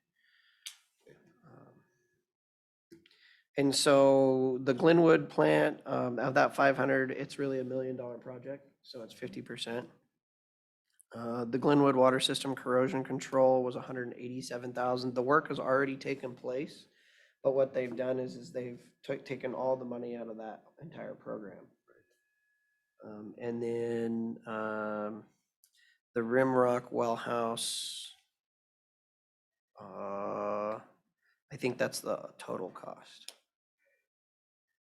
And so the Glenwood plant, of that 500, it's really $1 million project, so it's 50%. The Glenwood water system corrosion control was 187,000. The work has already taken place, but what they've done is they've taken all the money out of that entire program. And then the Rimrock well house, I think that's the total cost.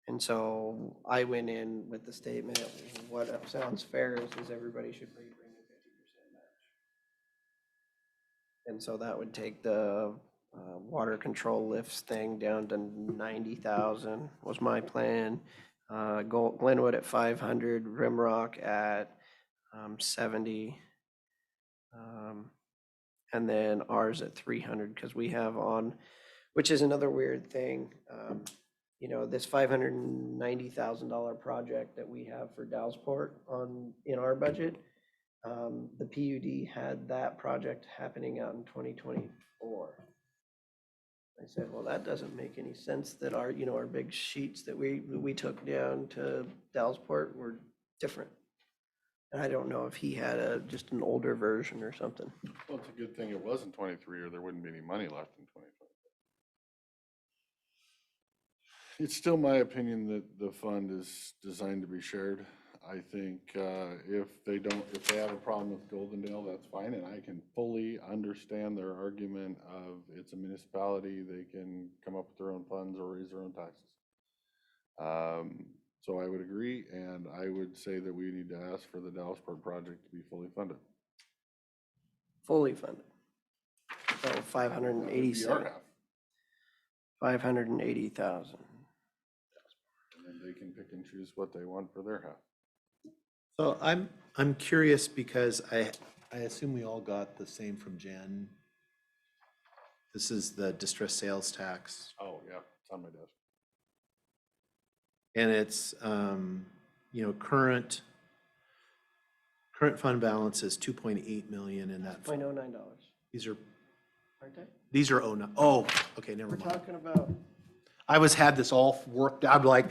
And so I went in with the statement, what sounds fair is everybody should bring a 50% match. And so that would take the water control lifts thing down to 90,000 was my plan. Glenwood at 500, Rimrock at 70. And then ours at 300 because we have on, which is another weird thing. You know, this $590,000 project that we have for Dallasport in our budget, the PUD had that project happening out in 2024. I said, well, that doesn't make any sense that our, you know, our big sheets that we took down to Dallasport were different. And I don't know if he had just an older version or something.
Well, it's a good thing it wasn't 23 or there wouldn't be any money left in 2020. It's still my opinion that the fund is designed to be shared. I think if they have a problem with Goldendale, that's fine, and I can fully understand their argument of it's a municipality, they can come up with their own funds or raise their own taxes. So I would agree, and I would say that we need to ask for the Dallasport project to be fully funded.
Fully funded. So 587. 580,000.
And then they can pick and choose what they want for their half.
So I'm curious because I assume we all got the same from Jen. This is the distress sales tax.
Oh, yeah, it's on my desk.
And it's, you know, current fund balance is 2.8 million in that.
$0.09.
These are,
Aren't they?
these are, oh, no, oh, okay, never
We're
mind.
talking about.
Had this all worked out, like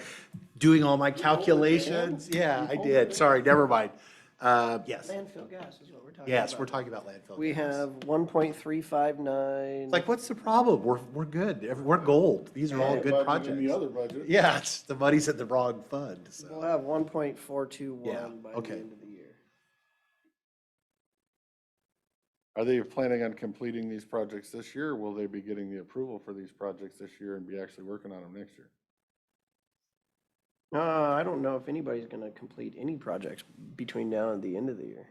doing all my calculations. Yeah, I did. Sorry, never mind. Yes.
Landfill gas is what we're talking about.
Yes, we're talking about landfill.
We
gas.
have 1.359.
It's like, what's the problem? We're good. We're gold. These are all
Yeah,
good
budget
projects.
in the other budget.
Yeah, it's the money's in the wrong fund,
We'll
so.
have 1.421
Yeah,
by the
okay.
end of the year.
Are they planning on completing these projects this year? Or will they be getting the approval for these projects this year and be actually working on them next year?
I don't know if anybody's gonna complete any projects between now and the end of the year.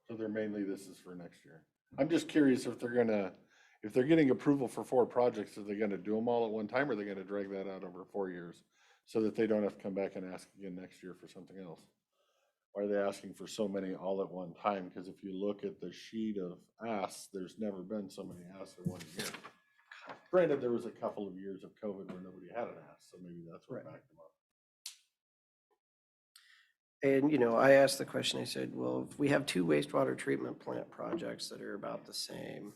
So they're mainly, this is for next year. I'm just curious if they're getting approval for 4 projects, are they gonna do them all at one time, or are they gonna drag that out over 4 years? So that they don't have to come back and ask again next year for something else? Why are they asking for so many all at one time? Because if you look at the sheet of asks, there's never been so many asks in 1 year. Granted, there was a couple of years of COVID where nobody had an ask, so maybe that's what backed them up.
And, you know, I asked the question, I said, well, if we have 2 wastewater treatment plant projects that are about the same,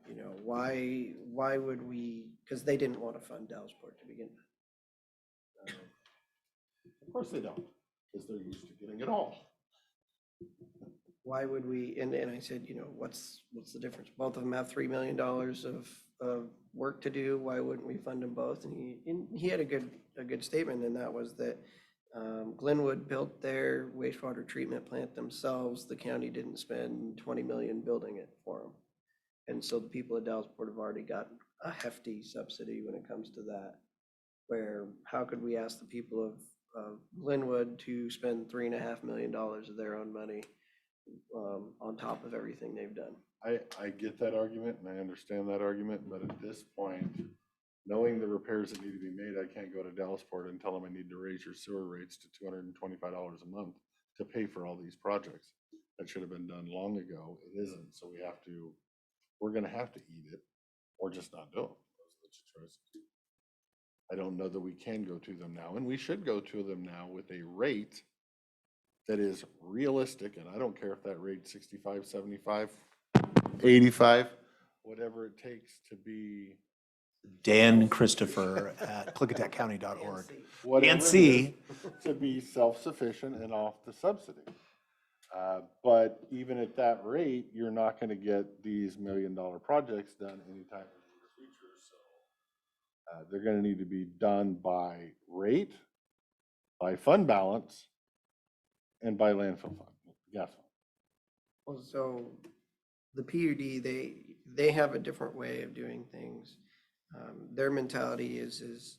you know, why would we, because they didn't want to fund Dallasport to begin with.
Of course they don't, because they're used to getting it all.
Why would we, and I said, you know, what's the difference? Both of them have $3 million of work to do. Why wouldn't we fund them both? And he had a good statement, and that was that Glenwood built their wastewater treatment plant themselves. The county didn't spend 20 million building it for them. And so the people at Dallasport have already got a hefty subsidy when it comes to that. Where, how could we ask the people of Glenwood to spend $3.5 million of their own money on top of everything they've done?
I get that argument and I understand that argument, but at this point, knowing the repairs that need to be made, I can't go to Dallasport and tell them I need to raise your sewer rates to $225 a month to pay for all these projects. That should have been done long ago. It isn't, so we're gonna have to eat it or just not do them. Those are the two choices. I don't know that we can go to them now, and we should go to them now with a rate that is realistic, and I don't care if that rate's 65, 75, 85, whatever it takes to be.
Dan Christopher at klickitatcounty.org.
Whatever
And
it
C.
is, to be self-sufficient and off the subsidy. But even at that rate, you're not gonna get these $1 million projects done anytime in the near future, so. They're gonna need to be done by rate, by fund balance, and by landfill fund, gas fund.
Well, so the PUD, they have a different way of doing things. Their mentality is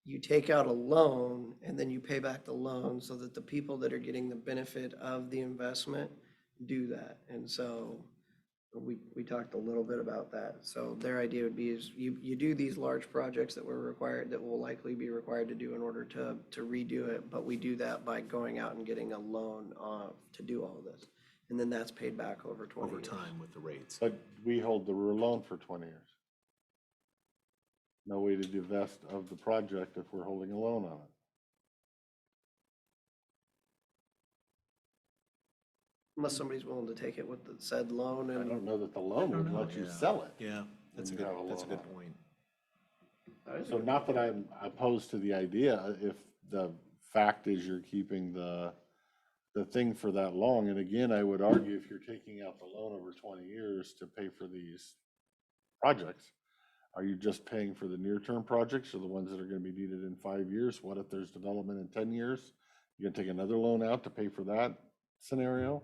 you take out a loan and then you pay back the loan so that the people that are getting the benefit of the investment do that. And so we talked a little bit about that. So their idea would be is you do these large projects that were required, that will likely be required to do in order to redo it, but we do that by going out and getting a loan to do all of this. And then that's paid back over 20
over
years.
time with the rates.
But we hold the loan for 20 years. No way to divest of the project if we're holding a loan on it.
Unless somebody's willing to take it with the said loan
I
and.
don't know that the loan would let you sell it.
Yeah, that's a
when
good,
you have
that's a
loan
good
on it.
point.
So not that I'm opposed to the idea, if the fact is you're keeping the thing for that long. And again, I would argue if you're taking out the loan over 20 years to pay for these projects, are you just paying for the near-term projects or the ones that are gonna be needed in 5 years? What if there's development in 10 years? You're gonna take another loan out to pay for that scenario?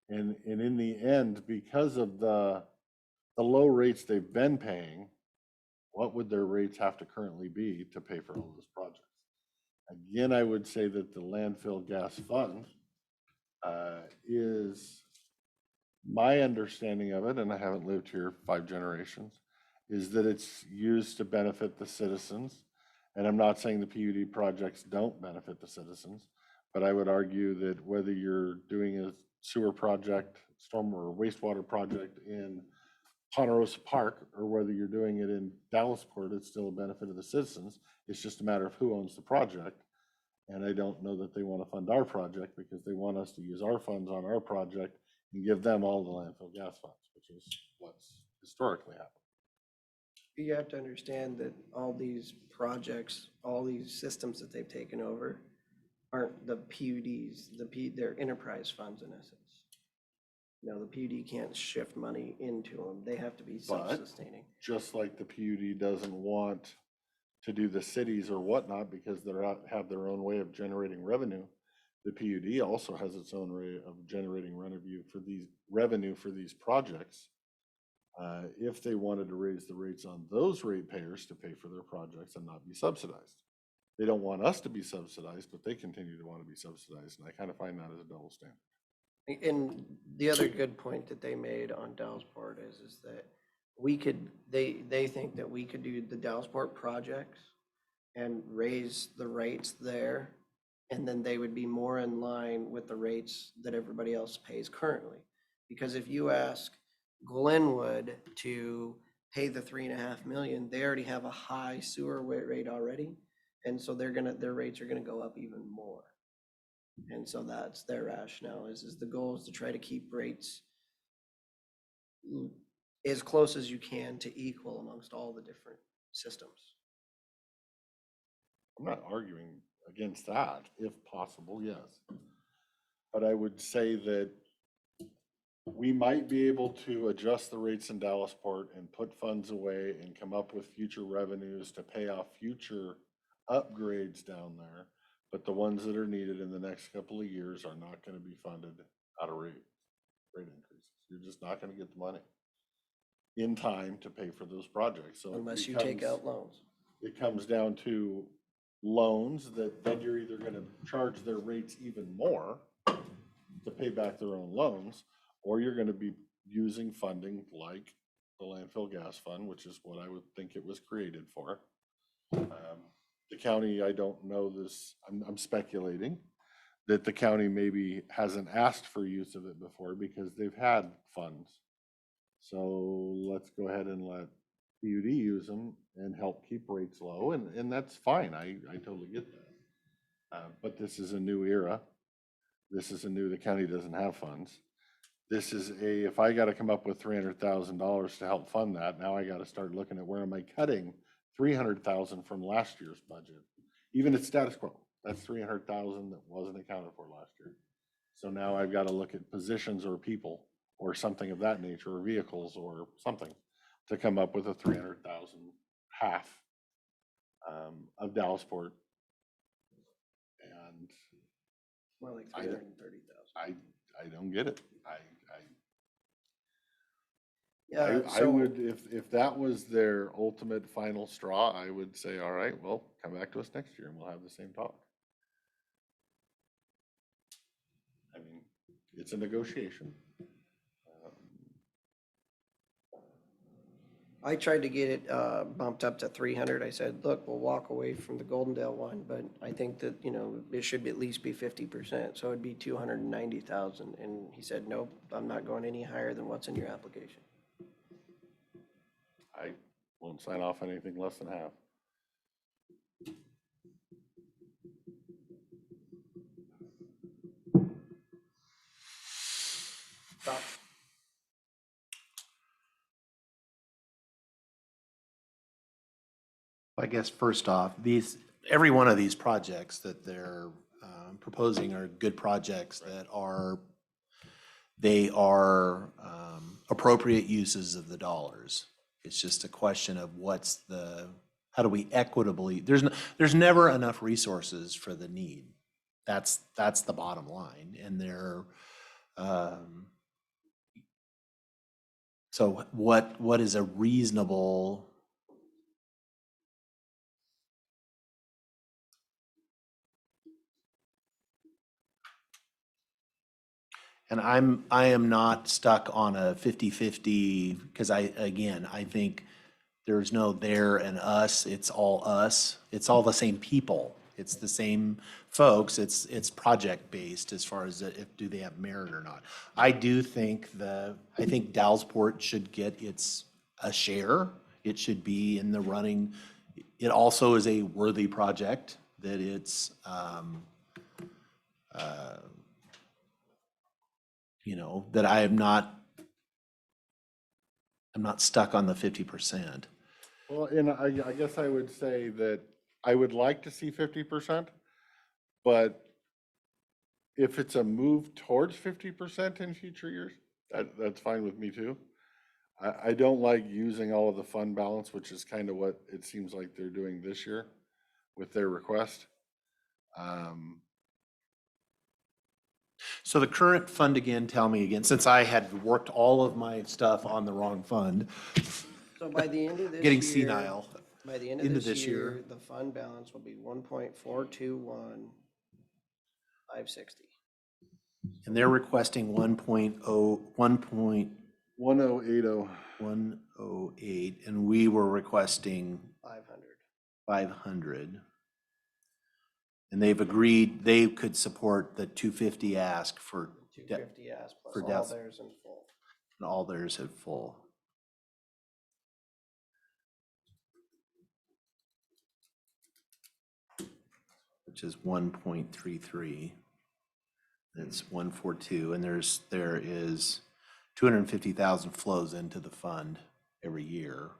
And in the end, because of the low rates they've been paying, what would their rates have to currently be to pay for all those projects? Again, I would say that the landfill gas fund is, my understanding of it, and I haven't lived here 5 generations, is that it's used to benefit the citizens. And I'm not saying the PUD projects don't benefit the citizens, but I would argue that whether you're doing a sewer project, storm or wastewater project in Ponderosa Park, or whether you're doing it in Dallasport, it's still a benefit of the citizens. It's just a matter of who owns the project. And I don't know that they want to fund our project because they want us to use our funds on our project and give them all the landfill gas funds, which is what's historically happened.
You have to understand that all these projects, all these systems that they've taken over aren't the PUDs, they're enterprise funds in essence. You know, the PUD can't shift money into them. They have to be self-sustaining.
Just like the PUD doesn't want to do the cities or whatnot because have their own way of generating revenue, the PUD also has its own way of generating revenue for these projects. If they wanted to raise the rates on those ratepayers to pay for their projects and not be subsidized. They don't want us to be subsidized, but they continue to want to be subsidized, and I kind of find that as a double standard.
And the other good point that they made on Dallasport is that they think that we could do the Dallasport projects and raise the rates there, and then they would be more in line with the rates that everybody else pays currently. Because if you ask Glenwood to pay the $3.5 million, they already have a high sewer rate already. And so their rates are gonna go up even more. And so that's their rationale is the goal is to try to keep rates as close as you can to equal amongst all the different systems.
I'm not arguing against that, if possible, yes. But I would say that we might be able to adjust the rates in Dallasport and put funds away and come up with future revenues to pay off future upgrades down there. But the ones that are needed in the next couple of years are not going to be funded out of rate increases. You're just not going to get the money. in time to pay for those projects. So it
Unless you take
becomes-
out loans.
it comes down to loans that then you're either gonna charge their rates even more to pay back their own loans, or you're gonna be using funding like the landfill gas fund, which is what I would think it was created for. The county, I don't know this, I'm speculating that the county maybe hasn't asked for use of it before because they've had funds. So let's go ahead and let PUD use them and help keep rates low, and that's fine, I totally get that. But this is a new era. This is the county doesn't have funds. This is if I gotta come up with $300,000 to help fund that, now I gotta start looking at where am I cutting 300,000 from last year's budget. Even at status quo, that's 300,000 that wasn't accounted for last year. So now I've gotta look at positions or people or something of that nature, or vehicles or something, to come up with a 300,000 half of Dallasport. And
More like 330,000.
I don't get it.
Yeah,
I
so
would, if that was their ultimate final straw, I would say, all right, well, come back to us next year and we'll have the same talk. I mean, it's a negotiation.
I tried to get it bumped up to 300. I said, look, we'll walk away from the Goldendale one, but I think that, it should at least be 50%. So it'd be 290,000. And he said, nope, I'm not going any higher than what's in your application.
I won't sign off on anything less than half.
Thoughts?
I guess first off, every one of these projects that they're proposing are good projects that they are appropriate uses of the dollars. It's just a question of how do we equitably, there's never enough resources for the need. That's the bottom line. And so what is a reasonable, and I am not stuck on a 50-50 because I think there's no there and us, it's all us. It's all the same people. It's the same folks. It's project-based as far as do they have merit or not. I think Dallasport should get a share. It should be in the running. It also is a worthy project that it's, that I'm not stuck on the 50%.
Well, and I guess I would say that I would like to see 50%, but if it's a move towards 50% in future years, that's fine with me too. I don't like using all of the fund balance, which is kind of what it seems like they're doing this year with their request.
So the current fund again, tell me again, since I had worked all of my stuff on the wrong fund.
So by the end of this
Getting
year,
senile.
by the end of this year, the fund balance will be 1.421560.
And they're requesting 1.080, 108, and we were requesting 500. And they've agreed they could support the 250 ask for
250 ask plus
for
all
death.
theirs in full.
And all theirs have full. Which is 1.33. That's 142, and there is 250,000 flows into the fund every year.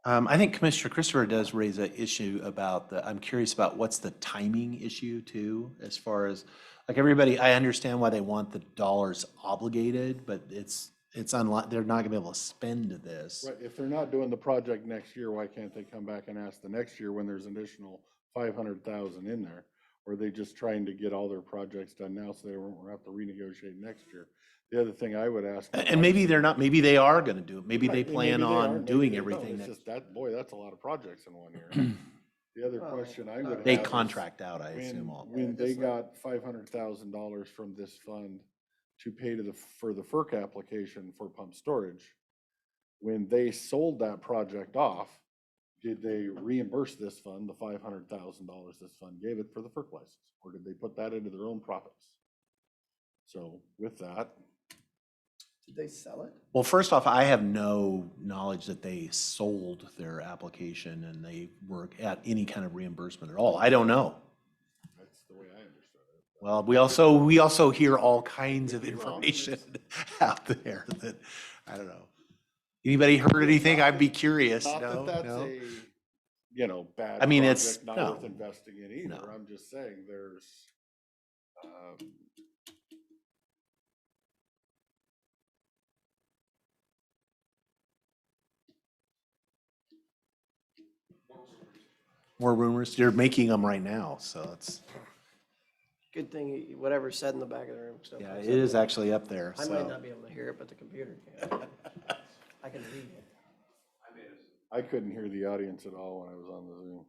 I think Commissioner Christopher does raise an issue about I'm curious about what's the timing issue too, as far as, like everybody, I understand why they want the dollars obligated, but it's unlike, they're not gonna be able to spend this.
Right, if they're not doing the project next year, why can't they come back and ask the next year when there's additional 500,000 in there? Or are they just trying to get all their projects done now so they won't have to renegotiate next year? The other thing I would ask.
And maybe they're not, maybe they are gonna do it. Maybe they
Right, and
plan
maybe they are,
on
maybe
doing
they don't.
everything
It's
that
just that, boy, that's a lot of projects in 1 year. The other question I would have.
they
is
contract out, I assume all.
When they got $500,000 from this fund to pay for the FERC application for pump storage, when they sold that project off, did they reimburse this fund, the $500,000 this fund gave it for the FERC license? Or did they put that into their own profits? So with that,
Did they sell it?
Well, first off, I have no knowledge that they sold their application and they were at any kind of reimbursement at all. I don't know.
that's the way I understood it.
Well, we also hear all kinds of information out there that, I don't know. Anybody heard anything? I'd be curious.
Not
No,
that that's
no.
a, bad
I mean, it's-
project, not
no.
worth investing in either.
No.
I'm just saying there's,
More rumors. You're making them right now, so it's,
Good thing, whatever's said in the back of the room still.
yeah,
comes
it
up.
is actually up there,
I might
so.
not be able to hear it, but the computer can. I can read it.
I couldn't hear the audience at all when I was on the Zoom.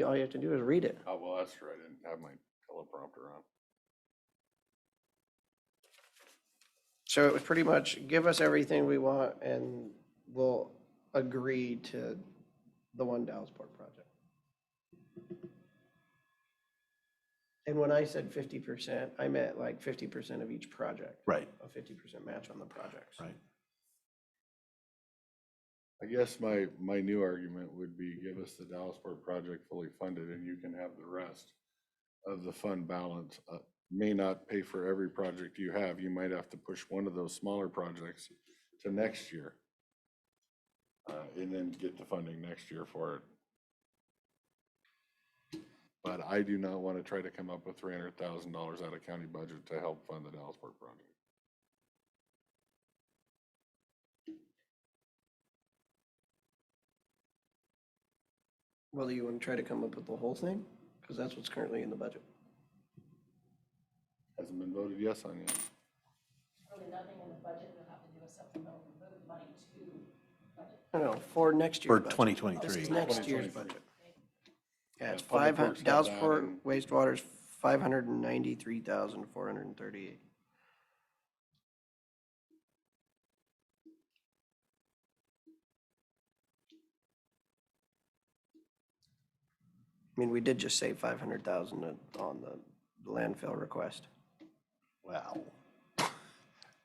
All you have to do is read it.
Oh, well, that's true. I didn't have my teleprompter on.
So it was pretty much, give us everything we want and we'll agree to the one Dallasport project. And when I said 50%, I meant like 50% of each project.
Right.
A 50% match on the projects.
Right.
I guess my new argument would be give us the Dallasport project fully funded and you can have the rest of the fund balance. May not pay for every project you have. You might have to push one of those smaller projects to next year. And then get the funding next year for it. But I do not want to try to come up with $300,000 out of county budget to help fund the Dallasport project.
Well, do you want to try to come up with the whole thing? Because that's what's currently in the budget.
Hasn't been voted yes on yet.
Really nothing in the budget, we'll have to do a supplemental and move money to budget.
I know, for next year's
For
budget.
2023.
This is next year's
2023.
budget. Yeah, it's
Yeah, Public
500,
Works got that
Dallasport
and-
wastewater's 593,438. I mean, we did just save 500,000 on the landfill request.
Wow.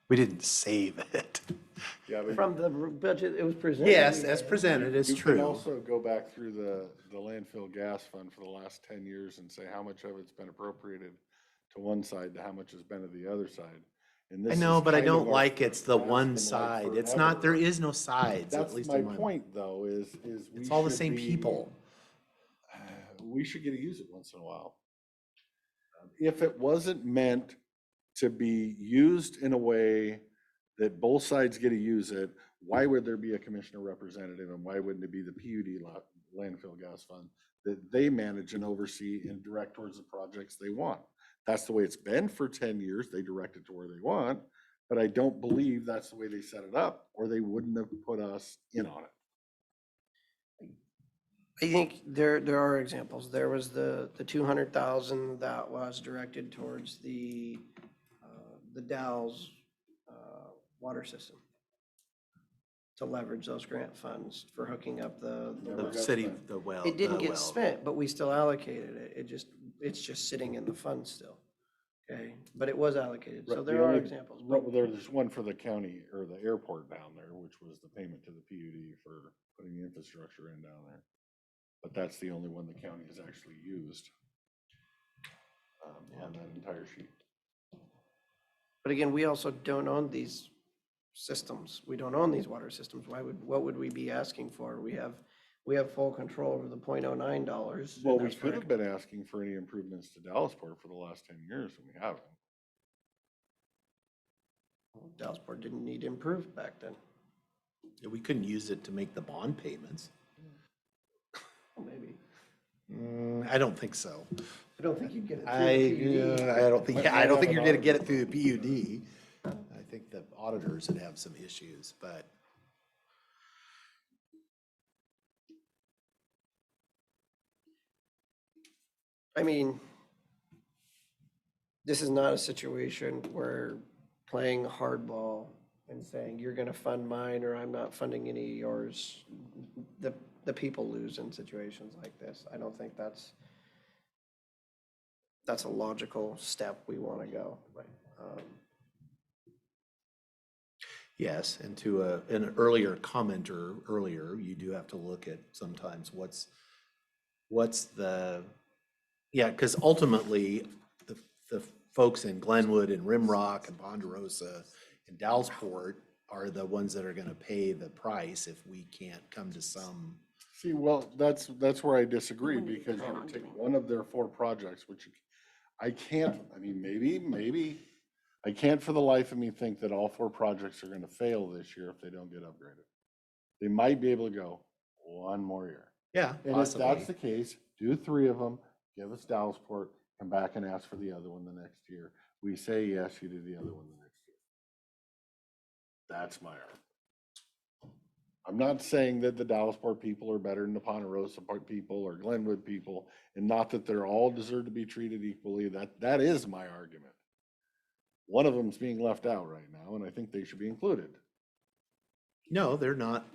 We didn't save it.
Yeah, but
From the budget, it was presented.
Yes, as presented, it's
you can
true.
also go back through the landfill gas fund for the last 10 years and say how much of it's been appropriated to one side to how much has been to the other side. And
I
this
know,
is
but I
kind of
don't
our
like it's the
past
one
and like
side. It's not, there
forever.
is no sides, at
That's
least
my
in my mind.
point, though, is we
It's all the
should
same
be-
people.
We should get to use it once in a while. If it wasn't meant to be used in a way that both sides get to use it, why would there be a commissioner representative and why wouldn't it be the PUD landfill gas fund that they manage and oversee and direct towards the projects they want? That's the way it's been for 10 years. They direct it to where they want, but I don't believe that's the way they set it up or they wouldn't have put us in on it.
I think there are examples. There was the 200,000 that was directed towards the Dow's water system to leverage those grant funds for hooking up the
The
well.
city, the well.
It didn't
the
get
well.
spent, but we still allocated it. It's just sitting in the fund still. Okay, but it was allocated. So
Right,
there
the
are
only-
examples.
There's one for the county or the airport down there, which was the payment to the PUD for putting the infrastructure in down there. But that's the only one the county has actually used on that entire sheet.
But again, we also don't own these systems. We don't own these water systems. What would we be asking for? We have full control over the $0.09.
Well,
and
we
that's
could
for-
have been asking for any improvements to Dallasport for the last 10 years and we haven't.
Dallasport didn't need improved back then.
Yeah, we couldn't use it to make the bond payments.
Well, maybe.
I don't think so.
I don't think you get it through
I,
the PUD.
I don't think,
Might
yeah, I
not
don't
have
think
an
you're gonna get
auditor.
it through the PUD. I think the auditors would have some issues, but
I mean, this is not a situation where playing hardball and saying, you're gonna fund mine or I'm not funding any of yours. The people lose in situations like this. I don't think that's a logical step we wanna go.
yes, and to an earlier commenter earlier, you do have to look at sometimes what's the, yeah, because ultimately, the folks in Glenwood and Rimrock and Ponderosa and Dallasport are the ones that are gonna pay the price if we can't come to some.
See, well, that's where I disagree, because you would take one of their 4 projects, which I can't, I mean, maybe, I can't for the life of me think that all 4 projects are gonna fail this year if they don't get upgraded. They might be able to go one more year.
Yeah,
And if that's the case, do 3 of them, give us Dallasport, come back and ask for the other one the next year. We say yes, you do the other one the next year. That's my argument. I'm not saying that the Dallasport people are better than the Ponderosa people or Glenwood people, and not that they're all deserve to be treated equally. That is my argument. One of them's being left out right now, and I think they should be included.
No, they're not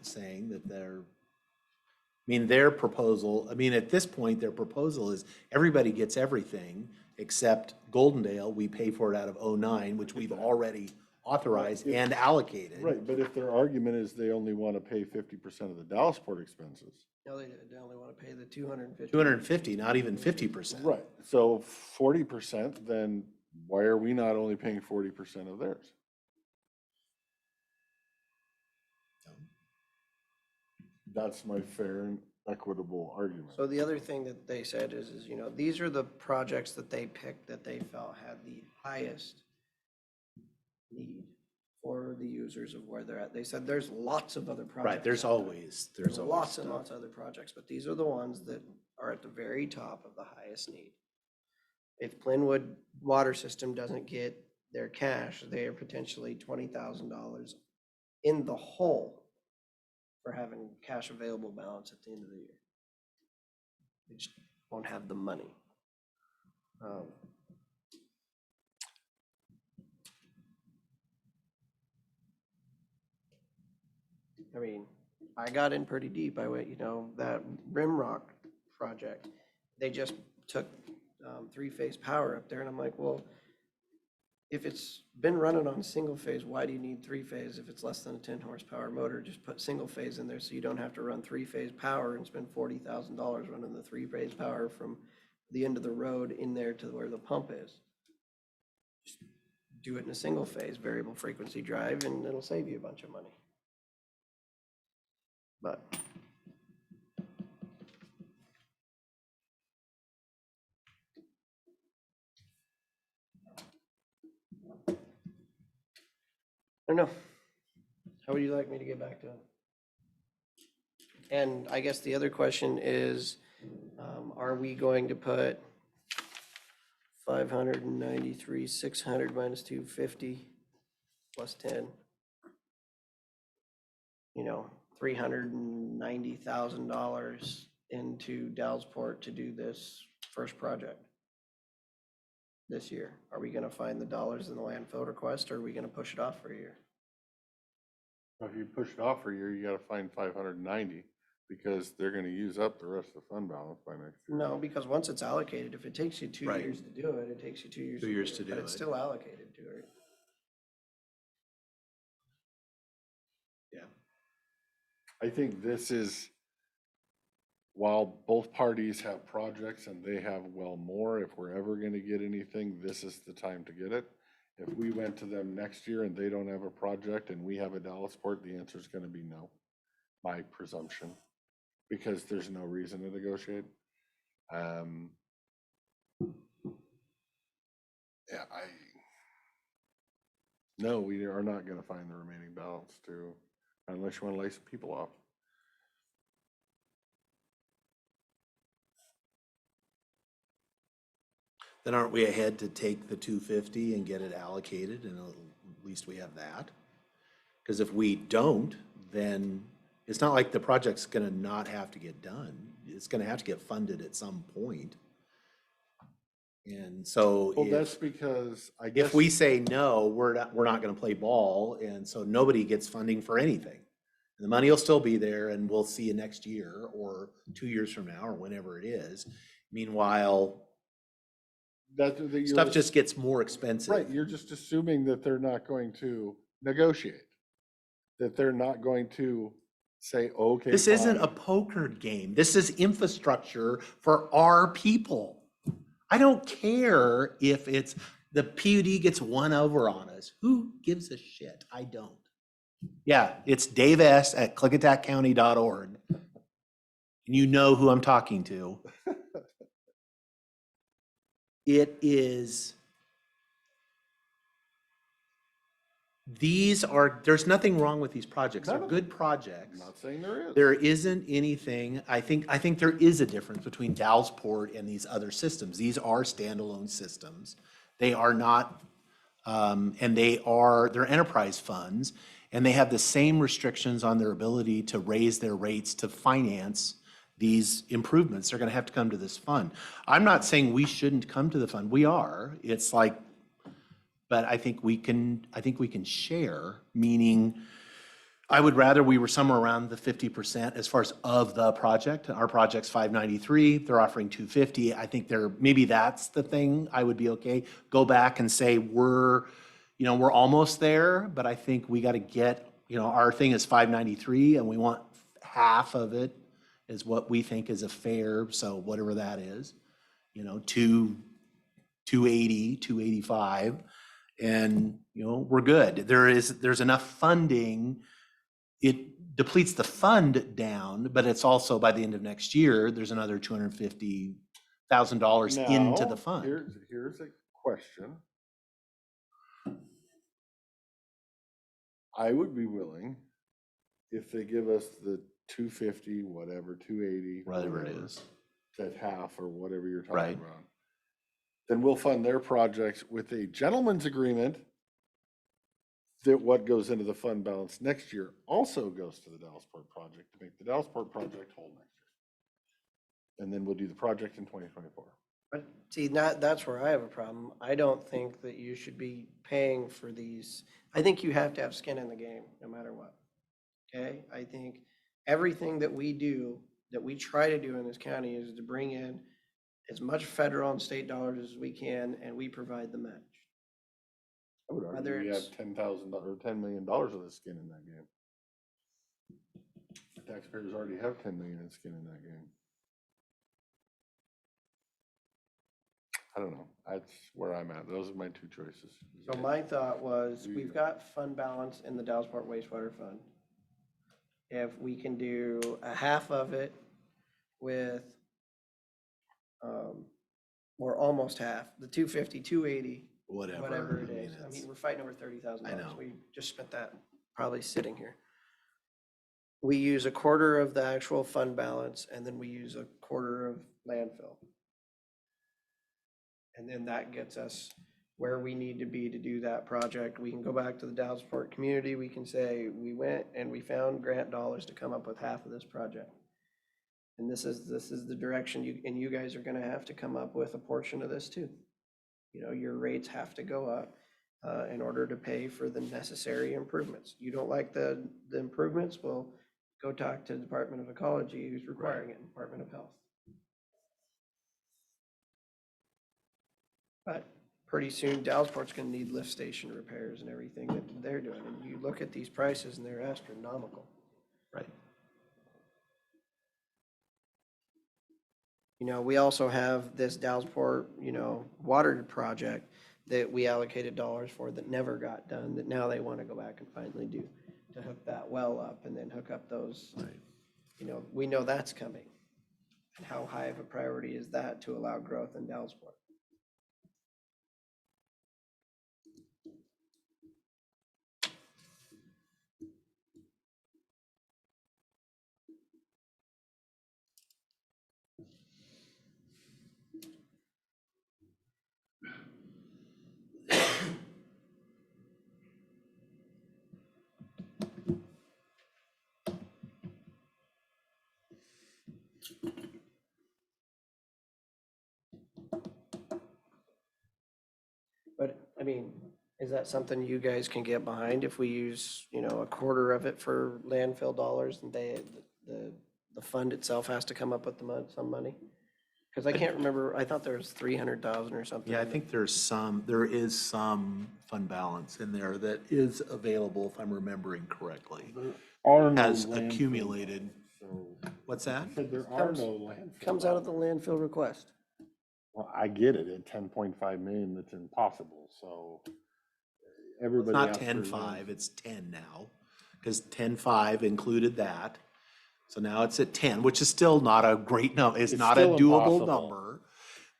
saying that they're, I mean, their proposal, I mean, at this point, their proposal is everybody gets everything except Goldendale, we pay for it out of '09, which we've already authorized and allocated.
Right, but if their argument is they only want to pay 50% of the Dallasport expenses.
No, they only wanna pay the 250.
250, not even 50%.
Right, so 40%, then why are we not only paying 40% of theirs? That's my fair and equitable argument.
So the other thing that they said is, these are the projects that they picked that they felt had the highest need for the users of where they're at. They said there's lots of other projects.
Right, there's always
Lots and
stuff.
lots of other projects, but these are the ones that are at the very top of the highest need. If Glenwood Water System doesn't get their cash, they are potentially $20,000 in the hole for having cash available balance at the end of the year. They just won't have the money. I mean, I got in pretty deep. I went, that Rimrock project, they just took 3-phase power up there, and I'm like, well, if it's been running on single phase, why do you need 3-phase if it's less than a 10 horsepower motor? Just put single phase in there so you don't have to run 3-phase power and spend $40,000 running the 3-phase power from the end of the road in there to where the pump is. Just do it in a single phase variable frequency drive and it'll save you a bunch of money. But I don't know. How would you like me to get back to it? And I guess the other question is, are we going to put 593, 600 minus 250 plus 10? $390,000 into Dallasport to do this first project this year. Are we gonna find the dollars in the landfill request, or are we gonna push it off for a year?
If you push it off for a year, you gotta find 590, because they're gonna use up the rest of the fund balance by next year.
No, because once it's allocated, if it takes you 2
Right.
years to do it, it takes you 2 years.
2 years to do
But it's
it.
still allocated to it.
Yeah.
I think this is, while both parties have projects and they have well more, if we're ever gonna get anything, this is the time to get it. If we went to them next year and they don't have a project and we have a Dallasport, the answer is gonna be no, my presumption, because there's no reason to negotiate. Yeah, no, we are not gonna find the remaining balance to, unless you wanna lay some people off.
then aren't we ahead to take the 250 and get it allocated, and at least we have that? Because if we don't, then it's not like the project's gonna not have to get done. It's gonna have to get funded at some point. And so
Well, that's
if,
because I guess.
if we say, no, we're not gonna play ball, and so nobody gets funding for anything. And the money will still be there, and we'll see you next year, or 2 years from now, or whenever it is. Meanwhile, stuff just gets more expensive.
Right, you're just assuming that they're not going to negotiate. That they're not going to say, okay,
This isn't a
fine.
poker game. This is infrastructure for our people. I don't care if it's, the PUD gets one over on us. Who gives a shit? I don't. Yeah, it's Dave S. at klickitatcounty.org. And you know who I'm talking to. It is, there's nothing wrong with these projects. They're good projects.
I'm not saying there is.
There isn't anything, I think there is a difference between Dowsport and these other systems. These are standalone systems. They are not, and they're enterprise funds, and they have the same restrictions on their ability to raise their rates to finance these improvements. They're gonna have to come to this fund. I'm not saying we shouldn't come to the fund. We are. It's like, but I think we can share, meaning I would rather we were somewhere around the 50% as far as of the project. Our project's 593, they're offering 250. I think maybe that's the thing I would be okay. Go back and say, we're almost there, but I think we gotta get, our thing is 593 and we want half of it is what we think is a fair, so whatever that is, 280, 285. And, we're good. There's enough funding. It depletes the fund down, but it's also by the end of next year, there's another $250,000 into the fund.
Here's a question. I would be willing, if they give us the 250, whatever, 280.
Whatever it is.
That half or whatever you're
Right.
talking about. Then we'll fund their projects with a gentleman's agreement that what goes into the fund balance next year also goes to the Dallasport project to make the Dallasport project whole next year. And then we'll do the project in 2024.
But see, that's where I have a problem. I don't think that you should be paying for these. I think you have to have skin in the game, no matter what. Okay? I think everything that we do, that we try to do in this county is to bring in as much federal and state dollars as we can, and we provide the match.
I would argue
Whether
we have
it's-
$10,000 or $10 million of the skin in that game. The taxpayers already have 10 million in skin in that game. I don't know. That's where I'm at. Those are my two choices.
So my thought was, we've got fund balance in the Dallasport wastewater fund. If we can do a half of it with, or almost half, the 250, 280, whatever it is. I mean, we're fighting over $30,000.
I know.
We just spent that probably sitting here. We use a quarter of the actual fund balance, and then we use a quarter of landfill. And then that gets us where we need to be to do that project. We can go back to the Dallasport community. We can say, we went and we found grant dollars to come up with half of this project. And this is the direction you guys are gonna have to come up with a portion of this too. Your rates have to go up in order to pay for the necessary improvements. You don't like the improvements? Well, go talk to the Department of Ecology, who's requiring it, Department of Health. But pretty soon, Dallasport's gonna need lift station repairs and everything that they're doing. And you look at these prices and they're astronomical.
Right.
We also have this Dallasport, water project that we allocated dollars for that never got done, that now they want to go back and finally do, to hook that well up and then hook up those. We know that's coming. And how high of a priority is that to allow growth in Dallasport? mean, is that something you guys can get behind if we use, you know, a quarter of it for landfill dollars and the fund itself has to come up with some money? Because I can't remember, I thought there was 300,000 or something.
Yeah, I think there is some fund balance in there that is available, if I'm remembering correctly.
Are no
Has
landfill
accumulated.
funds, so
What's that?
I said there are no landfill.
Comes out of the landfill request.
Well, I get it, at 10.5 million, that's impossible, so
It's
everybody.
not
asked for
10.5, it's 10 now, because 10.5 included that. So now it's at 10, which is still not a great number, it's
It's
not a
still
doable
impossible.
number.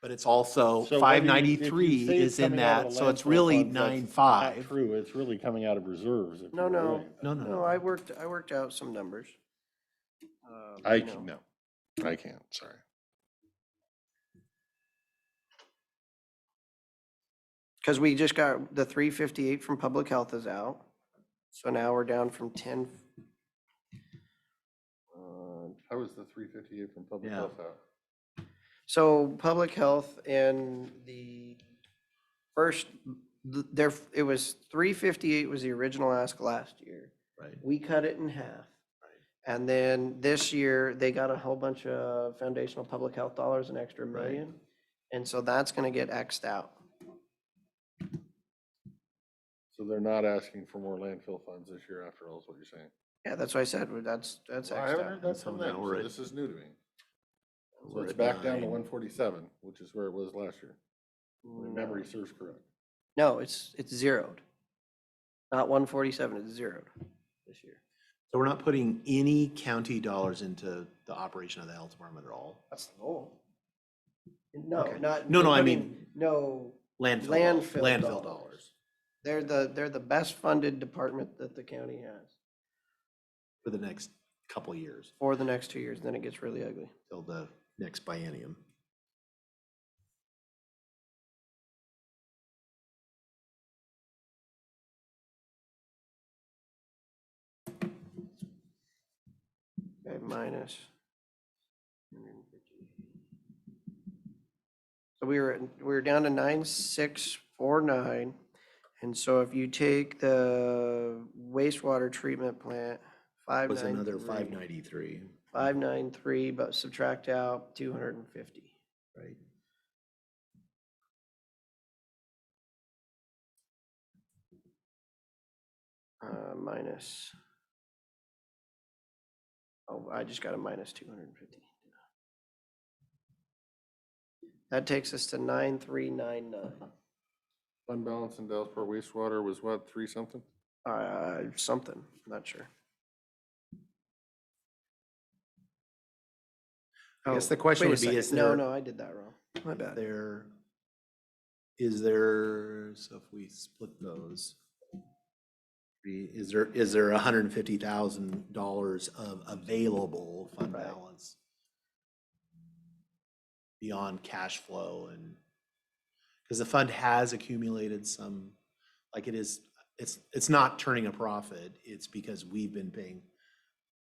But it's also
So whether you- if you
593
say it's
is in
coming out of
that,
the
so it's
landfill
really
funds, that's
9.5.
not true, it's really coming out of reserves. if
No,
you're
no,
right.
no, I worked out some numbers.
I
You know.
can, no, I can't, sorry.
Because we just got the 358 from public health is out. So now we're down from 10.
How was the 358 from public
Yeah.
health out?
So public health and the first, there, it was 358 was the original ask last year.
Right.
We cut it in half. And then this year, they got a whole bunch of foundational public health dollars, an extra $1 million. And so that's gonna get X'd out.
So they're not asking for more landfill funds this year after all, is what you're saying?
Yeah, that's what I said, that's X'd
Well, I haven't
out.
heard that
So
from
now
them,
we're
so
at-
this is new to me. So
We're
it's
at
back down to
9.
147, which is where it was last year. My memory serves correct.
No, it's zeroed. Not 147, it's zeroed this year.
So we're not putting any county dollars into the operation of the health department at all?
That's the goal. No,
Okay.
not.
No, I
putting
mean
No.
Landfill dollars
They're the best funded department that the county has
for the next couple of years,
for the next 2 years, then it gets really ugly.
till the next biennium.
Okay, minus. So we were down to 9649. And so if you take the wastewater treatment plant,
Was another
593,
593,
593, but subtract out 250.
right?
Minus. Oh, I just got a minus 250. That takes us to 9399.
Fund balance in Dallasport wastewater was what, 3 something?
Something, not sure.
I guess the
Oh,
question
wait a
would be, is
second.
there?
No, I did that wrong. My bad.
Is there, so if we split those, is there $150,000 of available fund
Right.
balance beyond cash flow? And because the fund has accumulated some, like it's not turning a profit, it's because we've been paying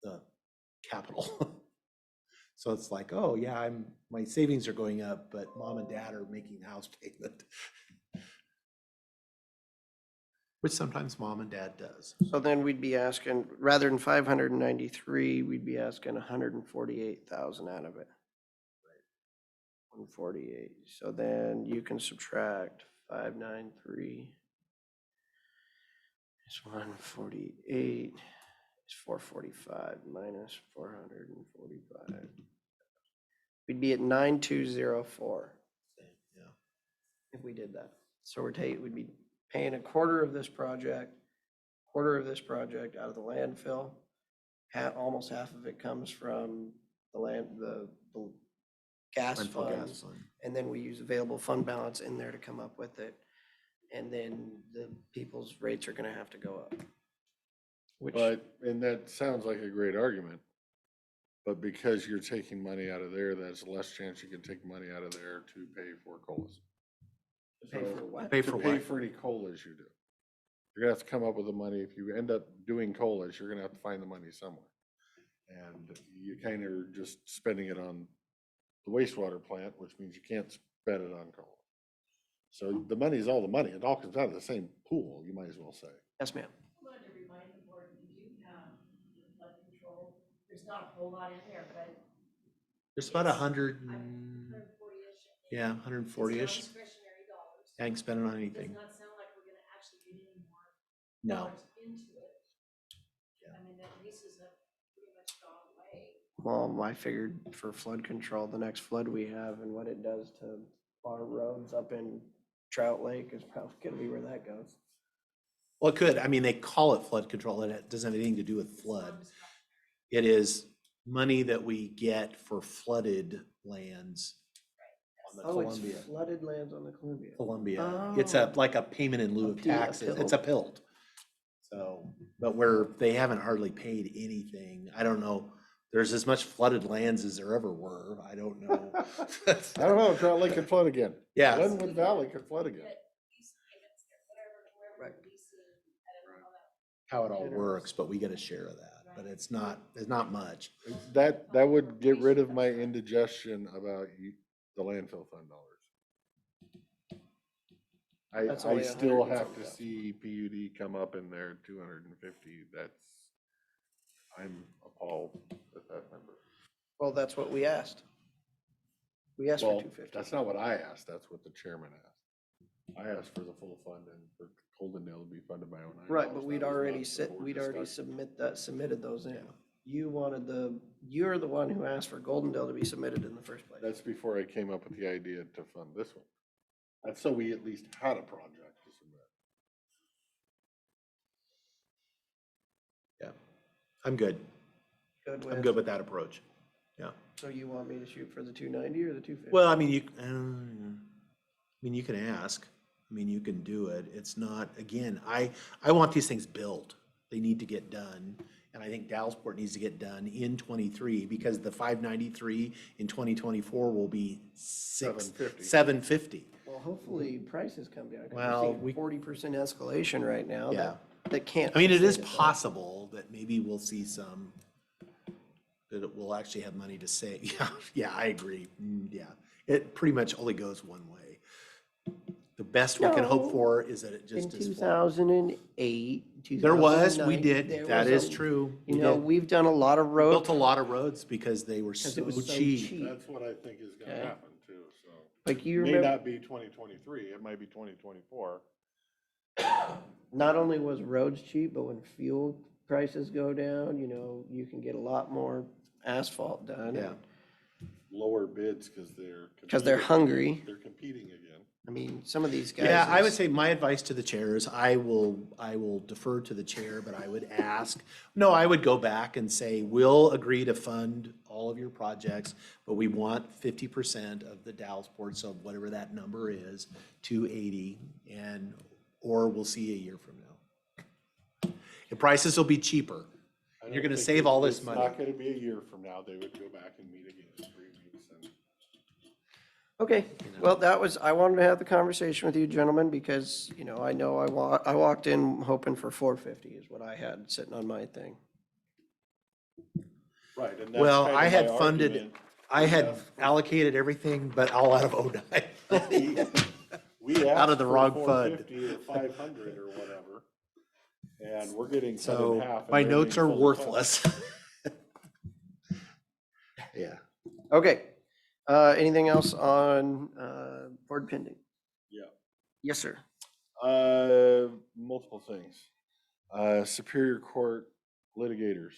the capital. So it's like, oh yeah, my savings are going up, but mom and dad are making house payment. Which sometimes mom and dad does.
So then we'd be asking, rather than 593, we'd be asking 148,000 out of it. 148. So then you can subtract 593. It's 148. It's 445 minus 445. We'd be at 9204
Yeah.
if we did that. So we'd be paying a quarter of this project out of the landfill. Almost half of it comes from the gas
Landfill gas
funds.
fund.
And then we use available fund balance in there to come up with it. And then the people's rates are gonna have to go up. Which,
And that sounds like a great argument. But because you're taking money out of there, there's less chance you can take money out of there to pay for COLAs.
pay for what?
Pay
To
for
pay
what?
for any COLAs you do. You're gonna have to come up with the money. If you end up doing COLAs, you're gonna have to find the money somewhere. And you kind of just spending it on the wastewater plant, which means you can't spend it on COLA. So the money's all the money. It all comes out of the same pool, you might as well say.
Yes, ma'am.
I wanted to remind the board, we do have the flood control. There's not a whole lot in there, but
There's about 100,
140-ish.
yeah, 140-ish.
It's non-discretionary dollars.
I ain't spending on
Does
anything.
not sound like we're gonna actually get any more
No.
dollars into it. I mean, the leases have pretty much gone away.
Well, I figured for flood control, the next flood we have and what it does to our roads up in Trout Lake is probably gonna be where that goes.
Well, it could. I mean, they call it flood control and it doesn't have anything to do with flood. It is money that we get for flooded lands on the
Oh, it's
Columbia.
flooded lands on the Columbia.
Columbia. It's
Oh.
like a payment in lieu of taxes. It's a PILT. So, but they haven't hardly paid anything. I don't know. There's as much flooded lands as there ever were. I don't know.
I don't know, Trout Lake could flood again.
Yeah.
Glenwood Valley could flood again.
Lease payments, whoever leasing, I don't know how that.
How it all works, but we get a share of that. But it's not much.
That would get rid of my indigestion about the landfill fund dollars.
That's
I
only
still
100 and
have to
something
see PUD come up in there 250. I'm appalled at that number.
Well, that's what we asked. We asked for
Well,
250.
that's not what I asked. That's what the chairman asked. I asked for the full fund and for Coldendale to be funded by $09.
Right, but we'd
That was
already
not the board discussion.
submitted those in. You're the one who asked for Goldendale to be submitted in the first place.
That's before I came up with the idea to fund this one. That's so we at least had a project to submit.
Yeah. I'm good. I'm good with that approach. Yeah.
So you want me to shoot for the 290 or the 250?
Well, I mean, you can ask. I mean, you can do it. It's not, again, I want these things built. They need to get done. And I think Dallasport needs to get done in 23 because the 593 in 2024 will be $750.
Well, hopefully prices come down. 'Cause
Well,
we're seeing 40% escalation right now.
Yeah.
That can't.
I mean, it is
sustain itself.
possible that maybe we'll see that it will actually have money to save. Yeah, I agree. Yeah, it pretty much only goes one way. The best we can hope
No.
for is that it
In
just is.
2008,
There was, we
2009,
did.
there
That
was
is
a-
true.
You
We
know,
did.
we've done a lot of road.
Built a lot of roads because they were so
it was so
cheap.
cheap.
That's what I think is gonna
Okay.
happen too, so.
Like you
It may
remember,
not be 2023, it might be 2024.
not only was roads cheap, but when fuel prices go down, you can get a lot more asphalt done.
Yeah.
Lower bids because they're.
Because they're
competing.
hungry.
They're competing again.
I mean, some of these guys.
Yeah, I would
is-
say my advice to the chair is I will defer to the chair, but I would I would go back and say, we'll agree to fund all of your projects, but we want 50% of the Dallasport, so whatever that number is, 280, or we'll see a year from now. And prices will be cheaper.
I
You're
don't
gonna
think
save all this
It's
money.
not gonna be a year from now, they would go back and meet again in 3 weeks and.
Okay, well, I wanted to have the conversation with you gentlemen because, I know I walked in hoping for 450 is what I had sitting on my thing.
Right, and that's
Well,
kind of
I had
my
funded,
argument.
I had allocated everything, but all out of ODOT.
We
Out of
asked
the
for
wrong fund.
450 or 500 or whatever, and we're getting cut in
So
half. and
my
they're
notes
being
are
fully funded.
worthless. Yeah.
Okay, anything else on board pending?
Yeah.
Yes, sir.
Multiple things. Superior Court litigators.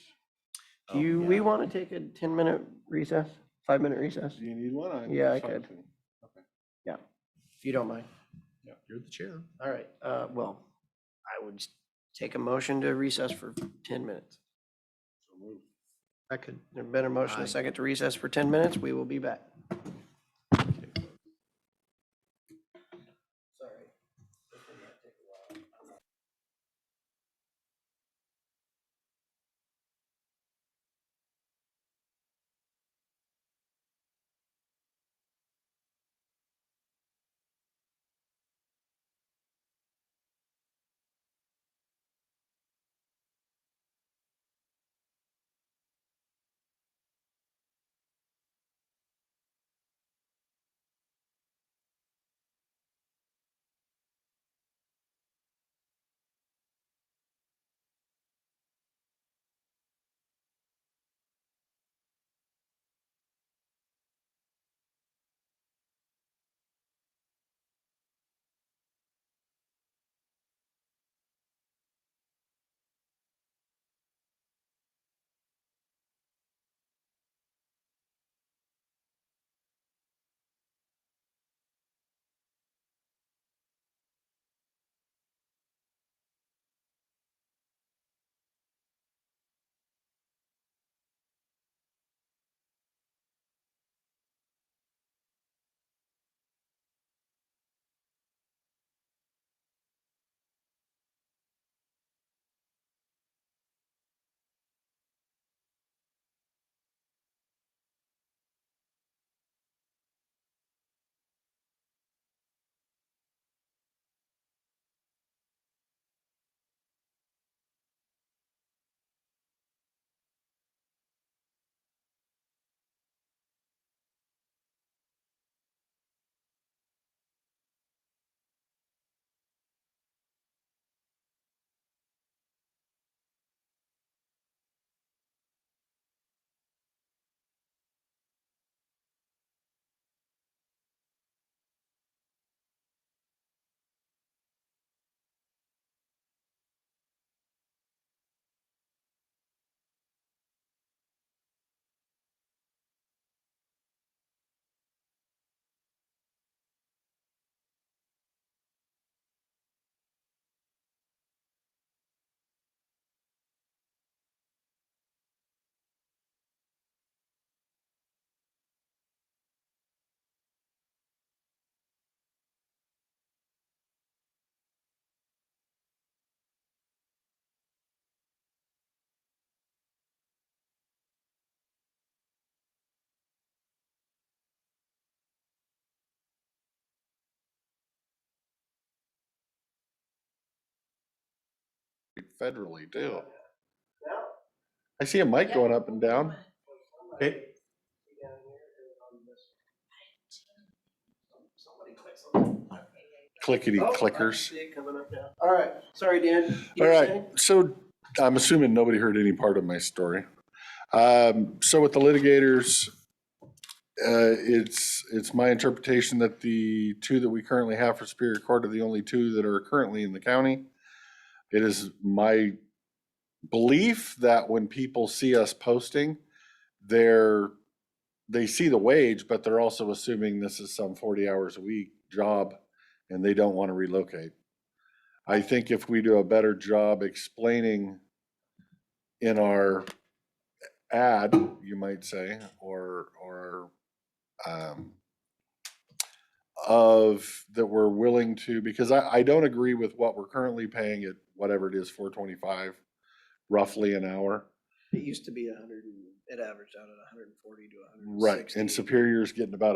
Do we want to take a 10-minute recess, 5-minute recess?
Do you need one?
Yeah, I
Fine
could.
with me. Okay.
Yeah, if you don't mind.
You're the chair.
All right, well, I would take a motion to recess for 10 minutes.
So moved.
Second.
There's been a motion,
Aye.
a second to recess for 10 minutes. We will be back.
federally too. I see a mic going up and down.
Okay.
Clickety
Oh, I
clickers.
see it coming up now. All right, sorry, Dan. You
All
were
right,
saying?
so I'm assuming nobody heard any part of my story. So with the litigators, it's my interpretation that the two that we currently have for Superior Court are the only two that are currently in the county. It is my belief that when people see us posting, they see the wage, but they're also assuming this is some 40 hours a week job and they don't want to relocate. I think if we do a better job explaining in our ad, you might say, or of that we're willing to, because I don't agree with what we're currently paying at whatever it is, $4.25 roughly an hour.
It used to be 100, it averaged out at 140 to 160.
Right, and Superior's getting about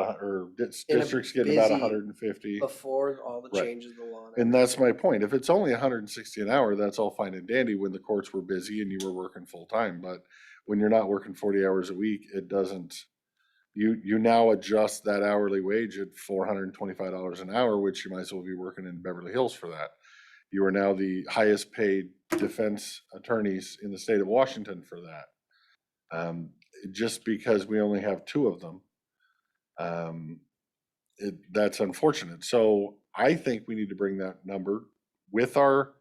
district's getting about
busy
150.
Before all the
Right.
changes in the law.
And that's my point. If it's only 160 an hour, that's all fine and dandy when the courts were busy and you were working full time. But when you're not working 40 hours a week, it doesn't, you now adjust that hourly wage at $425 an hour, which you might as well be working in Beverly Hills for that. You are now the highest paid defense attorneys in the state of Washington for that. Just because we only have two of them, that's unfortunate. So I think we need to bring that number with our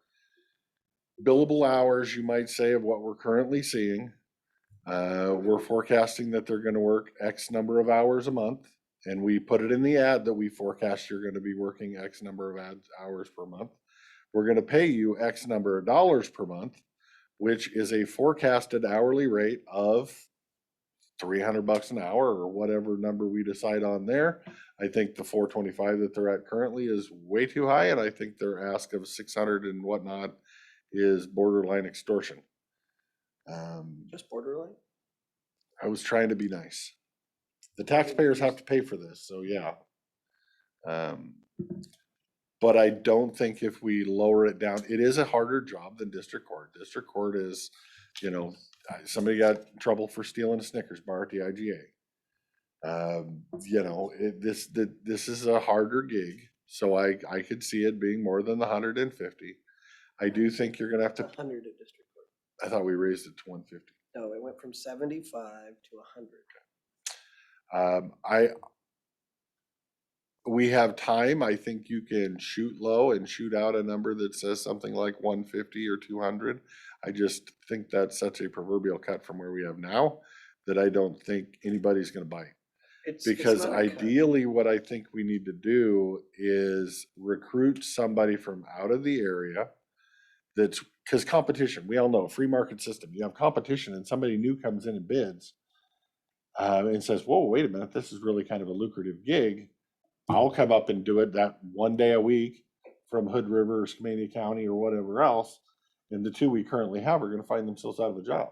billable hours, you might say, of what we're currently seeing. We're forecasting that they're gonna work X number of hours a month, and we put it in the ad that we forecast you're gonna be working X number of hours per month. We're gonna pay you X number of dollars per month, which is a forecasted hourly rate of $300 an hour or whatever number we decide on there. I think the 425 that they're at currently is way too high, and I think their ask of 600 and whatnot is borderline extortion.
Just borderline?
I was trying to be nice. The taxpayers have to pay for this, so yeah. But I don't think if we lower it down, it is a harder job than district court. District court is, somebody got in trouble for stealing a Snickers bar at the IGA. This is a harder gig, so I could see it being more than the 150. I do think you're gonna have to,
100 at district court.
I thought we raised it to 150.
No, it went from 75 to 100.
We have time. I think you can shoot low and shoot out a number that says something like 150 or 200. I just think that's such a proverbial cut from where we have now that I don't think anybody's gonna bite. Because
not a cut.
ideally, what I think we need to do is recruit somebody from out of the area that's, because competition, we all know, free market system, you have competition and somebody new comes in and bids and says, whoa, wait a minute, this is really kind of a lucrative gig. I'll come up and do it that one day a week from Hood River or Skamania County or whatever else. And the two we currently have are gonna find themselves out of a job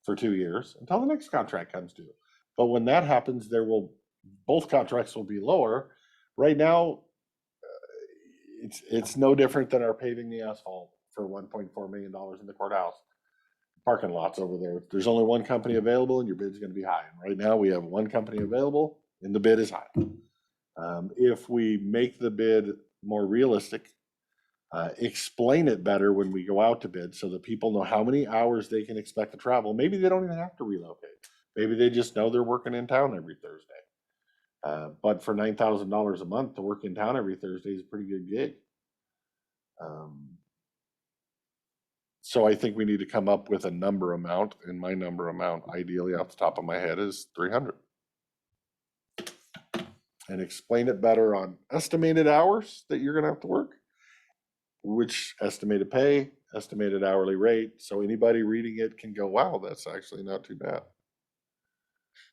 for 2 years until the next contract comes due. But when that happens, both contracts will be lower. Right now, it's no different than our paving the asphalt for $1.4 million in the courthouse parking lots over there. There's only one company available and your bid's gonna be high. And right now we have one company available and the bid is high. If we make the bid more realistic, explain it better when we go out to bid so that people know how many hours they can expect to travel. Maybe they don't even have to relocate. Maybe they just know they're working in town every Thursday. But for $9,000 a month to work in town every Thursday is a pretty good gig. So I think we need to come up with a number amount, and my number amount ideally off the top of my head is 300. And explain it better on estimated hours that you're gonna have to work, which estimated pay, estimated hourly rate. So anybody reading it can go, wow, that's actually not too bad.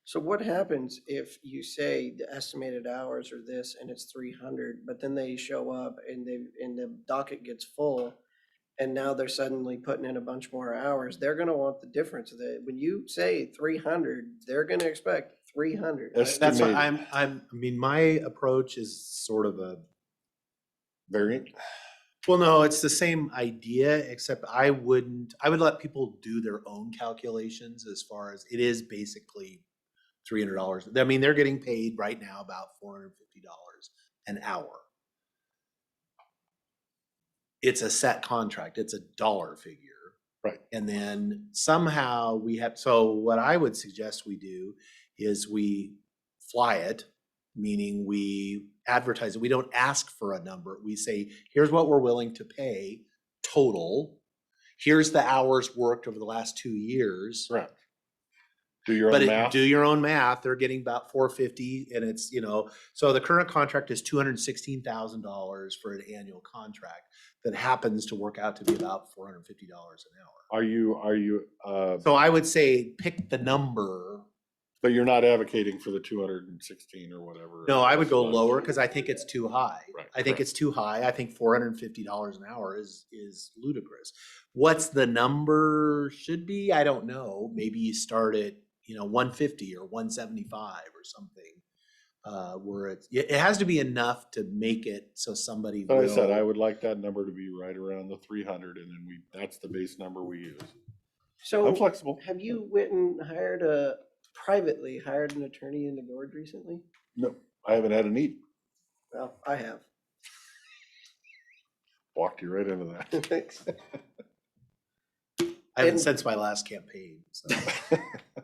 So what happens if you say the estimated hours are this and it's 300, but then they show up and the docket gets full and now they're suddenly putting in a bunch more hours? They're gonna want the difference of that. When you say 300, they're gonna expect 300.
That's what I mean, my approach is sort of a
variant.
Well, no, it's the same idea, except I would let people do their own calculations as far as it is basically $300. I mean, they're getting paid right now about $450 an hour. It's a set contract. It's a dollar figure.
Right.
And then somehow we have, so what I would suggest we do is we fly it, meaning we advertise it. We don't ask for a number. We say, here's what we're willing to pay total. Here's the hours worked over the last 2 years.
Right. Do your own math.
Do your own math. They're getting about $450, and it's, so the current contract is $216,000 for an annual contract that happens to work out to be about $450 an hour.
Are you,
So I would say pick the number.
but you're not advocating for the 216 or whatever?
No, I would go lower because I think it's too high.
Right,
I think it's too high. I think $450 an hour is ludicrous. What's the number should be? I don't know. Maybe you start at, 150 or 175 or something. Where it has to be enough to make it so somebody
So
will.
I said, I would like that number to be right around the 300, and then that's the base number we use.
So
I'm flexible.
have you went and privately hired an attorney in the Gorge recently?
No, I haven't had a need.
Well, I have.
Walked you right into that.
Thanks.
I haven't
And-
since my last campaign. So.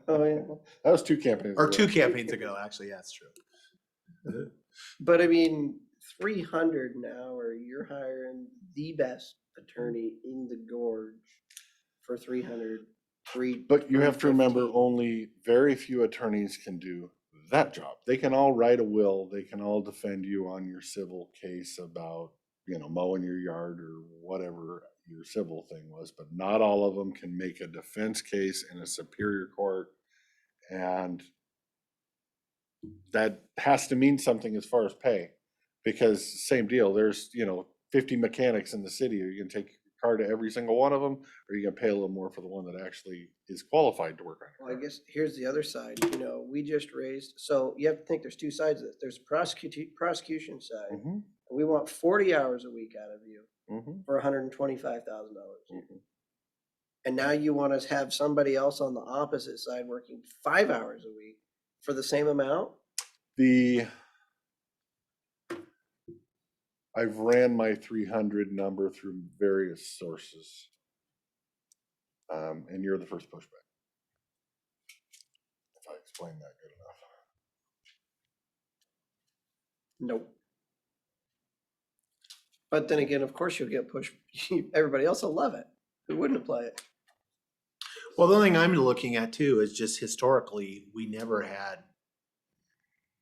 Oh, yeah.
That was 2 campaigns
Or
ago.
2 campaigns ago, actually. Yeah, that's true.
But I mean, 300 an hour, you're hiring the best attorney in the Gorge for 300.
But you have to remember,
315.
only very few attorneys can do that job. They can all write a will, they can all defend you on your civil case about, mowing your yard or whatever your civil thing was, but not all of them can make a defense case in a superior court. And that has to mean something as far as pay, because same deal, there's, 50 mechanics in the city. Are you gonna take your car to every single one of them? Or are you gonna pay a little more for the one that actually is qualified to work on
Well,
it?
I guess here's the other side, we just raised, so you have to think there's 2 sides of this. There's prosecution side.
Mhm,
We want 40 hours a week out of you
mhm,
for $125,000.
mhm.
And now you want us to have somebody else on the opposite side working 5 hours a week for the same amount?
I've ran my 300 number through various sources. And you're the first pushback. If I explain that good enough.
Nope. But then again, of course you'll get pushed. Everybody else will love it. Who wouldn't apply it?
Well, the only thing I'm looking at too is just historically, we never had.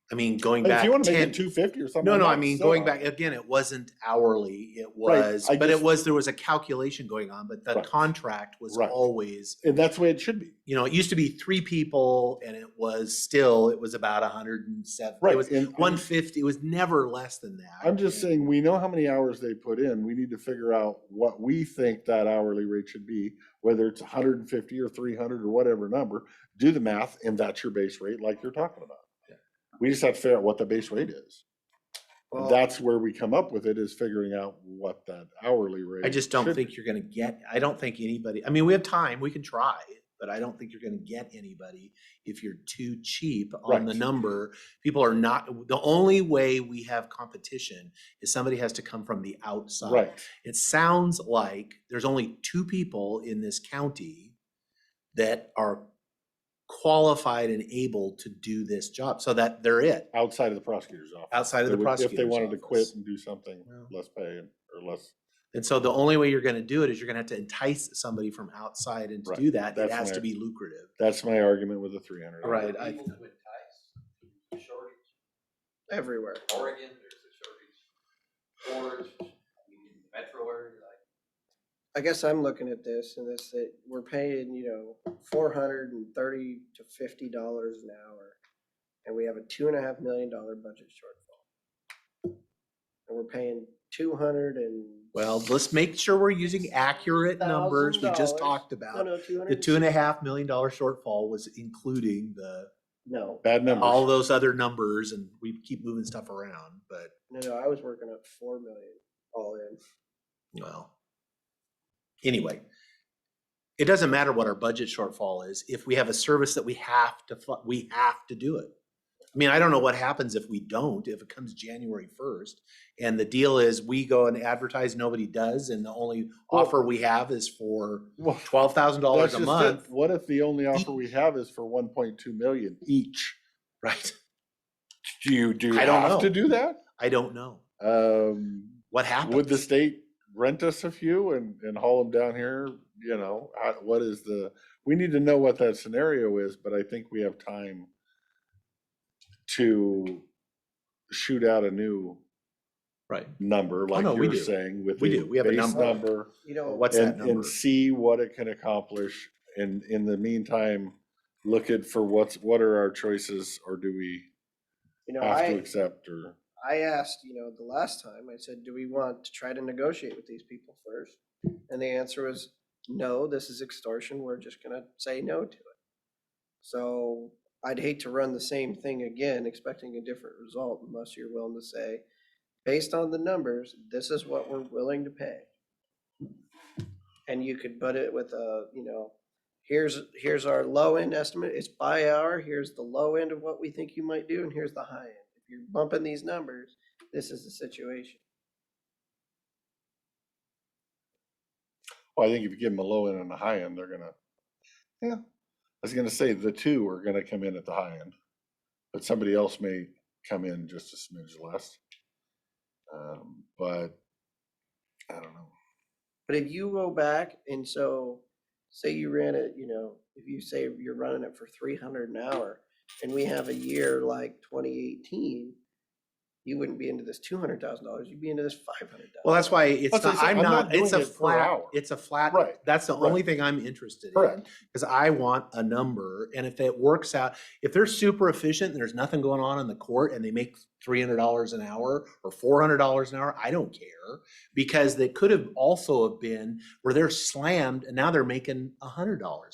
I mean, going
If
back
you want to make
10.
it 250 or something.
No,
I'm
I
not
mean,
set
going
on
back,
it.
again, it wasn't hourly, it
Right,
was,
I
but
just-
there was a calculation going on, but the
Right.
contract was
Right.
always,
And that's the way it should be.
it used to be 3 people and it was about 107.
Right,
It was
and
150, it was never less than that.
I'm just saying, we know how many hours they put in. We need to figure out what we think that hourly rate should be, whether it's 150 or 300 or whatever number. Do the math, and that's your base rate like you're talking about. We just have to figure out what the base rate is. And
Well,
that's where we come up with it, is figuring out what that hourly rate.
I just don't
should
think
be.
you're gonna get, I don't think anybody, I mean, we have time, we can try, but I don't think you're gonna get anybody if you're too cheap on the
Right.
number. People are not, the only way we have competition is somebody has to come from the outside.
Right.
It sounds like there's only 2 people in this county that are qualified and able to do this job, so that they're it.
Outside of the prosecutor's office.
Outside of
They
the
would-
prosecutor's
If they wanted to quit
office.
and do something,
Well.
less pay or less.
And so the only way you're gonna do it is you're gonna have to entice somebody from outside, and to
Right.
do that, it
That's
has
my-
to be lucrative.
That's my argument with the 300.
Right,
everywhere.
Oregon, there's a shortage. Orange, metro area,
I guess I'm looking at this and this, that we're paying, $430 to $50 an hour. And we have a $2.5 million budget shortfall. And we're paying 200 and.
Well, let's make sure we're using accurate numbers. We just
$1,000.
talked
No,
about.
no,
The
200.
$2.5 million shortfall was including
No,
Bad numbers.
all those other numbers, and we keep moving stuff around, but
no, I was working up 4 million all in.
Well, anyway, it doesn't matter what our budget shortfall is. If we have a service that we have to do it. I mean, I don't know what happens if we don't, if it comes January 1st. And the deal is we go and advertise, nobody does. And the only offer we have is for $12,000
That's
a
just
month.
it. What if the only offer we have is for 1.2 million each?
Right.
Do you
I don't
have
know.
to do that?
I don't know.
Would
What
the
happens?
state rent us a few and haul them down here? What is we need to know what that scenario is, but I think we have time to shoot out a new
Right.
number, like
no, we
you're
do.
saying, with
We
the
do. We have a
base
number.
number.
You know,
What's that
And
number?
see what it can accomplish. And in the meantime, look at for what are our choices, or do we
you know,
have to accept, or?
I asked, the last time, I said, do we want to try to negotiate with these people first? And the answer was, no, this is extortion. We're just gonna say no to it. So I'd hate to run the same thing again, expecting a different result unless you're willing to say, based on the numbers, this is what we're willing to pay. And you could put it with here's our low end estimate. It's by hour. Here's the low end of what we think you might do, and here's the high end. If you're bumping these numbers, this is the situation.
Well, I think if you give them a low end and a high end, they're gonna, I was gonna say the two are gonna come in at the high end, but somebody else may come in just a smidge less. But I don't know.
But if you go back and say you ran it, if you say you're running it for 300 an hour, and we have a year like 2018, you wouldn't be into this $200,000. You'd be into this $500,000.
Well, that's why it's
That's what
not,
I said,
I'm
I'm
not,
not doing
it's a
it per
flat,
hour.
it's a flat,
Right,
that's the
right.
only thing I'm interested in.
Correct.
Because I want a number, and if it works out, if they're super efficient and there's nothing going on in the court and they make $300 an hour or $400 an hour, I don't care. Because they could have also have been where they're slammed and now they're making $100 an hour.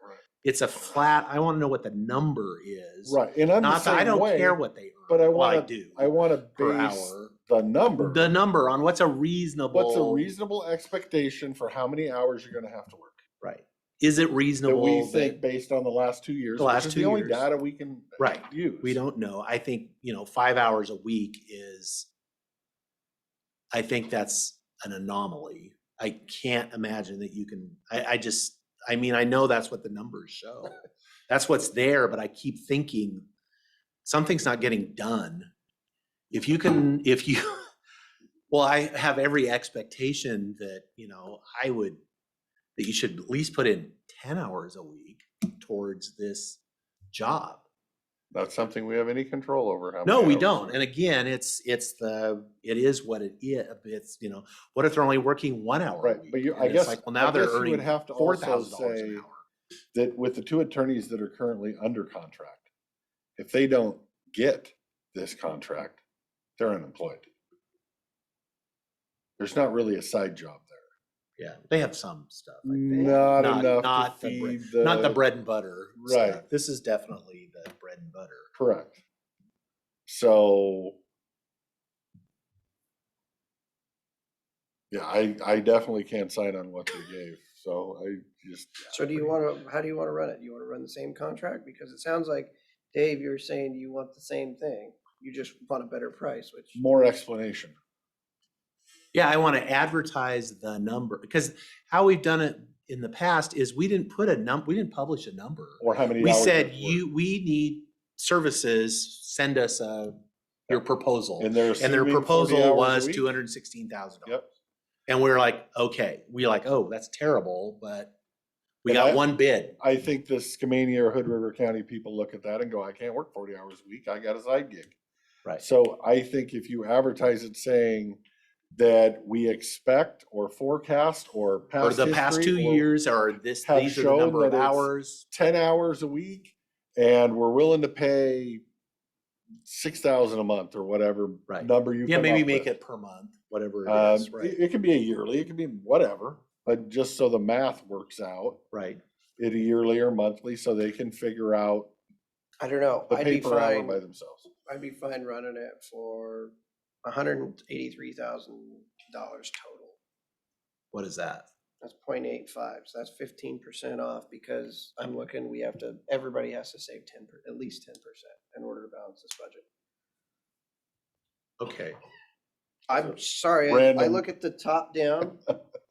Right.
It's a flat, I want to know what the number is.
Right, and I'm the
Not that I
same
don't
way,
care what they earn.
but I
Well,
wanna,
do
I wanna
per
base
hour.
the number.
The number on what's a reasonable
expectation for how many hours you're gonna have to work?
Right. Is it
That
reasonable?
we think based on the last 2 years,
The last
which is
2
the only
years.
data we can
Right.
use.
We don't know. I think, 5 hours a week is, I think that's an anomaly. I can't imagine that you can, I know that's what the numbers show. That's what's there, but I keep thinking something's not getting done. Well, I have every expectation that, that you should at least put in 10 hours a week towards this job.
Not something we have any control over. How
No,
many
we
hours
don't.
we-
And again, it is what it is. It's, what if they're only working 1 hour a
Right,
week?
but
And
I
it's
guess,
like, well, now
I
they're
guess you
earning
would have to also
$4,000
say
an hour.
that with the two attorneys that are currently under contract, if they don't get this contract, they're unemployed. There's not really a side job there.
Yeah, they have some stuff. I think.
Not enough
not
to
the
feed
not the
the,
bread and butter.
Right.
Stuff. This is definitely the bread and butter.
correct. So, yeah, I definitely can't sign on what they gave, so I just.
So how do you want to run it? You want to run the same contract? Because it sounds like, Dave, you're saying you want the same thing. You just want a better price, which.
More explanation.
Yeah, I want to advertise the number because how we've done it in the past is we didn't publish a number.
Or how many
We
hours
said
that's worth.
we need services, send us your proposal.
And they're
And their
assuming 40
proposal
hours a
was
week?
$216,000.
Yep.
And we're like, okay, oh, that's terrible, but we
And
got
I-
one bid.
I think the Skamania or Hood River County people look at that and go, I can't work 40 hours a week. I got a side gig.
Right.
So I think if you advertise it saying that we expect or forecast or
Or
past
the past
history
2
or
years, or
have
these are the
shown
number of
that it's
hours.
10 hours a week and we're willing to pay 6,000 a month or whatever
Right.
number you
Yeah,
come
maybe
up
make
with.
it per month, whatever it is, right?
It can be a yearly, it can be whatever, but just so the math works out,
Right.
it a yearly or monthly, so they can figure out
I don't know.
the
I'd be
paper hour
fine.
by themselves.
I'd be fine running it for $183,000 total.
What is that?
That's 0.85, so that's 15% off because I'm looking, everybody has to save at least 10% in order to balance this budget.
Okay,
I'm sorry, I
Random.
look at the top down.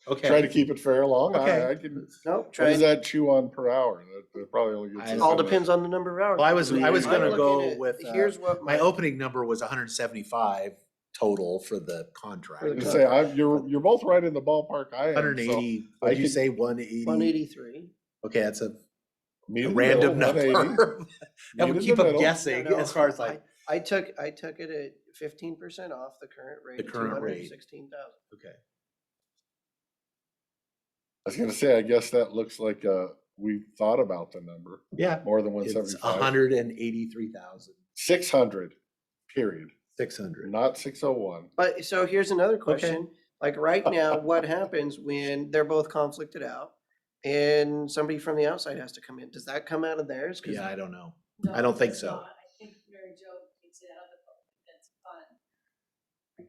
okay.
Try to keep it fair along.
Okay.
I can,
Nope,
what
try.
does that chew on per hour? That probably only gets.
I-
us
All
in the-
depends on the number of hours.
Well, I was
I'm
gonna
looking
go
at-
with,
Here's what
my opening number was 175 total for the contract.
For the
You say, you're both right in the ballpark I am. so
180,
I
what'd you
could
say, 180?
183.
Okay, that's a
meet in the
random
middle, 180.
number. That
Meet
would
in
keep
the
them
middle.
guessing
No, no,
as far as like,
I took it at 15% off the current rate.
The current rate.
216,000.
okay.
I was gonna say, I guess that looks like, we thought about the number,
Yeah,
more than
it's
175.
183,000.
600, period,
600.
not 601.
But so here's another question. Like right now, what happens when they're both conflicted out and somebody from the outside has to come in? Does that come out of theirs? 'Cause
Yeah, I don't know.
No,
I don't think
it's
so.
not. I think Mary Jo takes it out of the public defense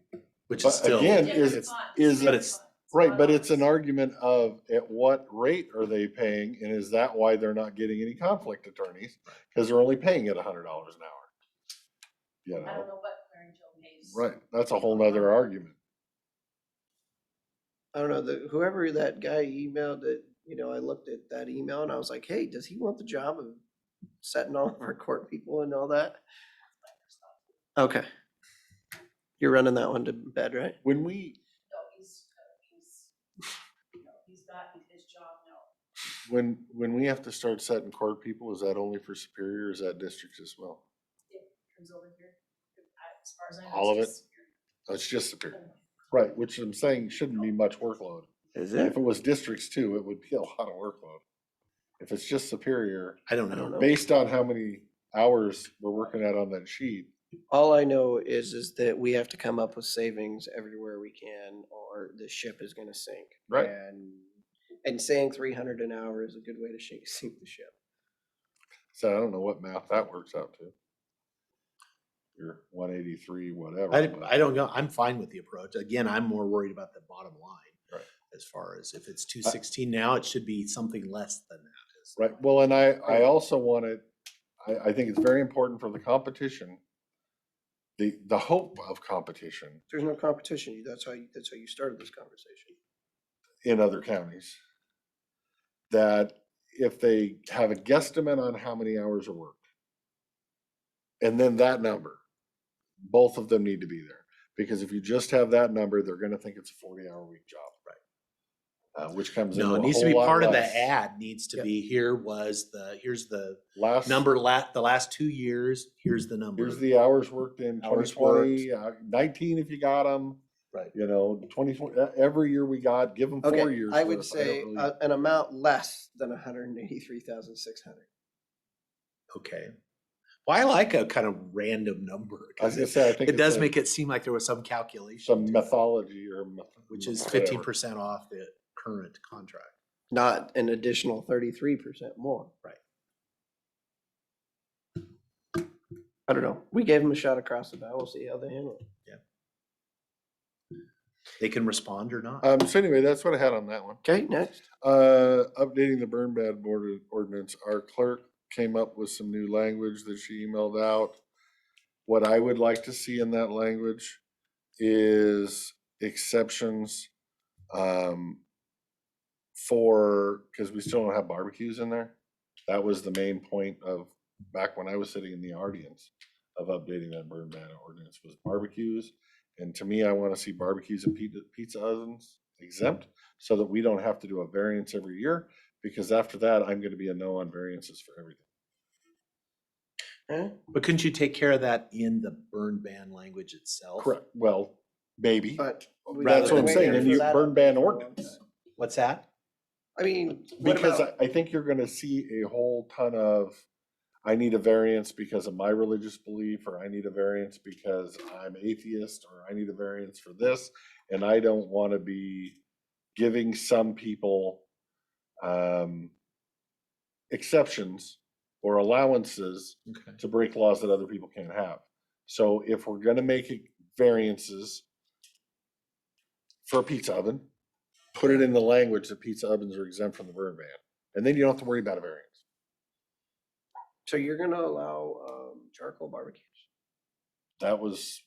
fund.
Which is
But
still,
again,
Different
is,
fund,
is,
but
different
it's-
fund.
right,
not
but it's an
ours.
argument of at what rate are they paying? And is that why they're not getting any conflict attorneys? Because they're only paying at $100 an hour. You
I don't
know,
know what Mary Jo pays.
right, that's a whole nother argument.
I don't know, whoever that guy emailed it, I looked at that email and I was like, hey, does he want the job of setting all of our court people and all that? Okay. You're running that one to bed, right?
When we,
No, he's got his job now.
when we have to start setting court people, is that only for Superior or is that districts as well?
It comes over here. As far as I know.
All of
it's
it?
just-
It's just Superior. Right, which I'm saying shouldn't be much workload.
Is
If it was districts too, it would be a lot of workload. If it's just Superior,
I don't know.
based on how many hours we're working at on that sheet,
All I know is that we have to come up with savings everywhere we can or the ship is gonna sink.
Right.
And saying 300 an hour is a good way to sink the ship.
so I don't know what math that works out to. You're 183, whatever. but-
I don't know. I'm fine with the approach. Again, I'm more worried about the bottom line.
Right.
As far as if it's 216 now, it should be something less than that. is-
Right, well, and I also wanted, I think it's very important for the competition, the hope of competition
There's no competition. That's how you started this conversation.
in other counties. That if they have a guesstimate on how many hours are worked, and then that number, both of them need to be there. Because if you just have that number, they're gonna think it's a 40-hour week job. Right. Which comes in
No,
a
it needs to
whole
be
lot
part of the
less.
ad needs to be, here's the
Last
number, the last 2 years, here's the number.
Here's the hours worked in
Hours
2020, 19 if you got them.
Right.
2020, every year we got, give them 4
Okay,
years.
I
for
would
us.
say
don't really-
an amount less than 183,600.
Okay. Well, I like a kind of random number.
I was
'cause
gonna say, I think
it does
it's
make it seem like there was some calculation.
some
to it,
mythology or.
which is
whatever.
15% off the current contract.
Not an additional 33% more.
Right.
I don't know. We gave them a shot across the bow. We'll see how they handle it.
They can respond or not.
So anyway, that's what I had on that one.
Okay, next.
Updating the burn ban board ordinance, our clerk came up with some new language that she emailed out. What I would like to see in that language is exceptions, because we still don't have barbecues in there. That was the main point of, back when I was sitting in the audience, of updating that burn ban ordinance, was barbecues. And to me, I want to see barbecues and pizza ovens exempt, so that we don't have to do a variance every year, because after that, I'm gonna be a no on variances for everything.
But couldn't you take care of that in the burn ban language itself?
Correct, well, maybe,
But we
that's
gotta
what I'm
wait
saying,
for
and you
that
burn ban
update for
ordinance.
once.
What's that?
I mean, what
Because
about,
I think you're gonna see a whole ton of, I need a variance because of my religious belief, or I need a variance because I'm atheist, or I need a variance for this, and I don't wanna be giving some people exceptions or allowances
Okay.
to break laws that other people can't have. So if we're gonna make it variances for a pizza oven, put it in the language that pizza ovens are exempt from the burn ban. And then you don't have to worry about a variance.
So you're gonna allow, charcoal barbecues?
That was,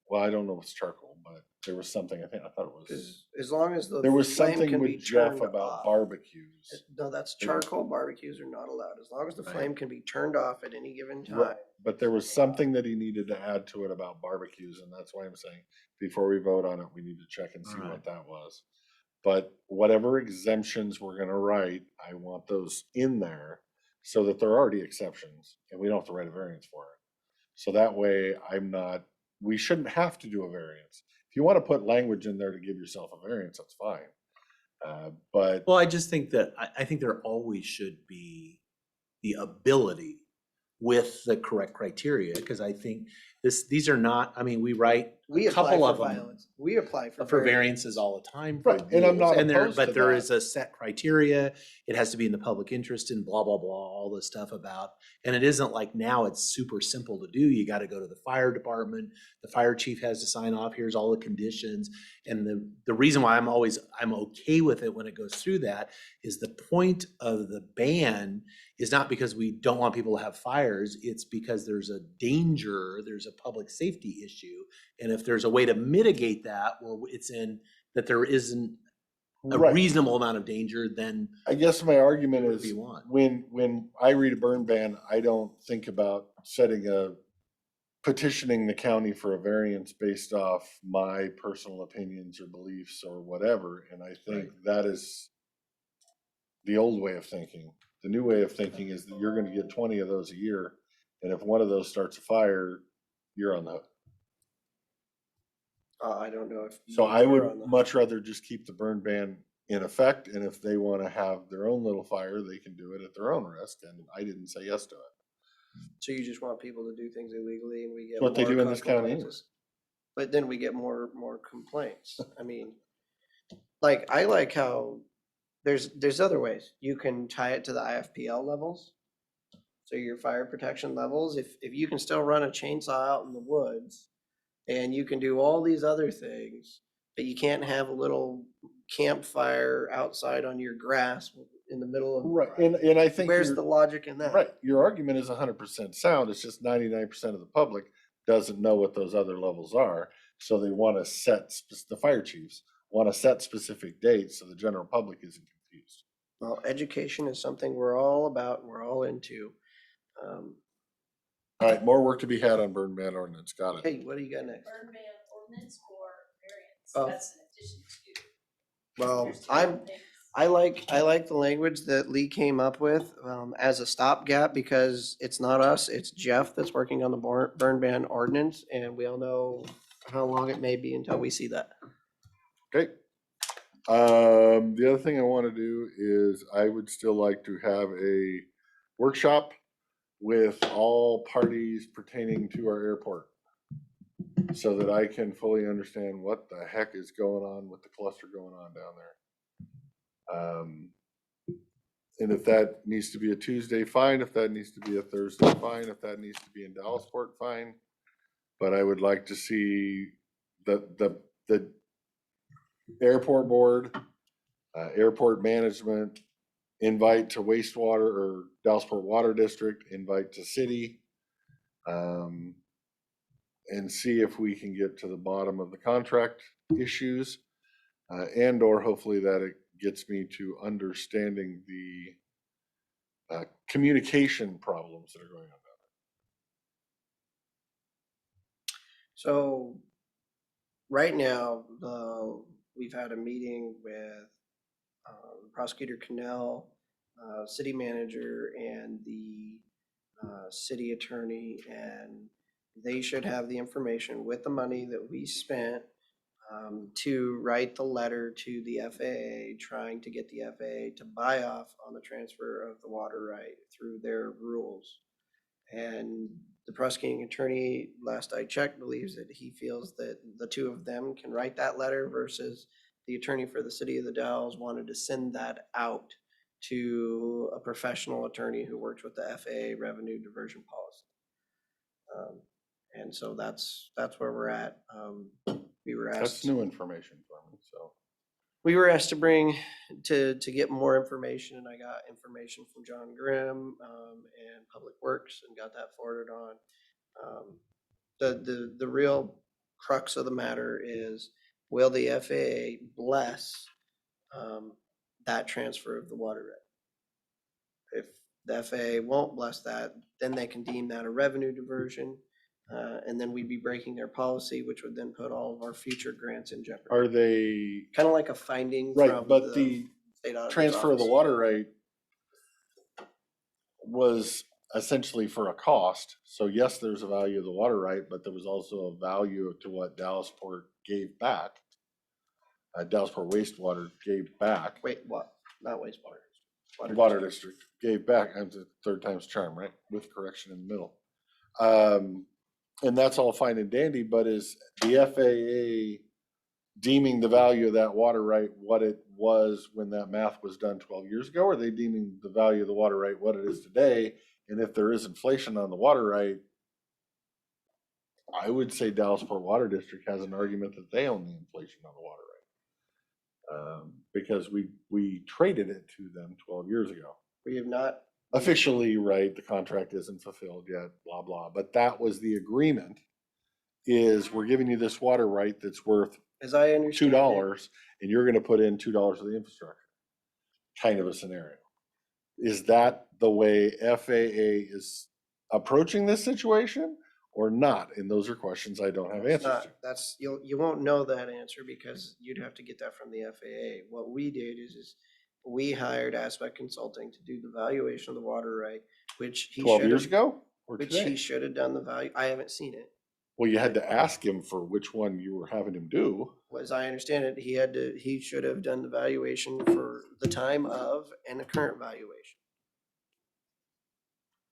well, I don't know if it's charcoal, but there was something, I thought it was,
As long as the
there was
flame
something
can be
with Jeff
turned
about
off.
barbecues.
No, that's charcoal barbecues are not allowed, as long as the
Right.
flame can be turned off at any given
Right,
time.
but there was something that he needed to add to it about barbecues, and that's why I'm saying, before we vote on it, we need to check and see
Alright.
what that was. But whatever exemptions we're gonna write, I want those in there so that they're already exceptions, and we don't have to write a variance for it. So that way, we shouldn't have to do a variance. If you wanna put language in there to give yourself a variance, that's fine. But
Well, I just think that, I think there always should be the ability with the correct criteria, because I think these are not, I mean, we write
We
a
apply
couple
for
of them
violence, we apply for
for
variance.
variances all the time. for
Right, and I'm
rules,
not
and there,
opposed to
but there
that.
is a set criteria. It has to be in the public interest and blah, blah, blah, all this stuff about, and it isn't like now it's super simple to do. You got to go to the fire department. The fire chief has to sign off. Here's all the conditions. And the reason why I'm okay with it when it goes through that is the point of the ban is not because we don't want people to have fires. It's because there's a danger, there's a public safety issue. And if there's a way to mitigate that, where it's in that there isn't a
Right.
reasonable amount of danger, then
I guess my argument
what
is,
do you want?
when I read a burn ban, I don't think about petitioning the county for a variance based off my personal opinions or beliefs or whatever. And I think that is the old way of thinking. The new way of thinking is that you're gonna get 20 of those a year, and if one of those starts a fire, you're on the hook.
I don't know if.
So I
you're
would
on the-
much rather just keep the burn ban in effect, and if they wanna have their own little fire, they can do it at their own risk, and I didn't say yes to it.
So you just want people to do things illegally and we get
It's what they
more
do in this county anyway.
complaints? But then we get more complaints. I mean, like, I like how there's other ways. You can tie it to the IFPL levels. So your fire protection levels, if you can still run a chainsaw out in the woods and you can do all these other things, but you can't have a little campfire outside on your grass in the middle of.
Right, and I think.
Where's
your-
the logic in that?
Right, your argument is 100% sound, it's just 99% of the public doesn't know what those other levels are. So they wanna the fire chiefs wanna set specific dates so the general public isn't confused.
Well, education is something we're all about and we're all into.
All right, more work to be had on burn ban ordinance, got it.
Hey, what do you got next?
Burn ban ordinance or variance,
Oh.
that's in addition to.
Well,
There's two different things.
I like the language that Lee came up with, as a stopgap, because it's not us, it's Jeff that's working on the burn ban ordinance, and we all know how long it may be until we see that.
Okay. The other thing I wanna do is I would still like to have a workshop with all parties pertaining to our airport, so that I can fully understand what the heck is going on with the cluster going on down there. And if that needs to be a Tuesday, fine. If that needs to be a Thursday, fine. If that needs to be in Dallasport, fine. But I would like to see the airport board, airport management, invite to wastewater or Dallasport Water District, invite to city. And see if we can get to the bottom of the contract issues. And or hopefully that it gets me to understanding the communication problems that are going on.
So, right now, we've had a meeting with Prosecutor Cannell, city manager, and the city attorney, and they should have the information with the money that we spent to write the letter to the FAA, trying to get the FAA to buy off on the transfer of the water right through their rules. And the prosecuting attorney, last I checked, believes that he feels that the two of them can write that letter versus the attorney for the city of the Dalles wanted to send that out to a professional attorney who works with the FAA revenue diversion policy. And so that's where we're at. We were
That's
asked.
new information for me, so.
we were asked to bring, to get more information, and I got information from John Grimm, and Public Works, and got that forwarded on. The real crux of the matter is, will the FAA bless, that transfer of the water right? If the FAA won't bless that, then they can deem that a revenue diversion. And then we'd be breaking their policy, which would then put all of our future grants in jeopardy.
Are they,
Kind of like a finding
right,
from
but
the
the
state auditor's
transfer of the
office.
water right was essentially for a cost. So yes, there's a value of the water right, but there was also a value to what Dallasport gave back. Dallasport wastewater gave back.
Wait, what? Not wastewater.
Water district gave back. I'm the third time's charm, right? With correction in the middle. And that's all fine and dandy, but is the FAA deeming the value of that water right what it was when that math was done 12 years ago? Or are they deeming the value of the water right what it is today? And if there is inflation on the water right, I would say Dallasport Water District has an argument that they own the inflation on the water right. Because we traded it to them 12 years ago.
We have not.
Officially, right, the contract isn't fulfilled yet, blah, blah. But that was the agreement, is we're giving you this water right that's worth
As I understand it,
$2, and you're gonna put in $2 of the infrastructure. Kind of a scenario. Is that the way FAA is approaching this situation or not? And those are questions I don't have
it's
answers to.
not, that's, you won't know that answer because you'd have to get that from the FAA. What we did is we hired Aspect Consulting to do the valuation of the water right, which he
12
should
years
have,
ago or
which
today?
he should have done the value. I haven't seen it.
Well, you had to ask him for which one you were having him do.
As I understand it, he should have done the valuation for the time of and the current valuation.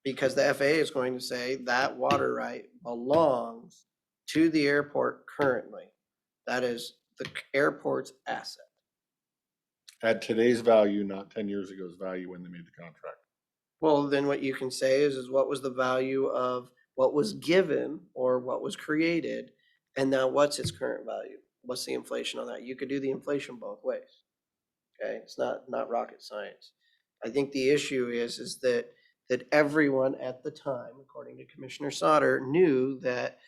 Because the FAA is going to say that water right belongs to the airport currently. That is the airport's asset.
At today's value, not 10 years ago's value when they made the contract.
Well, then what you can say is what was the value of what was given or what was created, and now what's its current value? What's the inflation on that? You could do the inflation both ways. Okay, it's not rocket science. I think the issue is that everyone at the time, according to Commissioner Sauter, knew that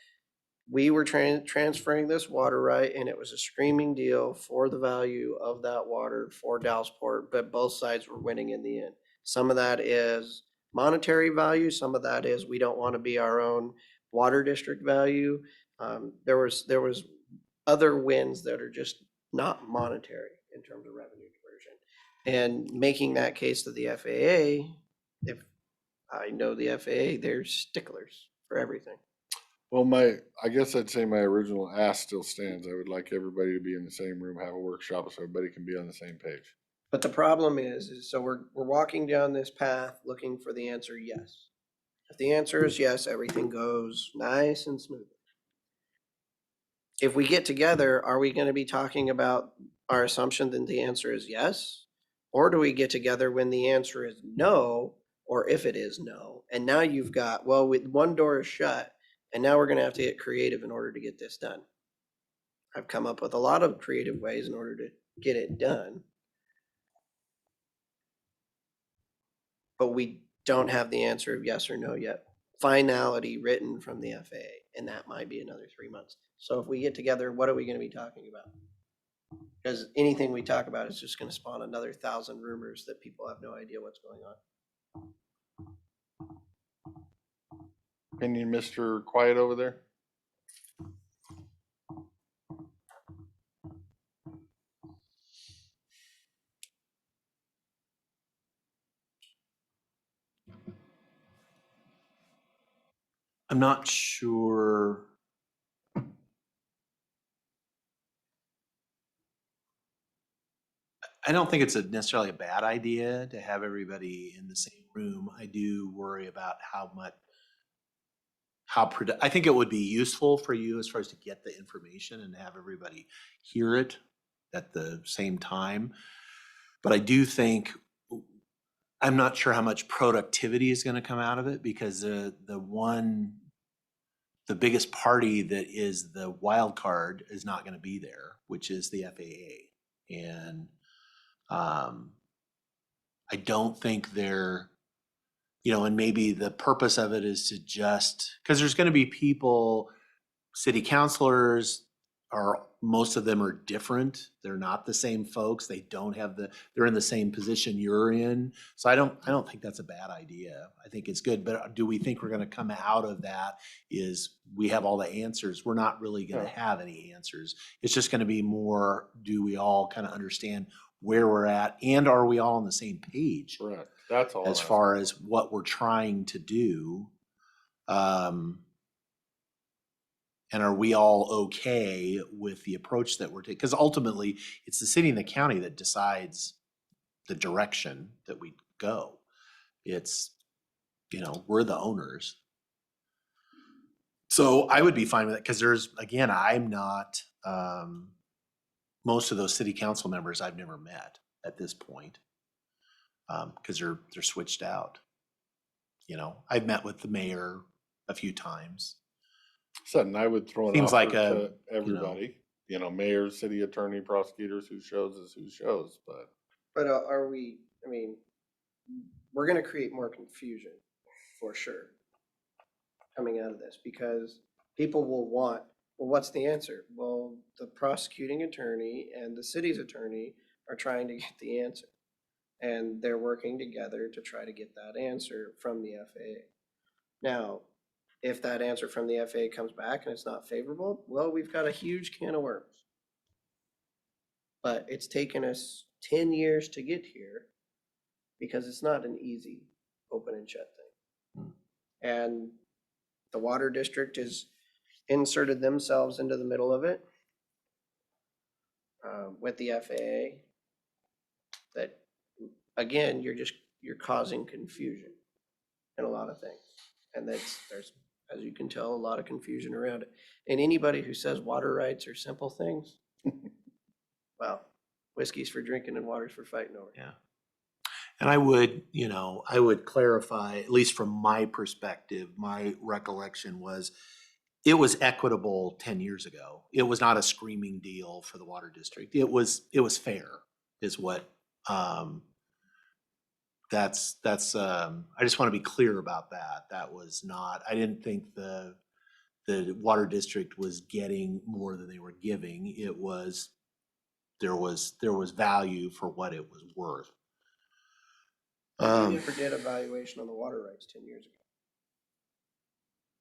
we were transferring this water right, and it was a screaming deal for the value of that water for Dallasport, but both sides were winning in the end. Some of that is monetary value. Some of that is we don't want to be our own water district value. There was other wins that are just not monetary in terms of revenue diversion. And making that case to the FAA, if I know the FAA, they're sticklers for everything.
Well, I guess I'd say my original ask still stands. I would like everybody to be in the same room, have a workshop so everybody can be on the same page.
But the problem is so we're walking down this path looking for the answer yes. If the answer is yes, everything goes nice and smooth. If we get together, are we going to be talking about our assumption that the answer is yes? Or do we get together when the answer is no, or if it is no? And now you've got, well, with one door is shut, and now we're going to have to get creative in order to get this done. I've come up with a lot of creative ways in order to get it done. But we don't have the answer of yes or no yet. Finality written from the FAA, and that might be another 3 months. So if we get together, what are we going to be talking about? Because anything we talk about is just going to spawn another 1,000 rumors that people have no idea what's going on.
Opinion, Mr. Quiet over there?
I'm not sure. I don't think it's necessarily a bad idea to have everybody in the same room. I do worry about I think it would be useful for you as far as to get the information and have everybody hear it at the same time. But I do think, I'm not sure how much productivity is going to come out of it, because the biggest party that is the wild card is not going to be there, which is the FAA. And I don't think they're, you know, and maybe the purpose of it is to just, because there's going to be people, city councilors are, most of them are different. They're not the same folks. They don't have they're in the same position you're in. So I don't think that's a bad idea. I think it's good. But do we think we're going to come out of that is we have all the answers? We're not really going to have any answers. It's just going to be more, do we all kind of understand where we're at, and are we all on the same page?
Correct. That's all.
As far as what we're trying to do. And are we all okay with the approach that we're taking? Because ultimately, it's the city and the county that decides the direction that we go. It's, you know, we're the owners. So I would be fine with it, because there's, again, I'm not, most of those city council members I've never met at this point, because they're switched out. You know, I've met with the mayor a few times.
Sudden, I would throw an
Seems
offer
like
to everybody, you know, mayor, city attorney, prosecutors, who shows is who shows, but.
But are we, I mean, we're gonna create more confusion for sure coming out of this, because people will want, well, what's the answer? Well, the prosecuting attorney and the city's attorney are trying to get the answer. And they're working together to try to get that answer from the FAA. Now, if that answer from the FAA comes back and it's not favorable, well, we've got a huge can of worms. But it's taken us 10 years to get here, because it's not an easy open and shut thing. And the water district has inserted themselves into the middle of it with the FAA. That, again, you're causing confusion in a lot of things. And there's, as you can tell, a lot of confusion around it. And anybody who says water rights are simple things, well, whiskey's for drinking and water's for fighting over.
Yeah. And I would, you know, I would clarify, at least from my perspective, my recollection was it was equitable 10 years ago. It was not a screaming deal for the water district. It was fair, is what, I just want to be clear about that. That was not, I didn't think the water district was getting more than they were giving. It was, there was value for what it was worth.
We never did evaluation on the water rights 10 years ago.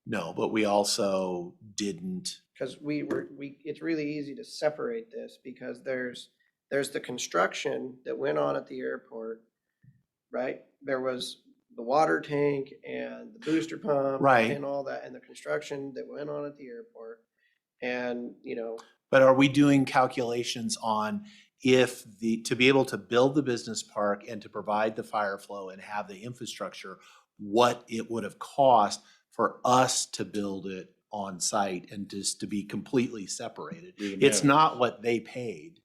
No, but we also didn't.
Because it's really easy to separate this, because there's the construction that went on at the airport, right? There was the water tank and the booster pump,
Right,
and all that, and the construction that went on at the airport. And, you know,
but are we doing calculations on if to be able to build the business park and to provide the fire flow and have the infrastructure, what it would have cost for us to build it on site and just to be completely separated? It's not what they paid.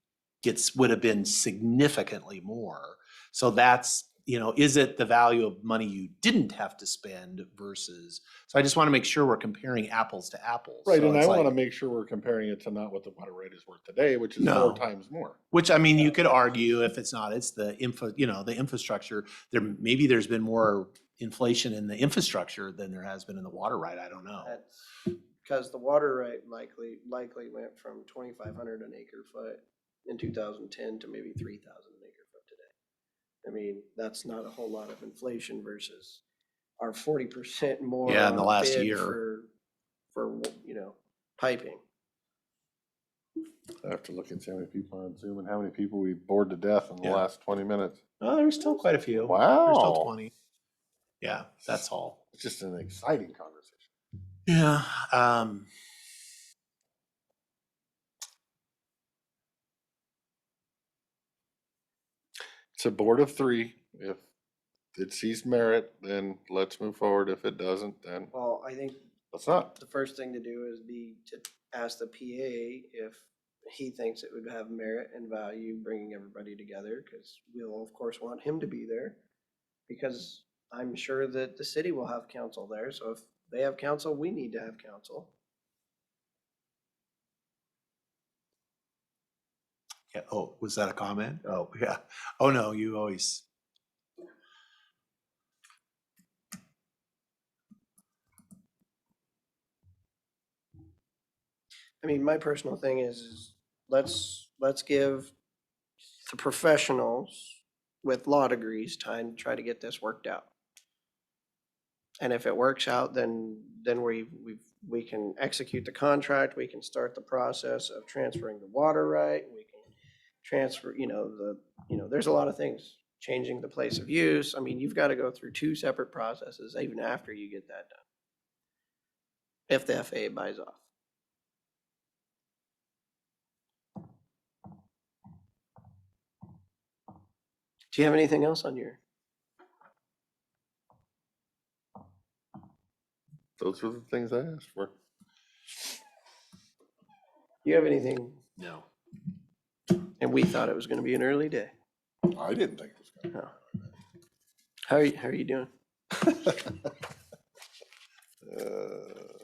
Would have been significantly more. So that's, you know, is it the value of money you didn't have to spend versus, so I just want to make sure we're comparing apples to apples.
Right,
So
and I
it's
want to
like,
make sure we're comparing it to not what the water rate is worth today, which is
No.
4 times more.
which, I mean, you could argue if it's not, it's the the infrastructure. Maybe there's been more inflation in the infrastructure than there has been in the water right. I don't know.
that's because the water right likely went from 2,500 an acre foot in 2010 to maybe 3,000 an acre foot today. I mean, that's not a whole lot of inflation versus our 40% more.
Yeah, in the
on
last
bid
year.
for piping.
I have to look and see how many people are on Zoom and how many people we've bored to death in the
Yeah.
last 20 minutes.
Oh, there's still quite a few.
Wow.
There's still 20. Yeah, that's all.
It's just an exciting conversation.
Yeah.
It's a board of 3. If it sees merit, then let's move forward. If it doesn't, then
Well, I think
let's not.
the first thing to do is to ask the PA if he thinks it would have merit and value bringing everybody together, because we'll of course want him to be there, because I'm sure that the city will have council there. So if they have council, we need to have council.
Yeah, oh, was that a comment? Oh, yeah. Oh, no, you always.
I mean, my personal thing is let's give the professionals with law degrees time to try to get this worked out. And if it works out, then we can execute the contract, we can start the process of transferring the water right, we can transfer, there's a lot of things, changing the place of use. I mean, you've got to go through two separate processes even after you get that done. If the FAA buys off. Do you have anything else on your?
Those were the things I asked for.
Do you have anything?
No.
And we thought it was going to be an early day.
I didn't think it was gonna.
No. How are you doing?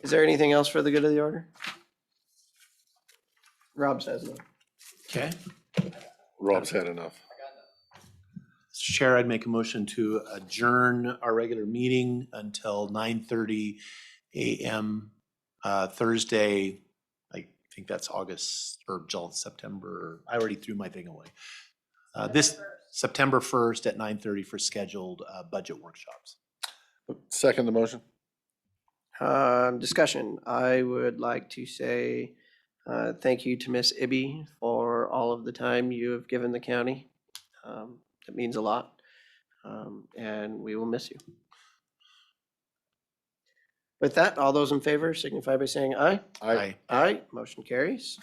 Is there anything else for the good of the order? Rob says no.
Okay.
Rob's had enough.
Mr. Chair, I'd make a motion to adjourn our regular meeting until 9:30 a.m. Thursday. I think that's August or September. I already threw my thing away. This September 1st at 9:30 for scheduled budget workshops.
Second the motion.
Discussion. I would like to say thank you to Miss Ibby for all of the time you have given the county. It means a lot, and we will miss you. With that, all those in favor signify by saying aye.
Aye.
Aye, motion carries.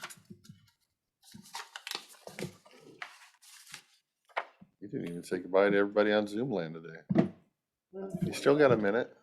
You didn't even say goodbye to everybody on Zoom land today. You still got a minute.